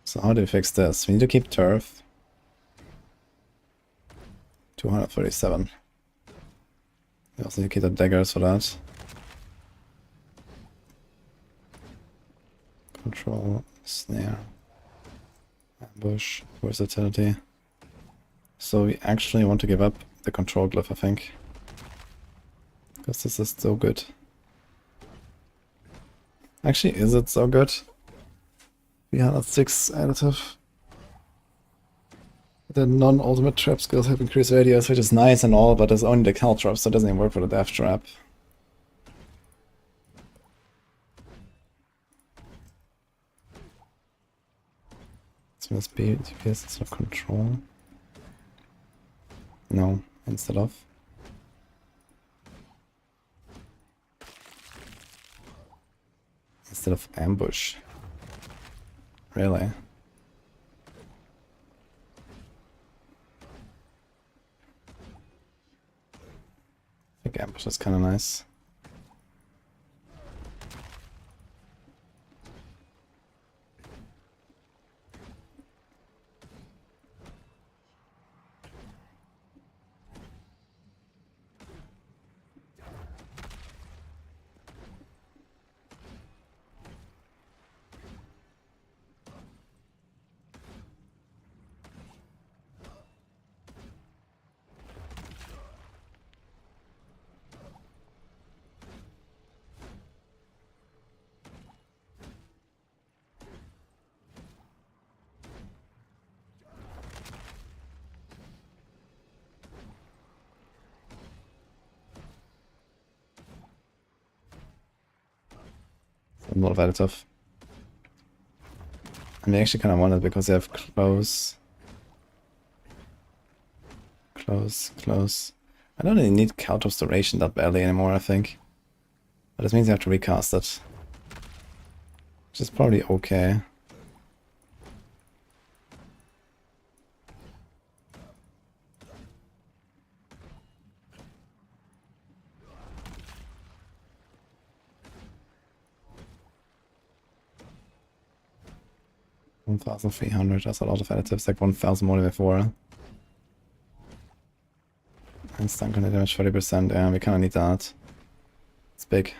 Speaker 1: So how do we fix this? We need to keep turf. 237. We also need to keep the daggers for that. Control, snare, ambush, versatility. So we actually want to give up the control glyph, I think. Because this is so good. Actually, is it so good? 306 additive. The non-ultimate trap skills have increased radius, which is nice and all, but it's only the caltrop, so it doesn't even work for the death trap. So let's be DPS instead of control. No, instead of. Instead of ambush. Really? I think ambush is kind of nice. A lot of additive. And they actually kind of want it because they have close. Close. I don't really need Count of Duration that badly anymore, I think. But this means you have to recast it. Which is probably okay. $1,300, that's a lot of additives, like 1,000 more than before. And stun gonna damage 40%, yeah, we kinda need that. It's big.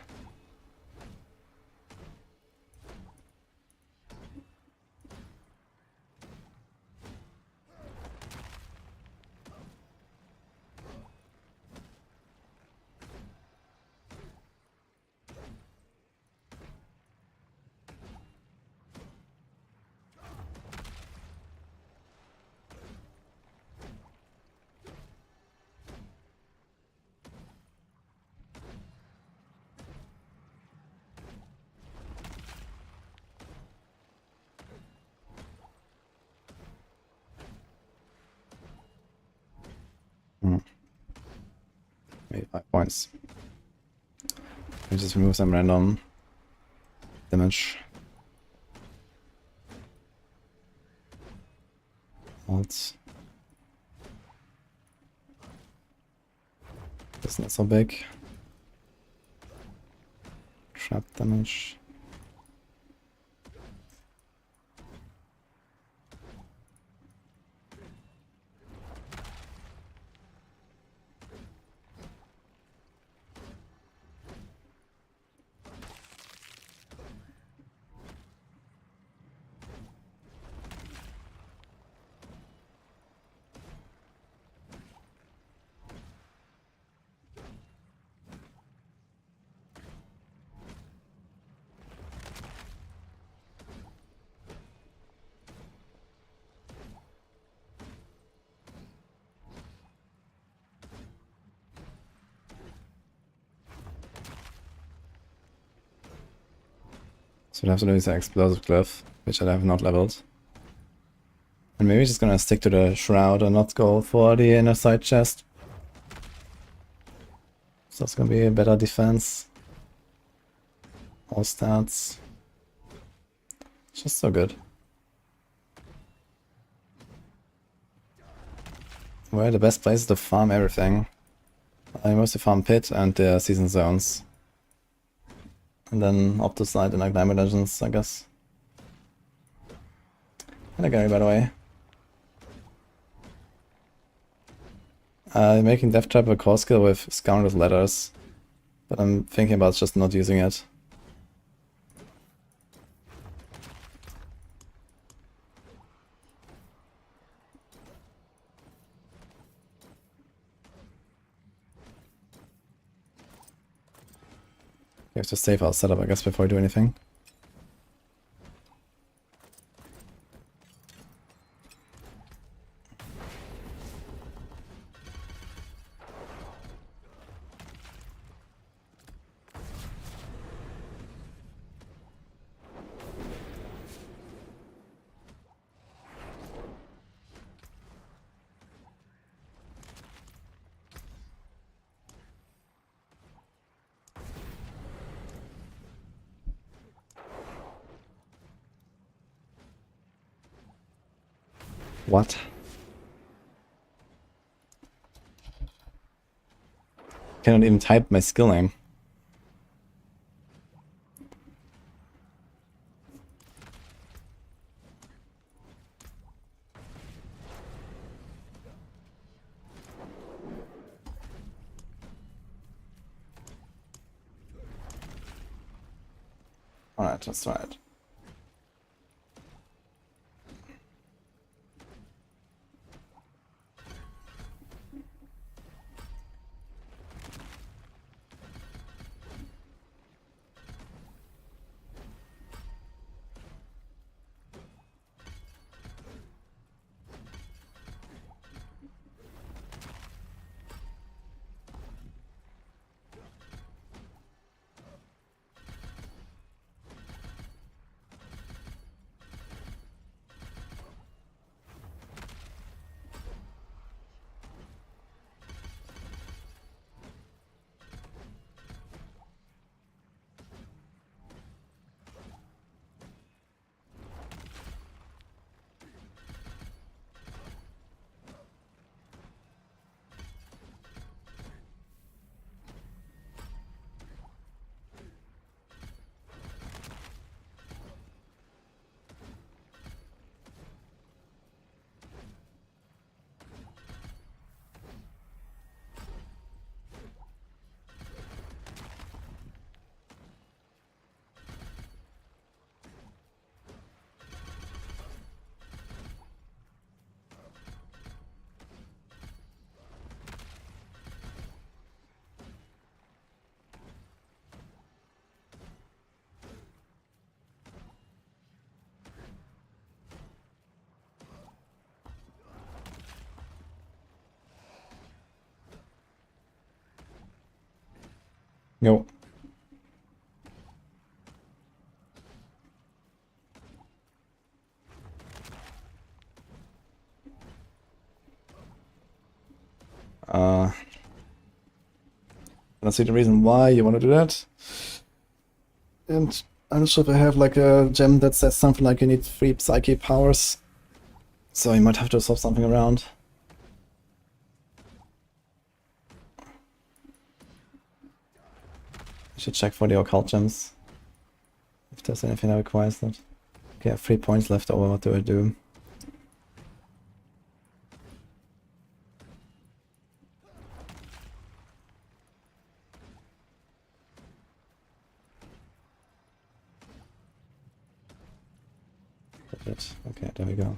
Speaker 1: Maybe 5 points. We just remove some random damage. Alt. That's not so big. Trap damage. So we have to do the explosive glyph, which I have not leveled. And maybe just gonna stick to the shroud and not go for the inner side chest. So that's gonna be a better defense. All stats. It's just so good. Where are the best places to farm everything? I mostly farm pit and the season zones. And then up to side in like diamond dungeons, I guess. And a Gary, by the way. Making Death Trap a core skill with Scoundrel's Letters. But I'm thinking about just not using it. We have to save our setup, I guess, before we do anything. What? Cannot even type my skill name. Alright, let's try it. Yo. I don't see the reason why you want to do that. And I'm not sure if I have like a gem that says something like you need 3 psyche powers. So you might have to swap something around. I should check for the occult gems. If there's anything that requires that. Okay, I have 3 points left over, what do I do? Okay, there we go.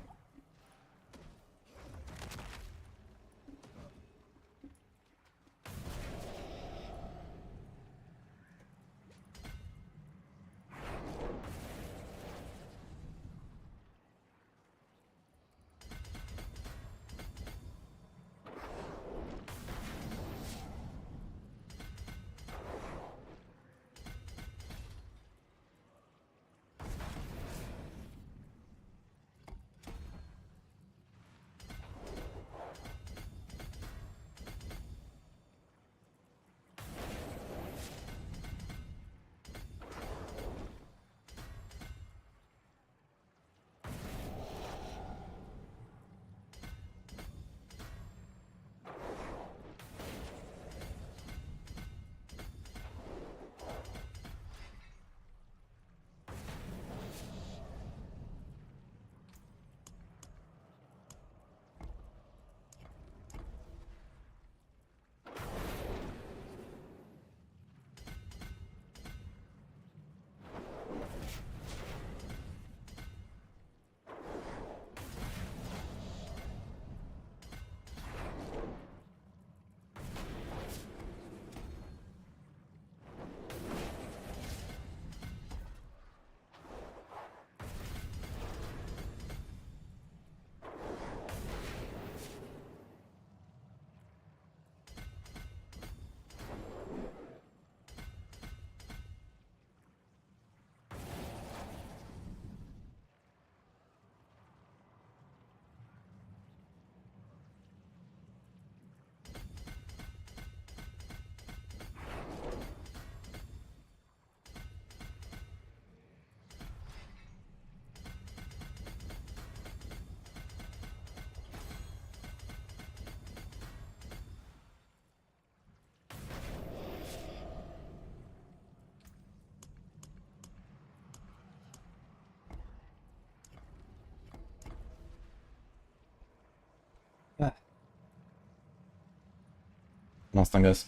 Speaker 1: Almost done, guys.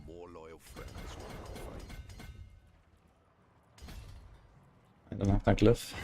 Speaker 2: More loyal friends you'll never find.
Speaker 1: I don't have that glyph.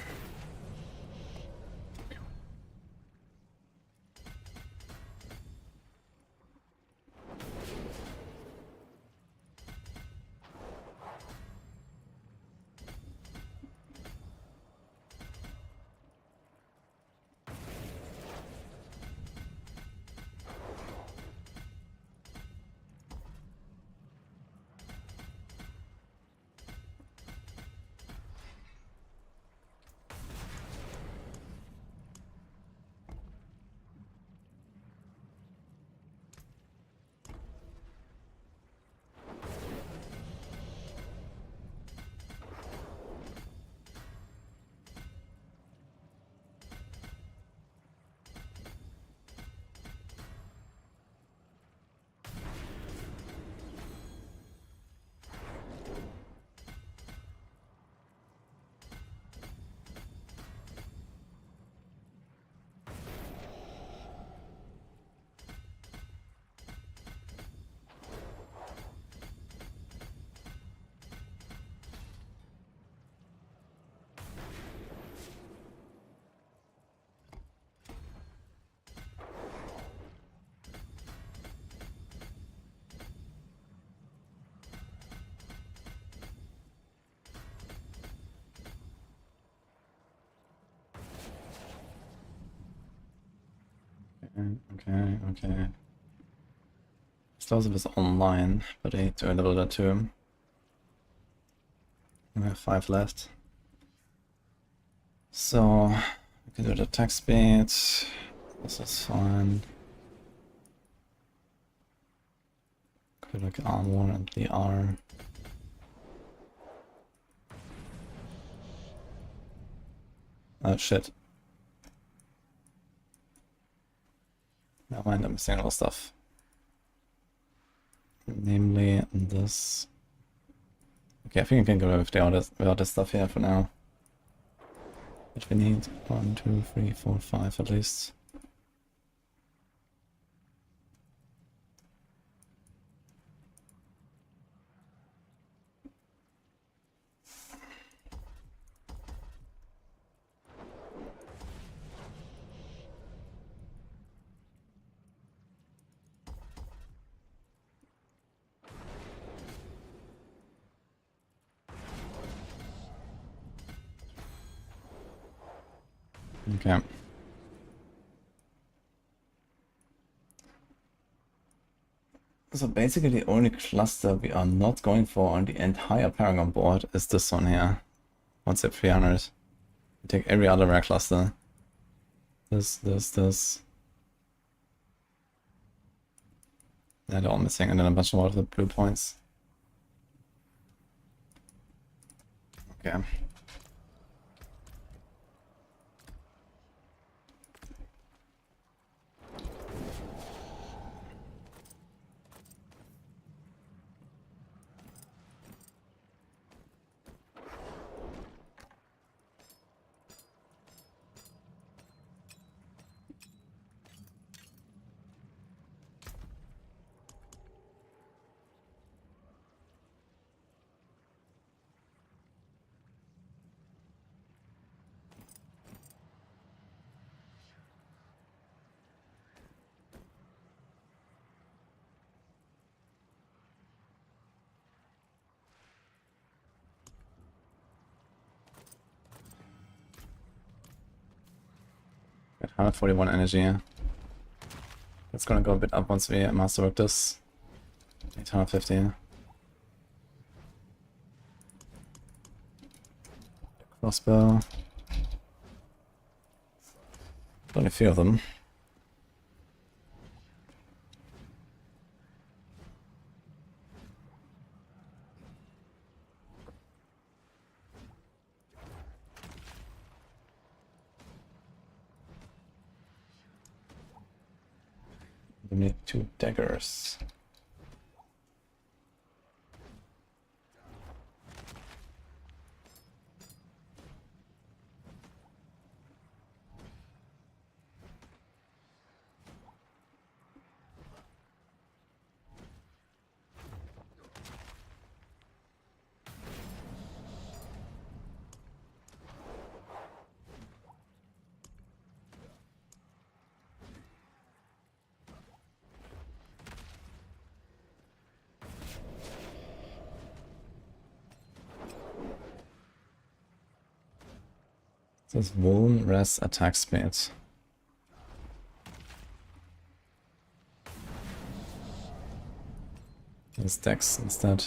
Speaker 1: Okay. Explosive is online, but I need to enable that too. I have 5 left. So, we can do the attack speed. This is fine. Could like R1 and the R. Oh shit. Never mind, I'm missing all stuff. Namely this. Okay, I think I can go with the other stuff here for now. But we need 1, 2, 3, 4, 5 at least. Okay. So basically the only cluster we are not going for on the entire Paragon board is this one here. What's it, 300? We take every other rare cluster. This. Yeah, they're all missing, and then a bunch more of the blue points. Okay. Got 141 energy. It's gonna go a bit up once we masterwork this. 850. Crossbow. Only a few of them. We need 2 daggers. This is Wound, Rest, Attack Speed. This Dex instead.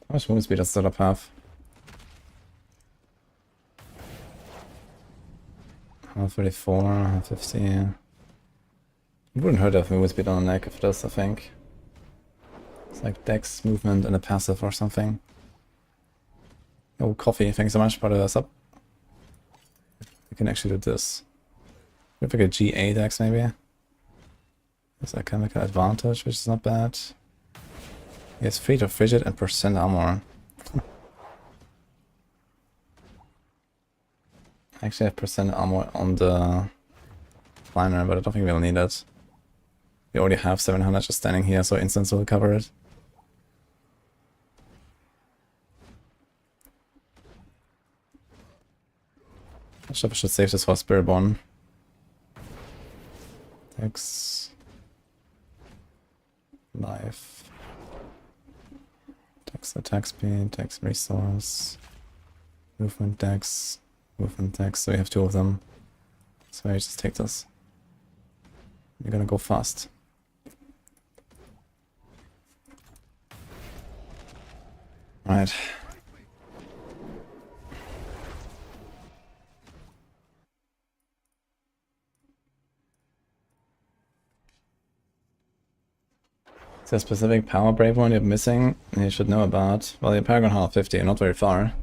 Speaker 1: How much movement speed does setup have? 134, 150. It wouldn't hurt to have movement speed on the neck if it does, I think. It's like Dex, movement, and a passive or something. Oh, coffee, thanks so much for the sub. We can actually do this. We have like a GA Dex maybe. There's a chemical advantage, which is not bad. He has Fate of Frigid and percent armor. I actually have percent armor on the climber, but I don't think we'll need it. We already have 700 just standing here, so instance will cover it. I should save this for Spiritborn. Dex. Life. Dex attack speed, Dex resource. Movement Dex. Movement Dex, so we have 2 of them. So I just take this. We're gonna go fast. Right. Is there a specific power brave one you're missing and you should know about? Well, you're Paragon 150, not very far.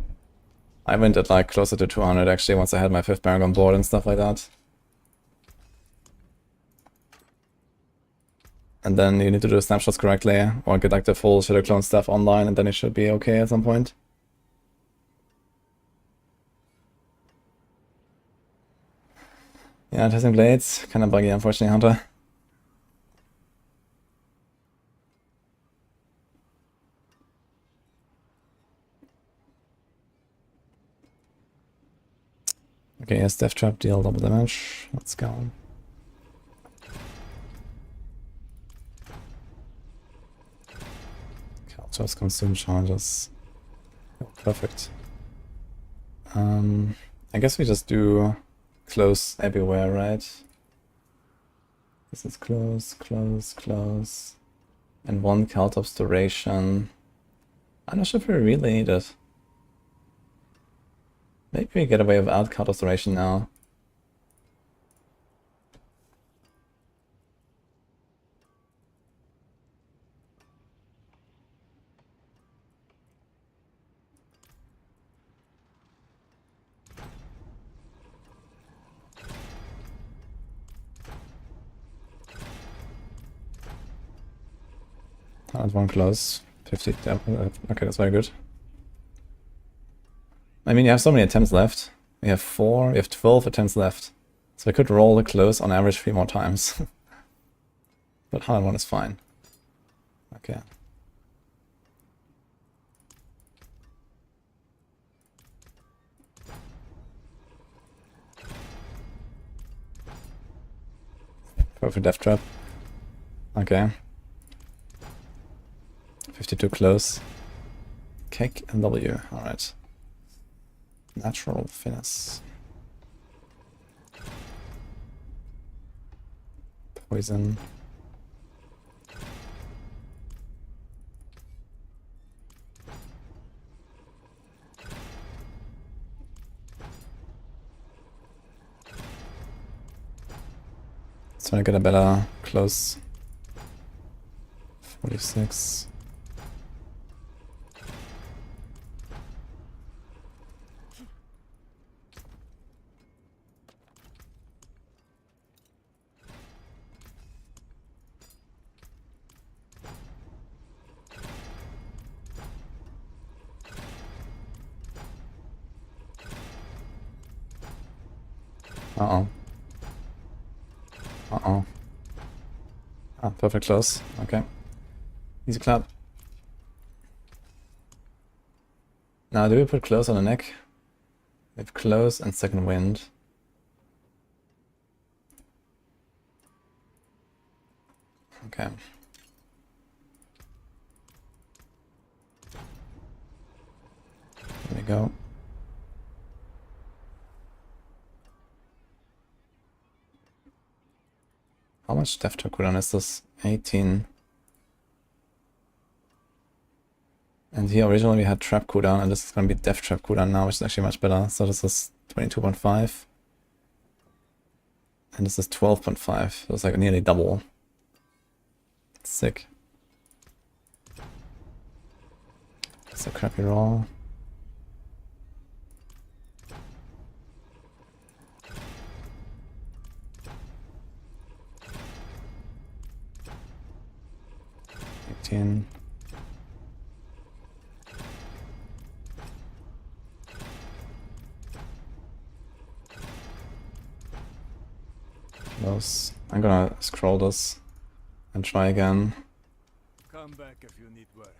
Speaker 1: I went at like closer to 200 actually once I had my 5th Paragon board and stuff like that. And then you need to do the snapshots correctly, or get like the full Shadow Clone stuff online, and then it should be okay at some point. Yeah, testing blades, kinda buggy unfortunately, Hunter. Okay, yes, Death Trap, deal double damage. Let's go. Cultures, consume charges. Oh, perfect. I guess we just do close everywhere, right? This is close, close, close. And 1 Caltops duration. I'm not sure if we really need it. Maybe we get away without Caltops duration now. That's 1 close. 50. Okay, that's very good. I mean, you have so many attempts left. We have 4, we have 12 attempts left. So I could roll the close on average 3 more times. But 101 is fine. Okay. Perfect death trap. Okay. 52 close. Kick and W. Alright. Natural finesse. Poison. Let's try to get a better close. 46. Uh-oh. Uh-oh. Ah, perfect close. Okay. Easy clap. Now, do we put close on the neck? We have close and second wind. Okay. There we go. How much death trap cooldown is this? 18. And here originally we had trap cooldown, and this is going to be death trap cooldown now, which is actually much better. So this is 22.5. And this is 12.5. So it's like nearly double. Sick. It's a crappy roll. Close. I'm gonna scroll this and try again.
Speaker 5: Come back if you need work.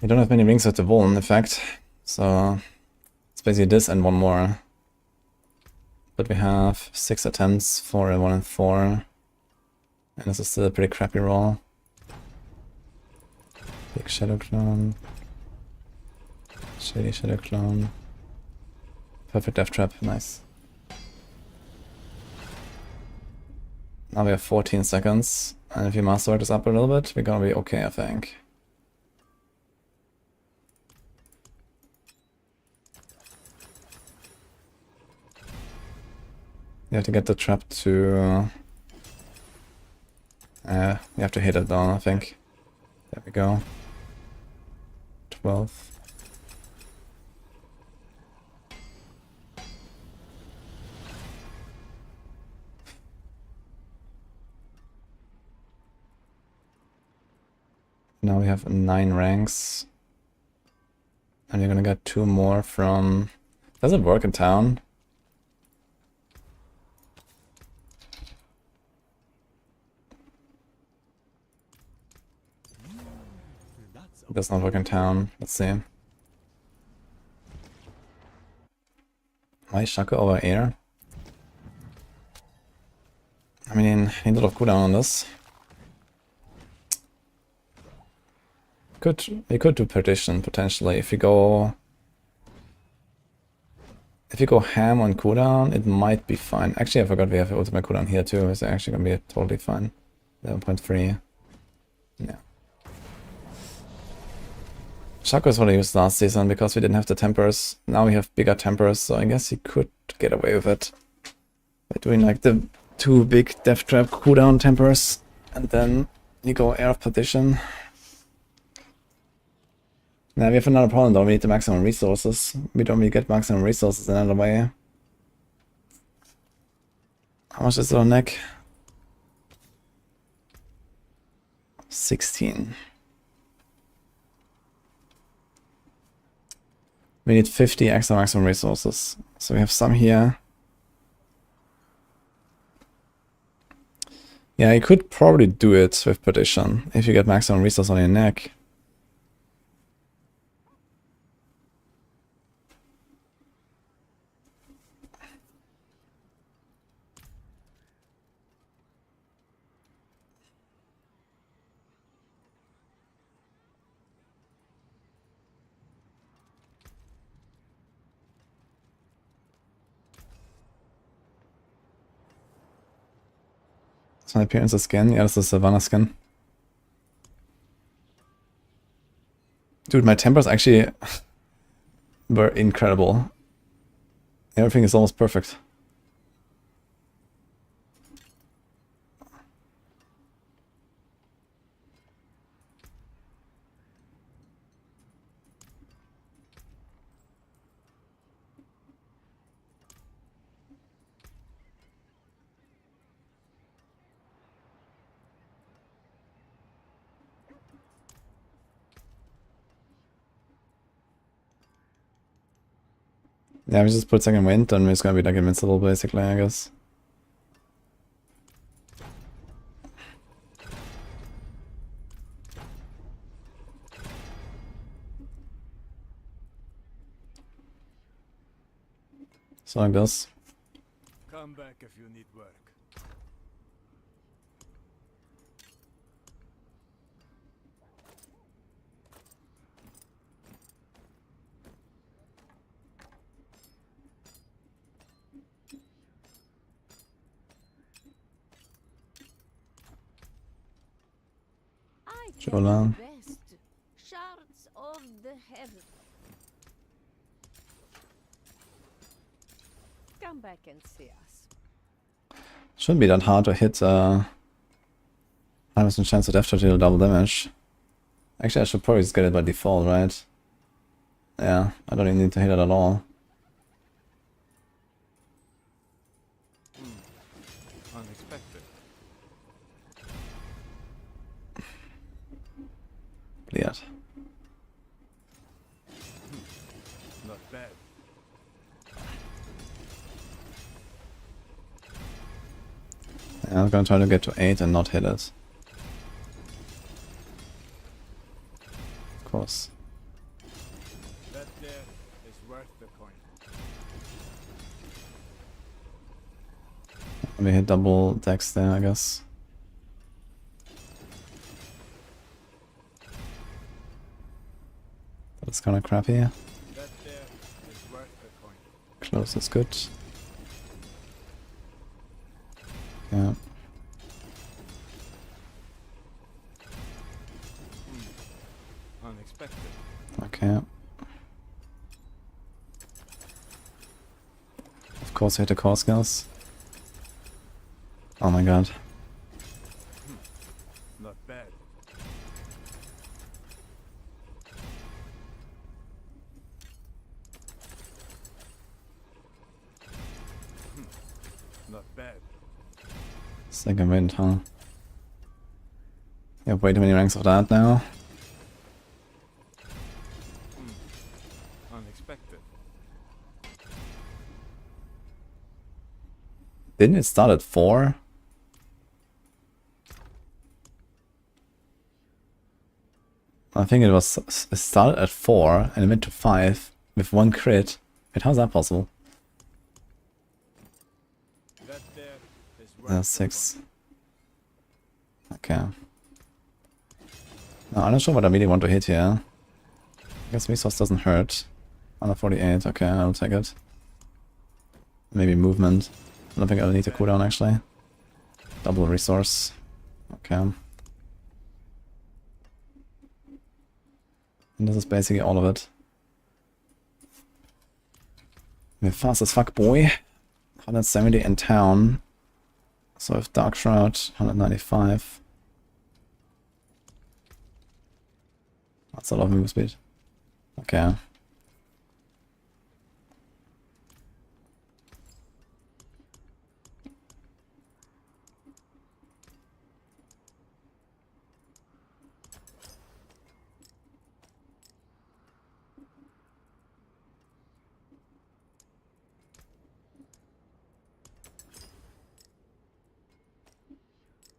Speaker 1: We don't have many rings with the Vuln effect, so it's basically this and one more. But we have 6 attempts, 4 and 1 and 4. And this is still a pretty crappy roll. Big Shadow Clone. Shady Shadow Clone. Perfect Death Trap, nice. Now we have 14 seconds, and if you master this up a little bit, we're gonna be okay, I think. You have to get the trap to... you have to hit it down, I think. There we go. 12. Now we have 9 ranks. And you're gonna get 2 more from... Does it work in town? It does not work in town. Let's see. Why is Shaco over air? I mean, I need a lot of cooldown on this. We could do Perdition potentially. If you go ham on cooldown, it might be fine. Actually, I forgot we have ultimate cooldown here too. It's actually gonna be totally fine. 11.3. Yeah. Shaco is what I used last season because we didn't have the tempers. Now we have bigger tempers, so I guess he could get away with it by doing like the 2 big death trap cooldown tempers, and then you go air of perdition. Now we have another problem though. We need the maximum resources. We don't really get maximum resources another way. How much is it on neck? 16. We need 50 extra maximum resources. So we have some here. Yeah, you could probably do it with Perdition if you get maximum resource on your neck. So appearance of skin, yeah, this is Savannah skin. Dude, my tempers actually were incredible. Everything is almost perfect. Yeah, we just put second wind, and it's gonna be like invincible basically, I guess. So like this.
Speaker 5: Come back if you need work.
Speaker 4: I
Speaker 1: Sure,
Speaker 4: can do
Speaker 1: Lan.
Speaker 4: best. Shards of the heaven. Come back and see us.
Speaker 1: Shouldn't be that hard to hit 100% chance to death to deal double damage. Actually, I should probably just get it by default, right? Yeah, I don't even need to hit it at all.
Speaker 5: Unexpected.
Speaker 1: Bleed.
Speaker 5: Not bad.
Speaker 1: Yeah, I'm gonna try to get to 8 and not hit it. Of course.
Speaker 5: That there is worth the coin.
Speaker 1: We hit double dex there, I guess. That's kinda crappy.
Speaker 5: That there is worth the coin.
Speaker 1: Close is good. Yeah.
Speaker 5: Unexpected.
Speaker 1: Okay. Of course, hit the core skills. Oh my god.
Speaker 5: Not bad. Not bad.
Speaker 1: Second wind, huh? You have way too many ranks of that now.
Speaker 5: Unexpected.
Speaker 1: Didn't it start at 4? I think it was it started at 4 and it went to 5 with 1 crit. Wait, how's that possible?
Speaker 5: That there is worth the
Speaker 1: 6.
Speaker 5: coin.
Speaker 1: Okay. No, I'm not sure what I really want to hit here. I guess resource doesn't hurt. Under 48, okay, I'll take it. Maybe movement. I don't think I'll need a cooldown actually. Double resource. Okay. And this is basically all of it. We're fast as fuck, boy. 170 in town. So with Dark Shroud, 195. That's a lot of move speed. Okay.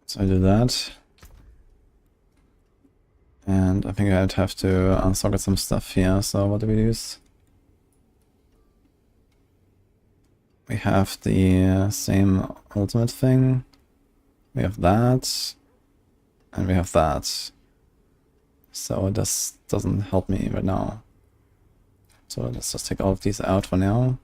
Speaker 1: So I do that. And I think I'd have to socket some stuff here. So what do we use? We have the same ultimate thing. We have that. And we have that. So this doesn't help me right now. So let's just take all of these out for now.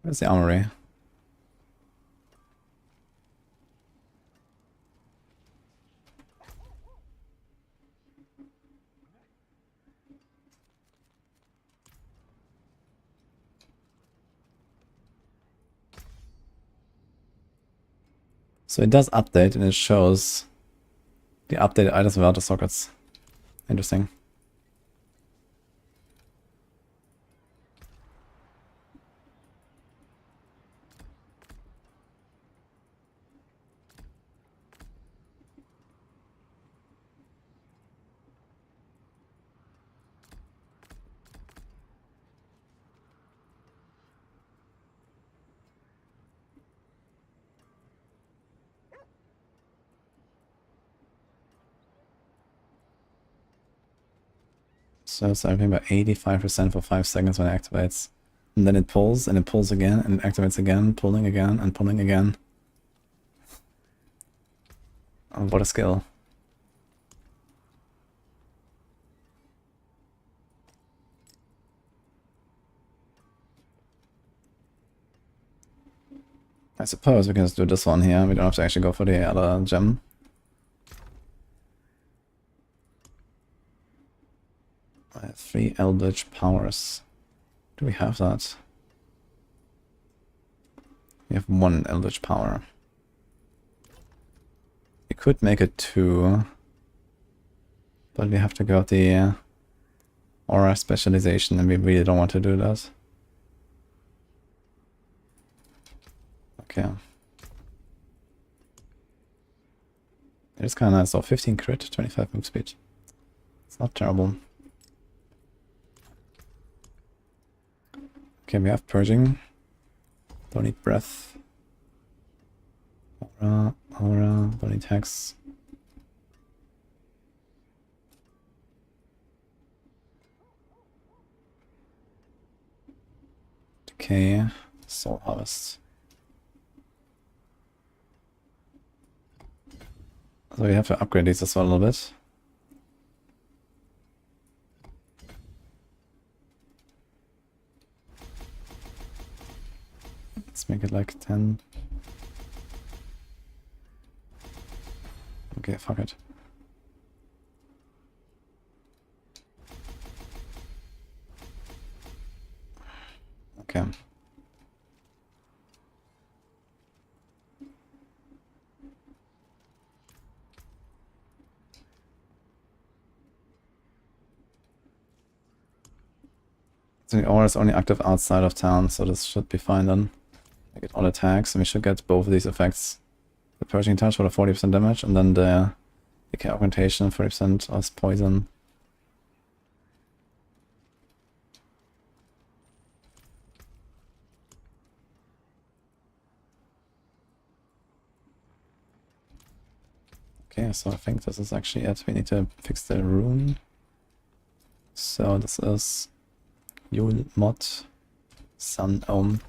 Speaker 1: Where's the armory? So it does update and it shows the updated items without the sockets. Interesting. So it's I think about 85% for 5 seconds when it activates. And then it pulls and it pulls again and it activates again, pulling again and pulling again. Oh, what a skill. I suppose we can just do this one here. We don't have to actually go for the other gem. I have 3 Eldritch powers. Do we have that? We have 1 Eldritch power. We could make it 2. But we have to go with the aura specialization and we really don't want to do that. Okay. It's kind of nice. So 15 crit, 25 move speed. It's not terrible. Okay, we have purging. Don't need breath. Aura, don't need hex. Decay, soul harvest. So we have to upgrade these as well a little bit. Let's make it like 10. Okay, fuck it. Okay. So the aura is only active outside of town, so this should be fine then. I get all attacks, and we should get both of these effects. The Purging Touch for the 40% damage, and then the Decay Augmentation, 40% as poison. Okay, so I think this is actually it. We need to fix the rune. So this is Yule Mod Sun Ohm.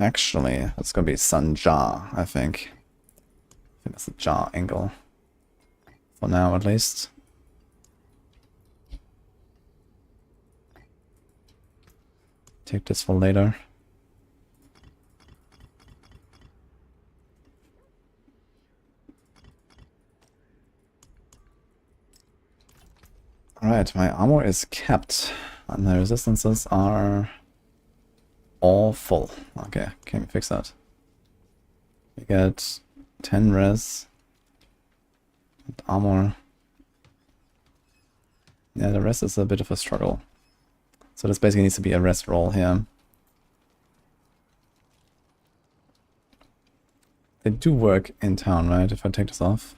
Speaker 1: Actually, it's gonna be Sun Jar, I think. I think that's the Jar angle. For now, at least. Take this for later. Alright, my armor is capped, and the resistances are all full. Okay, can we fix that? get 10 res and armor. Yeah, the rest is a bit of a struggle. So this basically needs to be a rest roll here. They do work in town, right? If I take this off.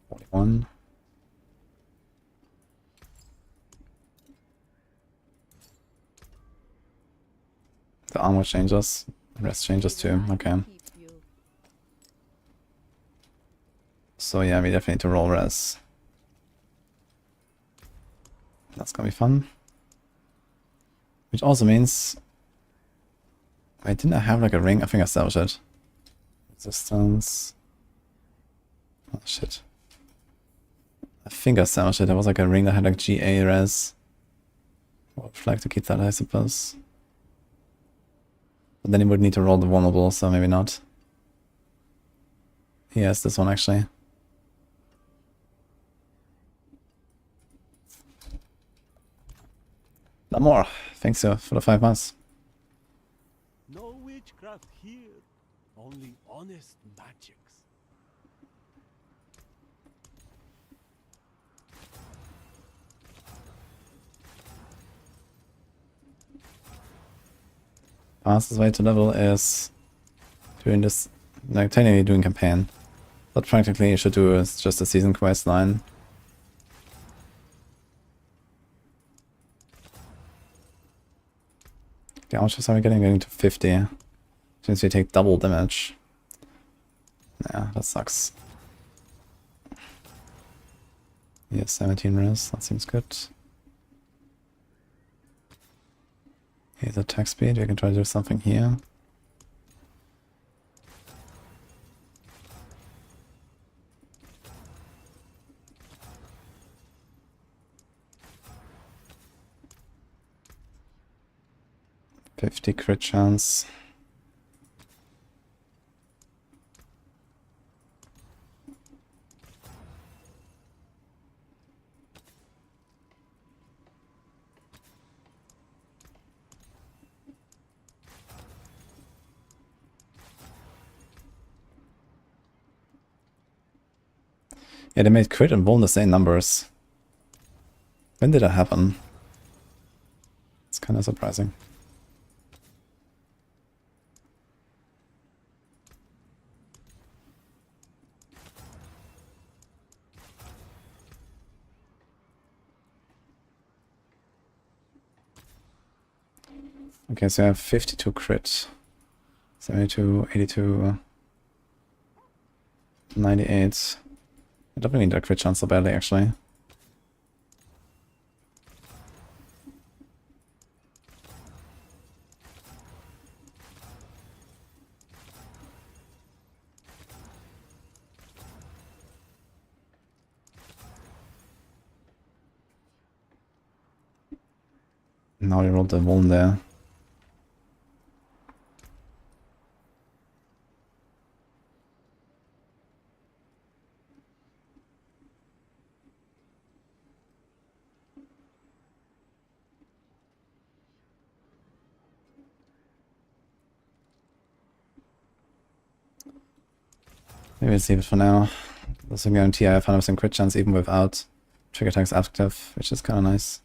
Speaker 1: 41. The armor changes. Rest changes too. Okay. So yeah, we definitely need to roll res. That's gonna be fun. Which also means... Wait, didn't I have like a ring? I think I established it. Resistance... Oh shit. I think I established it. There was like a ring that had like GA res. I would like to keep that, I suppose. But then you would need to roll the vulnerable, so maybe not. Yes, this one actually. No more. Thanks for the 5 months.
Speaker 5: No witchcraft here, only honest magics.
Speaker 1: Fastest way to level is doing this, like technically doing campaign. But practically you should do is just a season quest line. The archers are getting to 50. Since we take double damage. Yeah, that sucks. Yeah, 17 res, that seems good. Here's attack speed, we can try to do something here. .50 crit chance. Yeah, they made crit and vuln the same numbers. When did that happen? It's kind of surprising. Okay, so I have 52 crit. 72, 82, 98. I don't really need a crit chance so badly, actually. Now we rolled the one there. Maybe let's leave it for now. This will guarantee I have 100% crit chance even without trigger attacks active, which is kind of nice.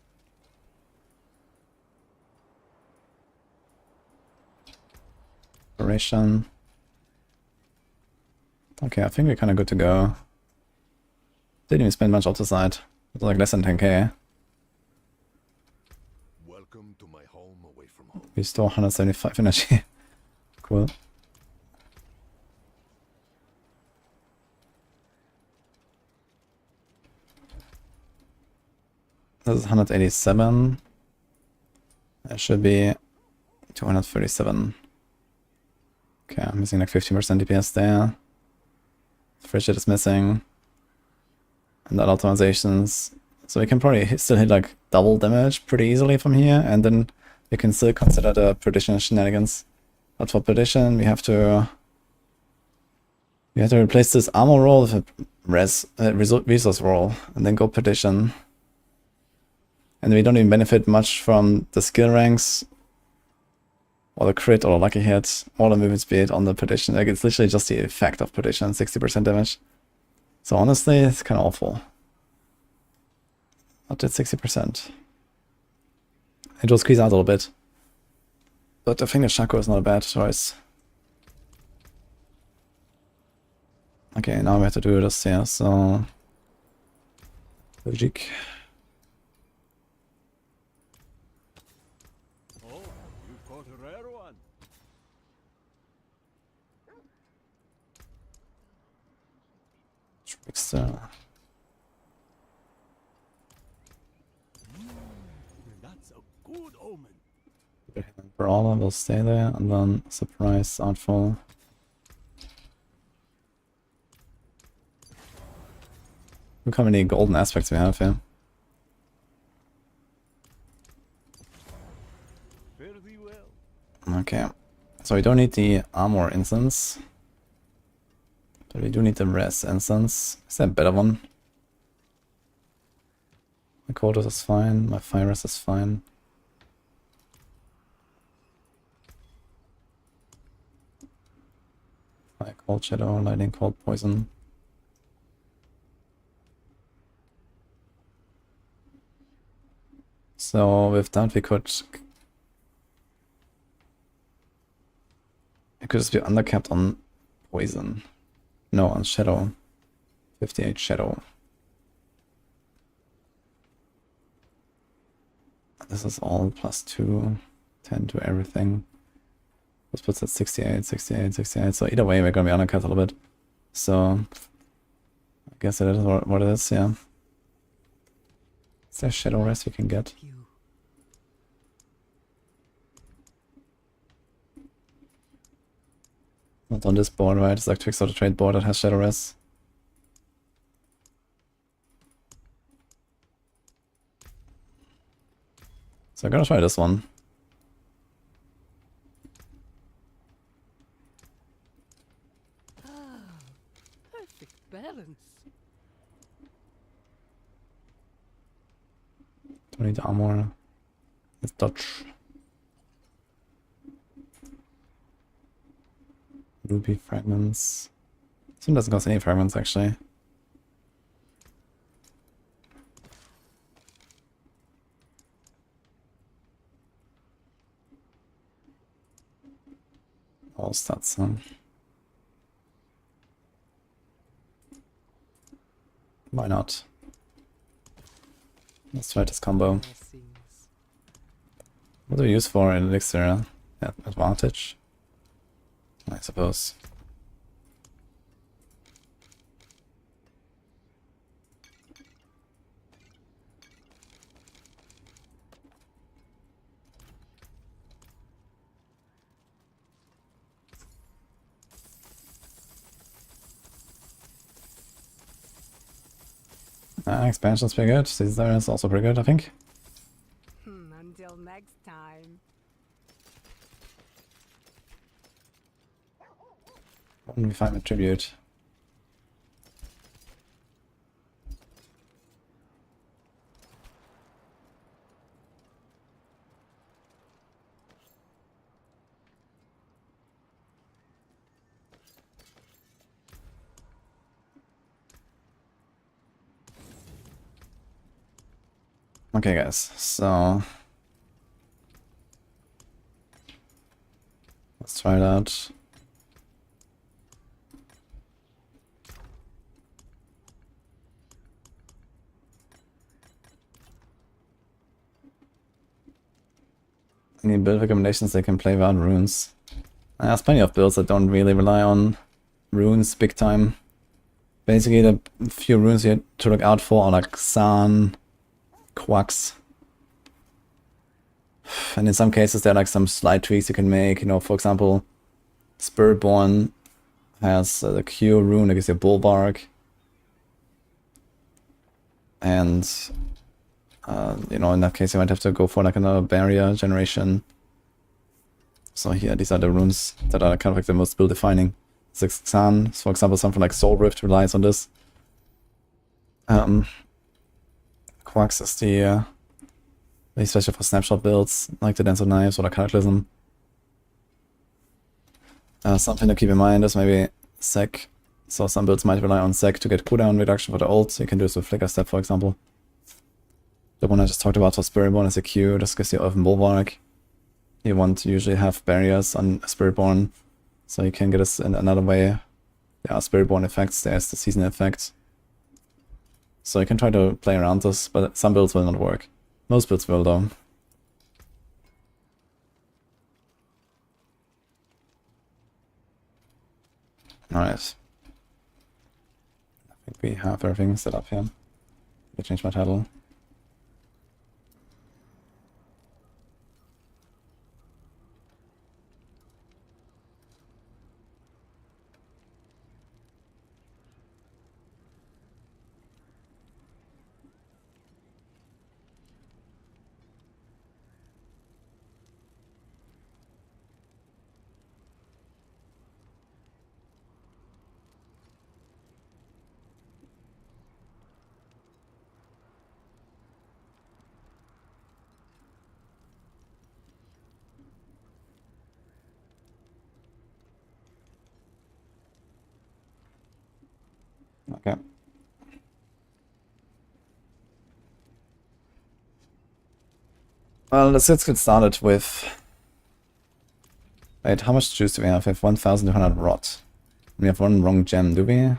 Speaker 1: Operation. Okay, I think we're kind of good to go. Didn't even spend much off the side. It was like less than 10k.
Speaker 2: Welcome to my home away from home.
Speaker 1: We store 175 energy. Cool. This is 187. That should be 237. Okay, I'm missing like 15% DPS there. Frigid is missing. And that optimizations. So we can probably still hit like double damage pretty easily from here, and then we can still consider the perdition shenanigans. But for perdition, we have to replace this armor roll with a resource roll, and then go perdition. And we don't even benefit much from the skill ranks. or the crit or the lucky hit, or the movement speed on the prediction. Like, it's literally just the effect of prediction, 60% damage. So honestly, it's kind of awful. Not at 60%. It will squeeze out a little bit. But I think the Shaco is not a bad choice. Okay, now we have to do this here, so... Logic.
Speaker 5: Oh, you've got a rare one.
Speaker 1: Trickster.
Speaker 5: That's a good omen.
Speaker 1: Brawler will stay there, and then surprise outfall. Look how many golden aspects we have here.
Speaker 5: Fare thee well.
Speaker 1: Okay, so we don't need the armor instance, but we do need the res instance. Is there a better one? My quotas is fine, my fire res is fine. Fire cold shadow, lightning cold poison. So with that we could just be undercapped on poison. No, on shadow. 58 shadow. This is all +2, 10 to everything. This puts at 68, 68, 68. So either way we're gonna be undercut a little bit. So I guess it is what it is, yeah. Is there shadow rest you can get? Not on this board, right? It's like Twix or the trade board that has shadow rest. So I'm gonna try this one.
Speaker 6: Perfect balance.
Speaker 1: Don't need armor. Let's dodge. Ruby fragments. This one doesn't cost any fragments actually. All stats, huh? Why not? Let's try this combo. What do we use for an elixir? Advantage? I suppose. Expansion's pretty good. Caesar is also pretty good, I think.
Speaker 6: Until next time.
Speaker 1: When we find a tribute. Okay guys, so let's try it out. Any build recommendations they can play without runes? There's plenty of builds that don't really rely on runes big time. Basically the few runes you have to look out for are like San, Quacks. And in some cases there are like some slight tweaks you can make, you know, for example, Spiritborn has the Q rune that gives you a Bulwark. And, you know, in that case you might have to go for like another barrier generation. So here, these are the runes that are kind of like the most build defining. Xan, for example, something like Soul Rift relies on this. Quacks is the especially for snapshot builds, like the Dance of Knives or the Cataclysm. Something to keep in mind is maybe sec. So some builds might rely on sec to get cooldown reduction for the ult. So you can do this with Flicker Step, for example. The one I just talked about for Spiritborn is a Q. This gives you Earthen Bulwark. You want to usually have barriers on Spiritborn, so you can get this in another way. There are Spiritborn effects, there's the season effect. So you can try to play around this, but some builds will not work. Most builds will though. Alright. I think we have everything set up here. I change my title. Okay. Well, let's get started with... Wait, how much juice do we have? We have 1,200 rot. We have one wrong gem, do we? And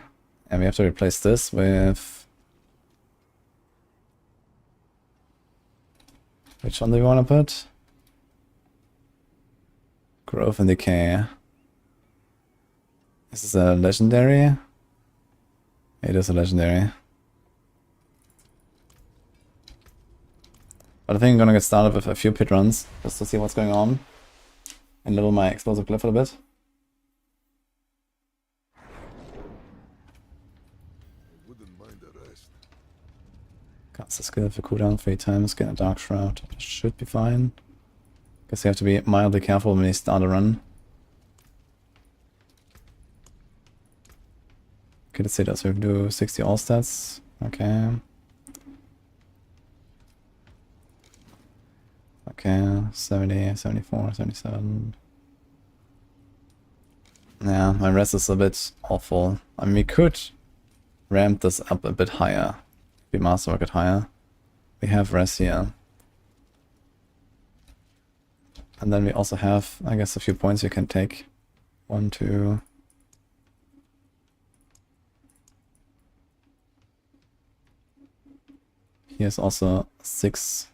Speaker 1: we have to replace this with... Which one do we want to put? Growth and Decay. Is this a legendary? It is a legendary. But I think I'm gonna get started with a few pit runs, just to see what's going on. And level my explosive glyph a little bit.
Speaker 2: I wouldn't mind a rest.
Speaker 1: Cast the skill for cooldown 3 times, get a Dark Shroud. Should be fine. Guess you have to be mildly careful when you start a run. Okay, let's see that. So we do 60 all stats. Okay. Okay, 70, 74, 77. Yeah, my rest is a bit awful. I mean, we could ramp this up a bit higher. Be masterwork it higher. We have rest here. And then we also have, I guess, a few points you can take. 1, 2... Here's also 6.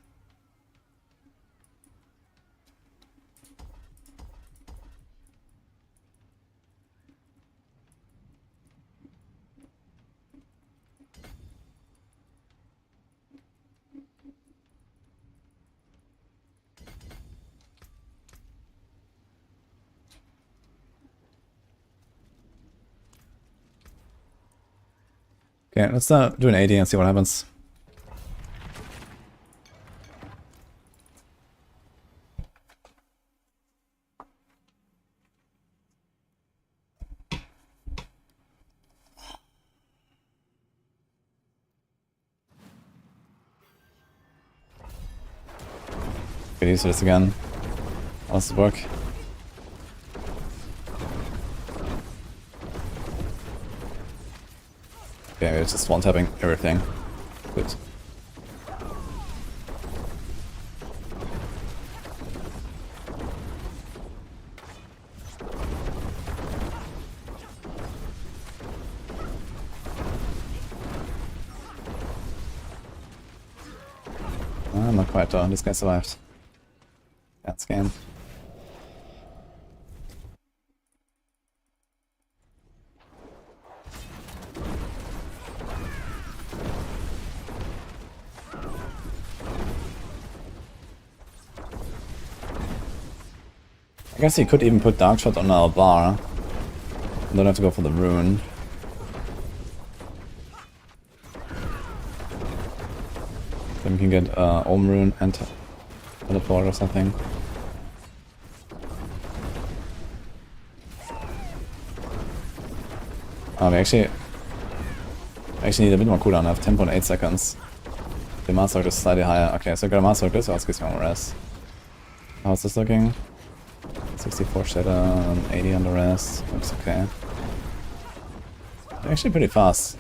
Speaker 1: Okay, let's do an 80 and see what happens. Get used to this again. How does it work? Okay, we're just one-tapping everything. Good. Not quite though, this guy survived. That's game. I guess he could even put Dark Shot on our bar. Don't have to go for the rune. Then we can get Ohm Rune and teleport or something. We actually need a bit more cooldown. I have 10.8 seconds. The Master is slightly higher. Okay, so I got a Master this, so let's get some more rest. How's this looking? 64 shatter and 80 on the rest. Looks okay. Actually pretty fast.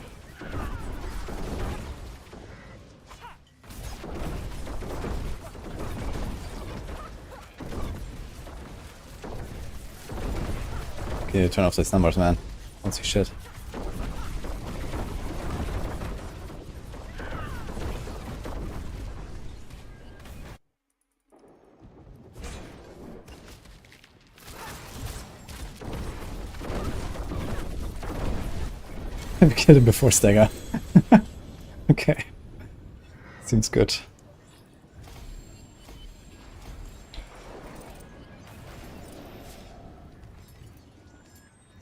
Speaker 1: Okay, turn off these numbers, man. Don't see shit. We killed him before stagger. Okay. Seems good.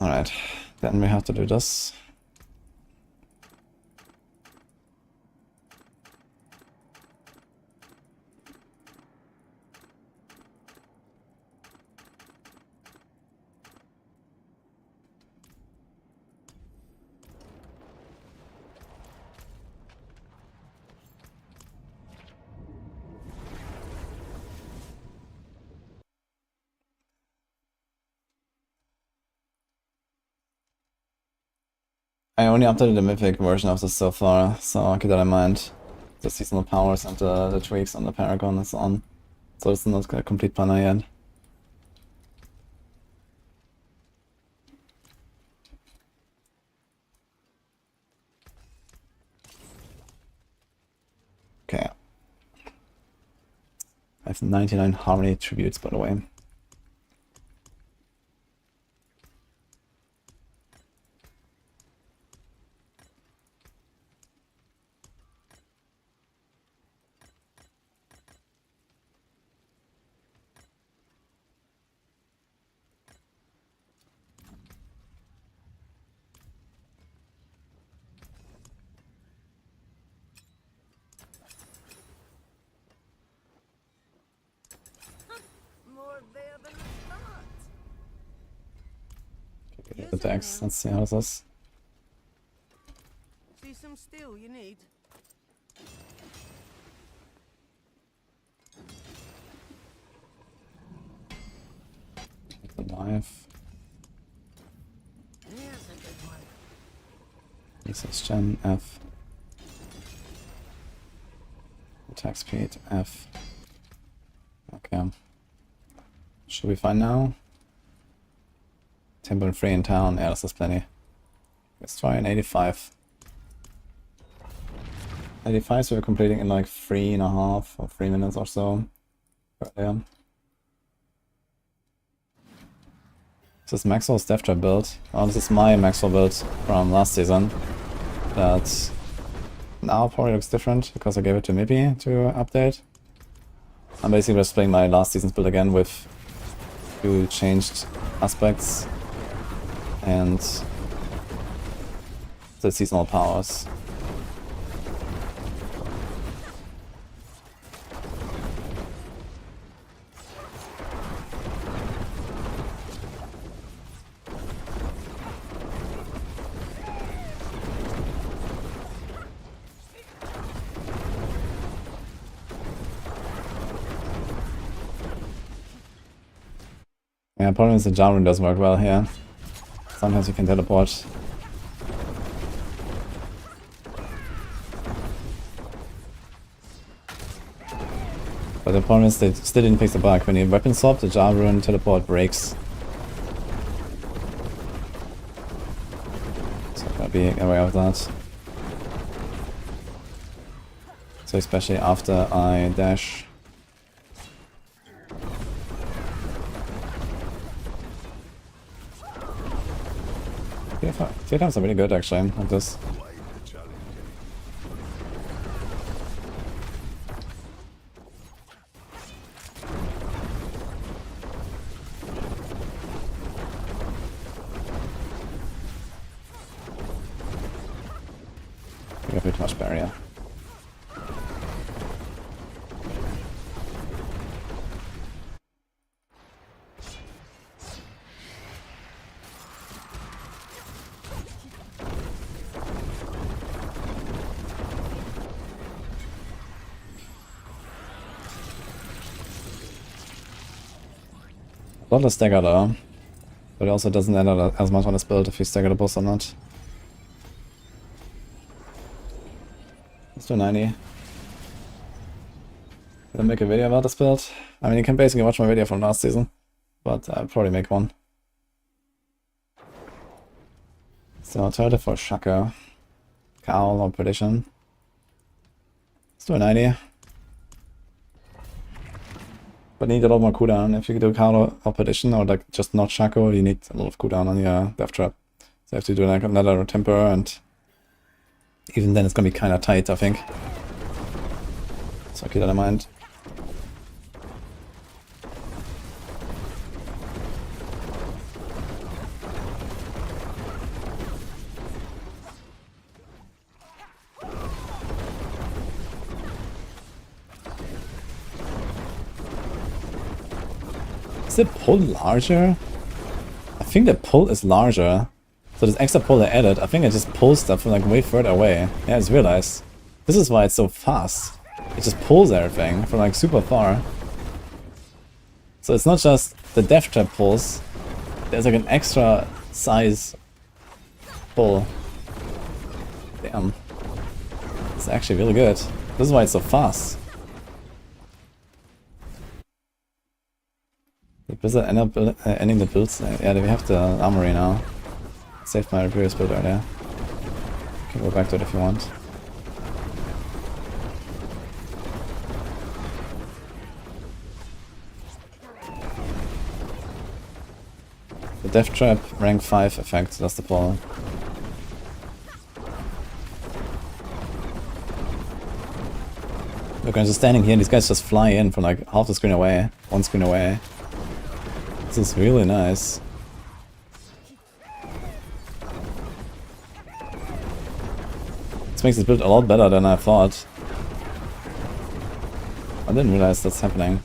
Speaker 1: Alright, then we have to do this. I only updated the mythic version of this so far, so keep that in mind. The seasonal powers and the tweaks on the Paragon is on. So it's not a complete banner yet. Okay. I have 99 harmony tributes, by the way.
Speaker 6: More there than I thought.
Speaker 1: The decks, let's see how this is.
Speaker 6: See some steel you need.
Speaker 1: The knife.
Speaker 6: Here's a good one.
Speaker 1: This is Gen F. Attack speed F. Okay. Should be fine now. 10.3 in town. Yeah, this is plenty. Let's try an 85. 85, so we're completing in like 3.5 or 3 minutes or so. Yeah. This is Maxwell's Death Trap build. Oh, this is my Maxwell build from last season. That now probably looks different because I gave it to Mippy to update. I'm basically just playing my last season's build again with few changed aspects and the seasonal powers. Yeah, problem is the Jarvan doesn't work well here. Sometimes you can teleport. But the problem is they still didn't fix the bug. When you weapon swap, the Jarvan teleport breaks. So gotta be aware of that. So especially after I dash. Tier are really good actually at this. We have a bit much barrier. lot of stagger though. But it also doesn't matter as much on his build if you stagger the boss or not. Let's do 90. Did I make a video about this build? I mean, you can basically watch my video from last season, but I'll probably make one. So alternative for Shaco, Cowl or Perdition. Let's do a 90. But need a lot more cooldown. If you do Cowl or Perdition or like just not Shaco, you need a lot of cooldown on your Death Trap. So you have to do like another Temper, and even then it's gonna be kinda tight, I think. So keep that in mind. Is the pull larger? I think the pull is larger. So this extra pull I added, I think it just pulls stuff from like way further away. Yeah, I just realized. This is why it's so fast. It just pulls everything from like super far. So it's not just the Death Trap pulls. There's like an extra size pull. Damn. It's actually really good. This is why it's so fast. Does it end up ending the builds? Yeah, we have the armory now. Saved my previous build earlier. You can go back to it if you want. The Death Trap rank 5 effect, that's the pull. Look, I'm just standing here and these guys just fly in from like half the screen away, one screen away. This is really nice. This makes this build a lot better than I thought. I didn't realize that's happening.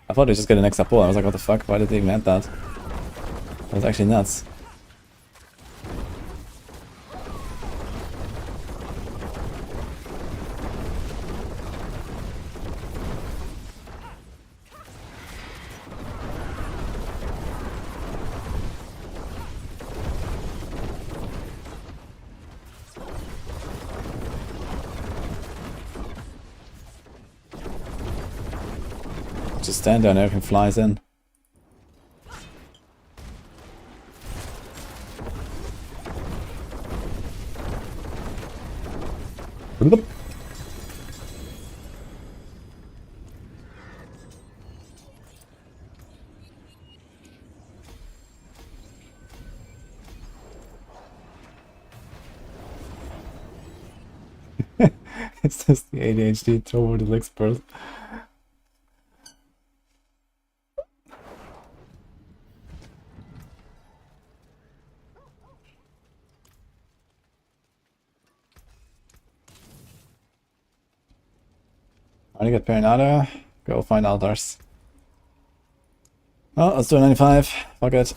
Speaker 1: I thought they just get an extra pull. I was like, what the fuck? Why did they even add that? That was actually nuts. Just stand there and everything flies in. It's just the ADHD toward the expert. I want to get Perinata, go find altars. Oh, let's do a 95. Fuck it.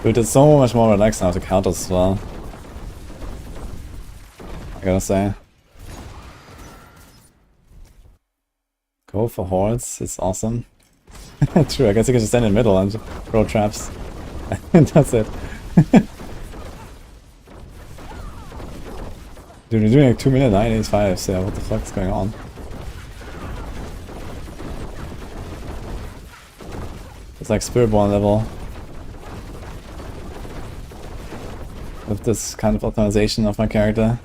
Speaker 1: Dude, it's so much more relaxed now to counters as well. I gotta say. Go for hordes, it's awesome. True, I guess you can just stand in the middle and throw traps. And that's it. Dude, we're doing like 2-minute 985, so what the fuck is going on? It's like Spiritborn level. With this kind of optimization of my character.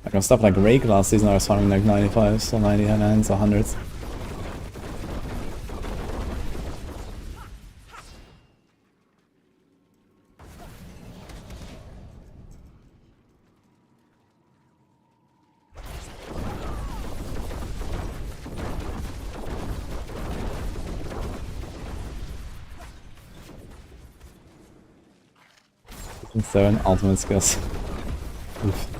Speaker 1: Like on stuff like Rake last season I was farming like 95s or 99s or 100s. And 7 ultimate skills. Oof.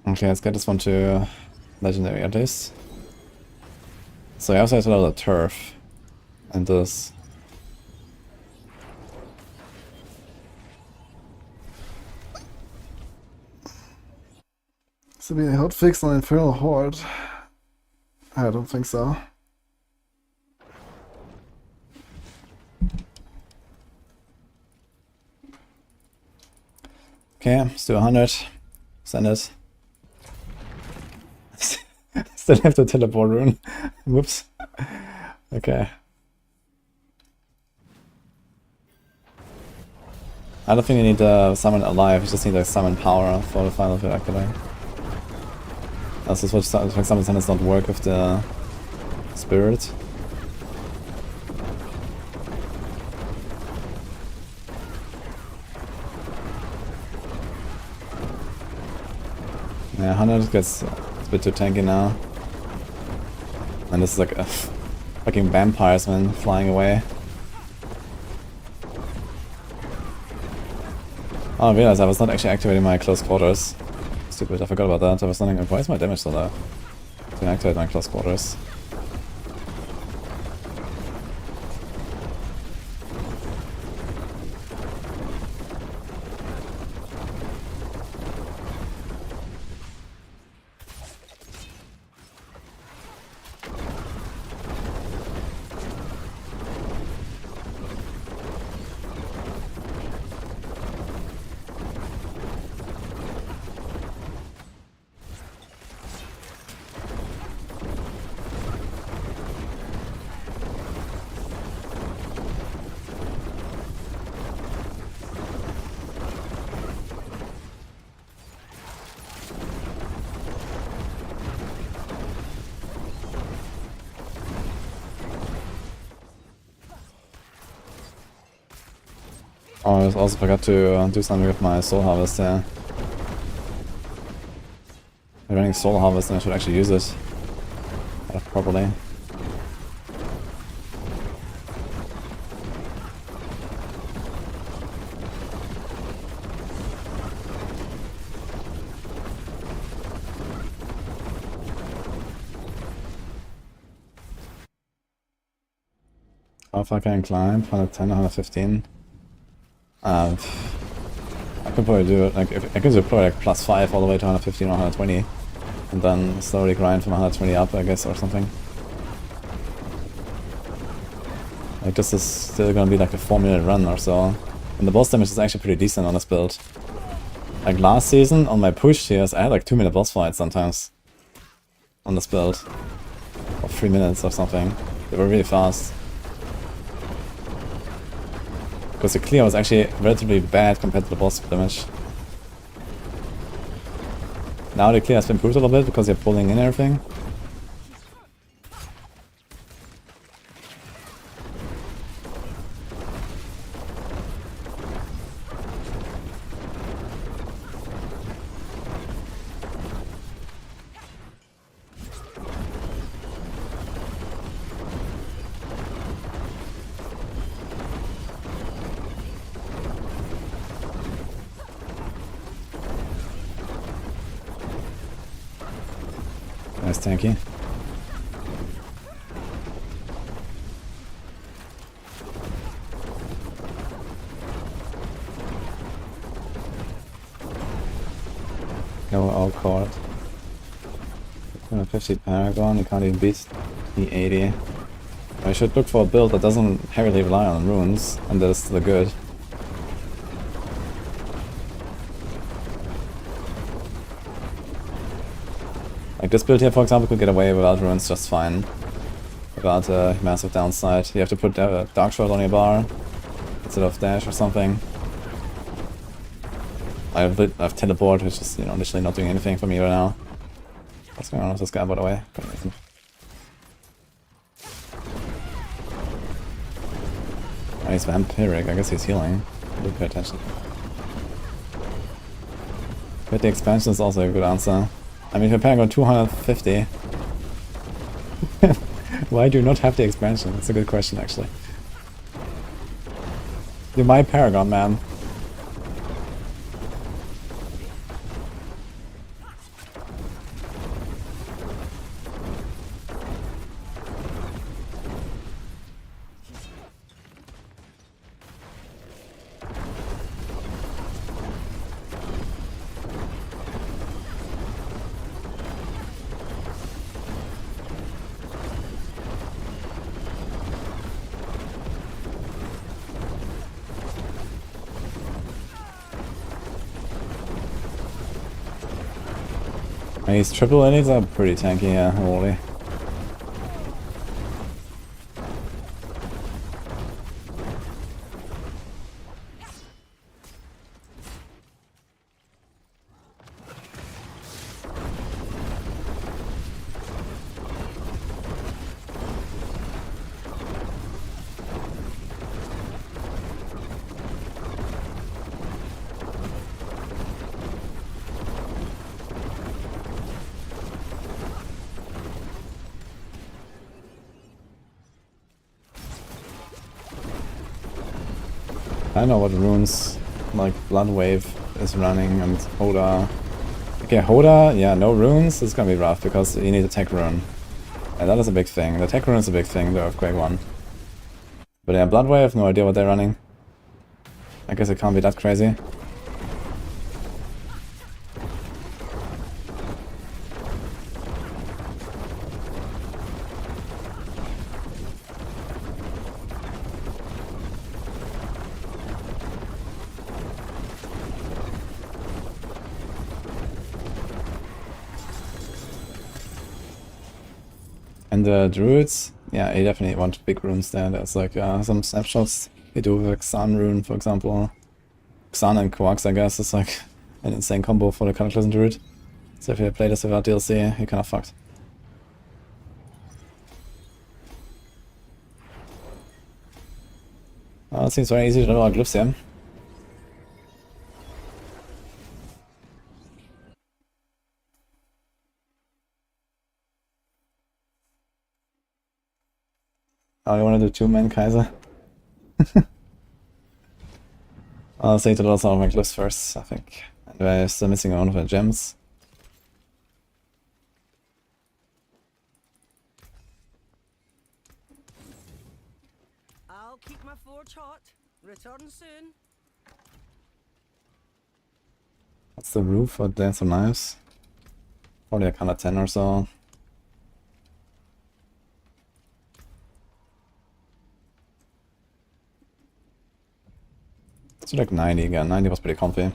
Speaker 1: Okay, let's get this one to legendary at least. So I also have a lot of turf and this. This will be a hotfix on Infernal Horde. I don't think so. Okay, let's do 100. Send it. Still have to teleport rune. Whoops. Okay. I don't think you need to summon alive, you just need to summon power for the final to activate. That's just what summon does not work with the spirit. Yeah, 100 gets a bit too tanky now. And this is like a fucking vampires, man, flying away. Oh, I realized I was not actually activating my close quarters. Stupid, I forgot about that. I was wondering, why is my damage still there? To activate my close quarters. Oh, I also forgot to do something with my soul harvest there. I'm running soul harvest and I should actually use it properly. How far can I climb? 110, 115? I could probably do it, like, if I could deploy like +5 all the way to 115 or 120, and then slowly grind from 120 up, I guess, or something. Like, this is still gonna be like a 4-minute run or so. And the boss damage is actually pretty decent on this build. Like last season, on my push tiers, I had like 2-minute boss fights sometimes. On this build. Or 3 minutes or something. They were really fast. Because the clear was actually relatively bad compared to the boss damage. Now the clear has been improved a little bit because you're pulling in everything. Nice tanky. No all card. 250 Paragon, you can't even beat the 80. I should look for a build that doesn't heavily rely on runes, and that is still good. Like this build here, for example, could get away without runes just fine. Without a massive downside. You have to put Dark Shroud on your bar instead of dash or something. I've teleport, which is, you know, literally not doing anything for me right now. What's going on with this guy, by the way? Oh, he's vampiric. I guess he's healing. Do pay attention. But the expansion is also a good answer. I mean, if you're paying on 250, why do you not have the expansion? That's a good question, actually. You're my Paragon, man. These triple elites are pretty tanky, yeah, holy. I know what runes, like Blood Wave is running and Hoda. Okay, Hoda, yeah, no runes, it's gonna be rough because you need a tech rune. And that is a big thing. The tech rune is a big thing, the Earthquake one. But yeah, Blood Wave, no idea what they're running. I guess it can't be that crazy. And the druids, yeah, you definitely want big runes there. There's like some snapshots you do with Xan rune, for example. Xan and Quarks, I guess, is like an insane combo for the Cataclysm druid. So if you play this without DLC, you're kind of fucked. It seems very easy to draw glyphs here. Oh, you want to do two-man Kaiser? I'll say to draw some of my glyphs first, I think. And we're still missing one of the gems.
Speaker 6: I'll keep my forge hot. Return soon.
Speaker 1: What's the roof for Dance of Knives? Probably like 110 or so. It's like 90 again. 90 was pretty comfy.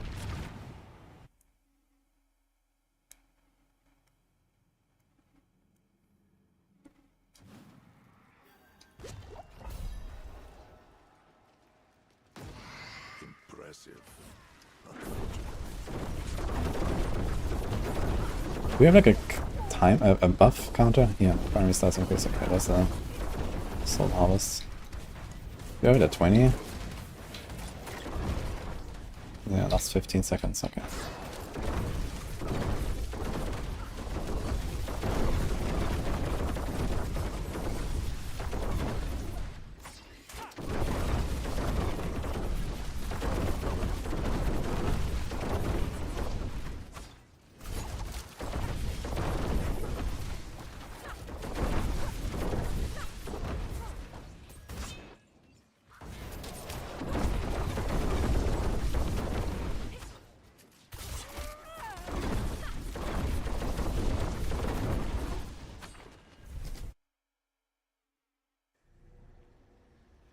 Speaker 2: Impressive.
Speaker 1: we have like a time, a buff counter? Yeah, primary stats increase. Okay, that's a soul harvest. We have it at 20. Yeah, last 15 seconds, okay.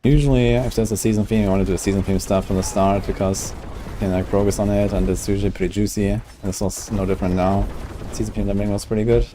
Speaker 1: Usually, if there's a season theme, you want to do the season theme stuff from the start because you can like progress on it and it's usually pretty juicy. This was no different now. Season theme leveling was pretty good.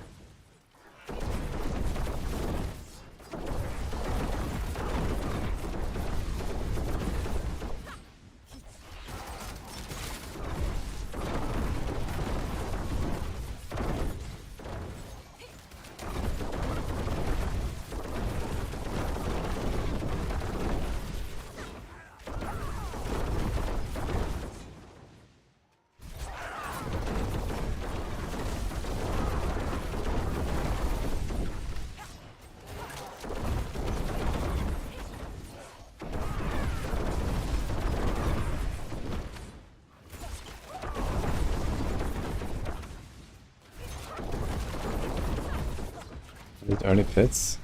Speaker 1: Early pits.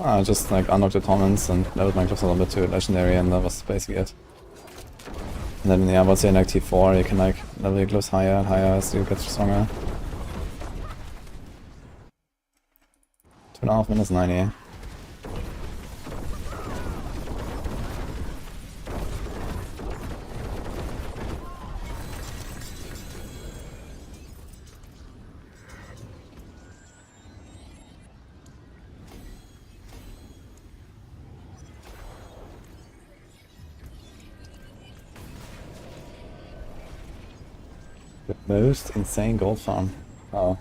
Speaker 1: I just like unlocked the torments and leveled my class a little bit to legendary and that was basically it. And then yeah, I would say in like T4 you can like level your gloves higher and higher as you get stronger. 2.5 minutes 90. The most insane gold farm. Oh.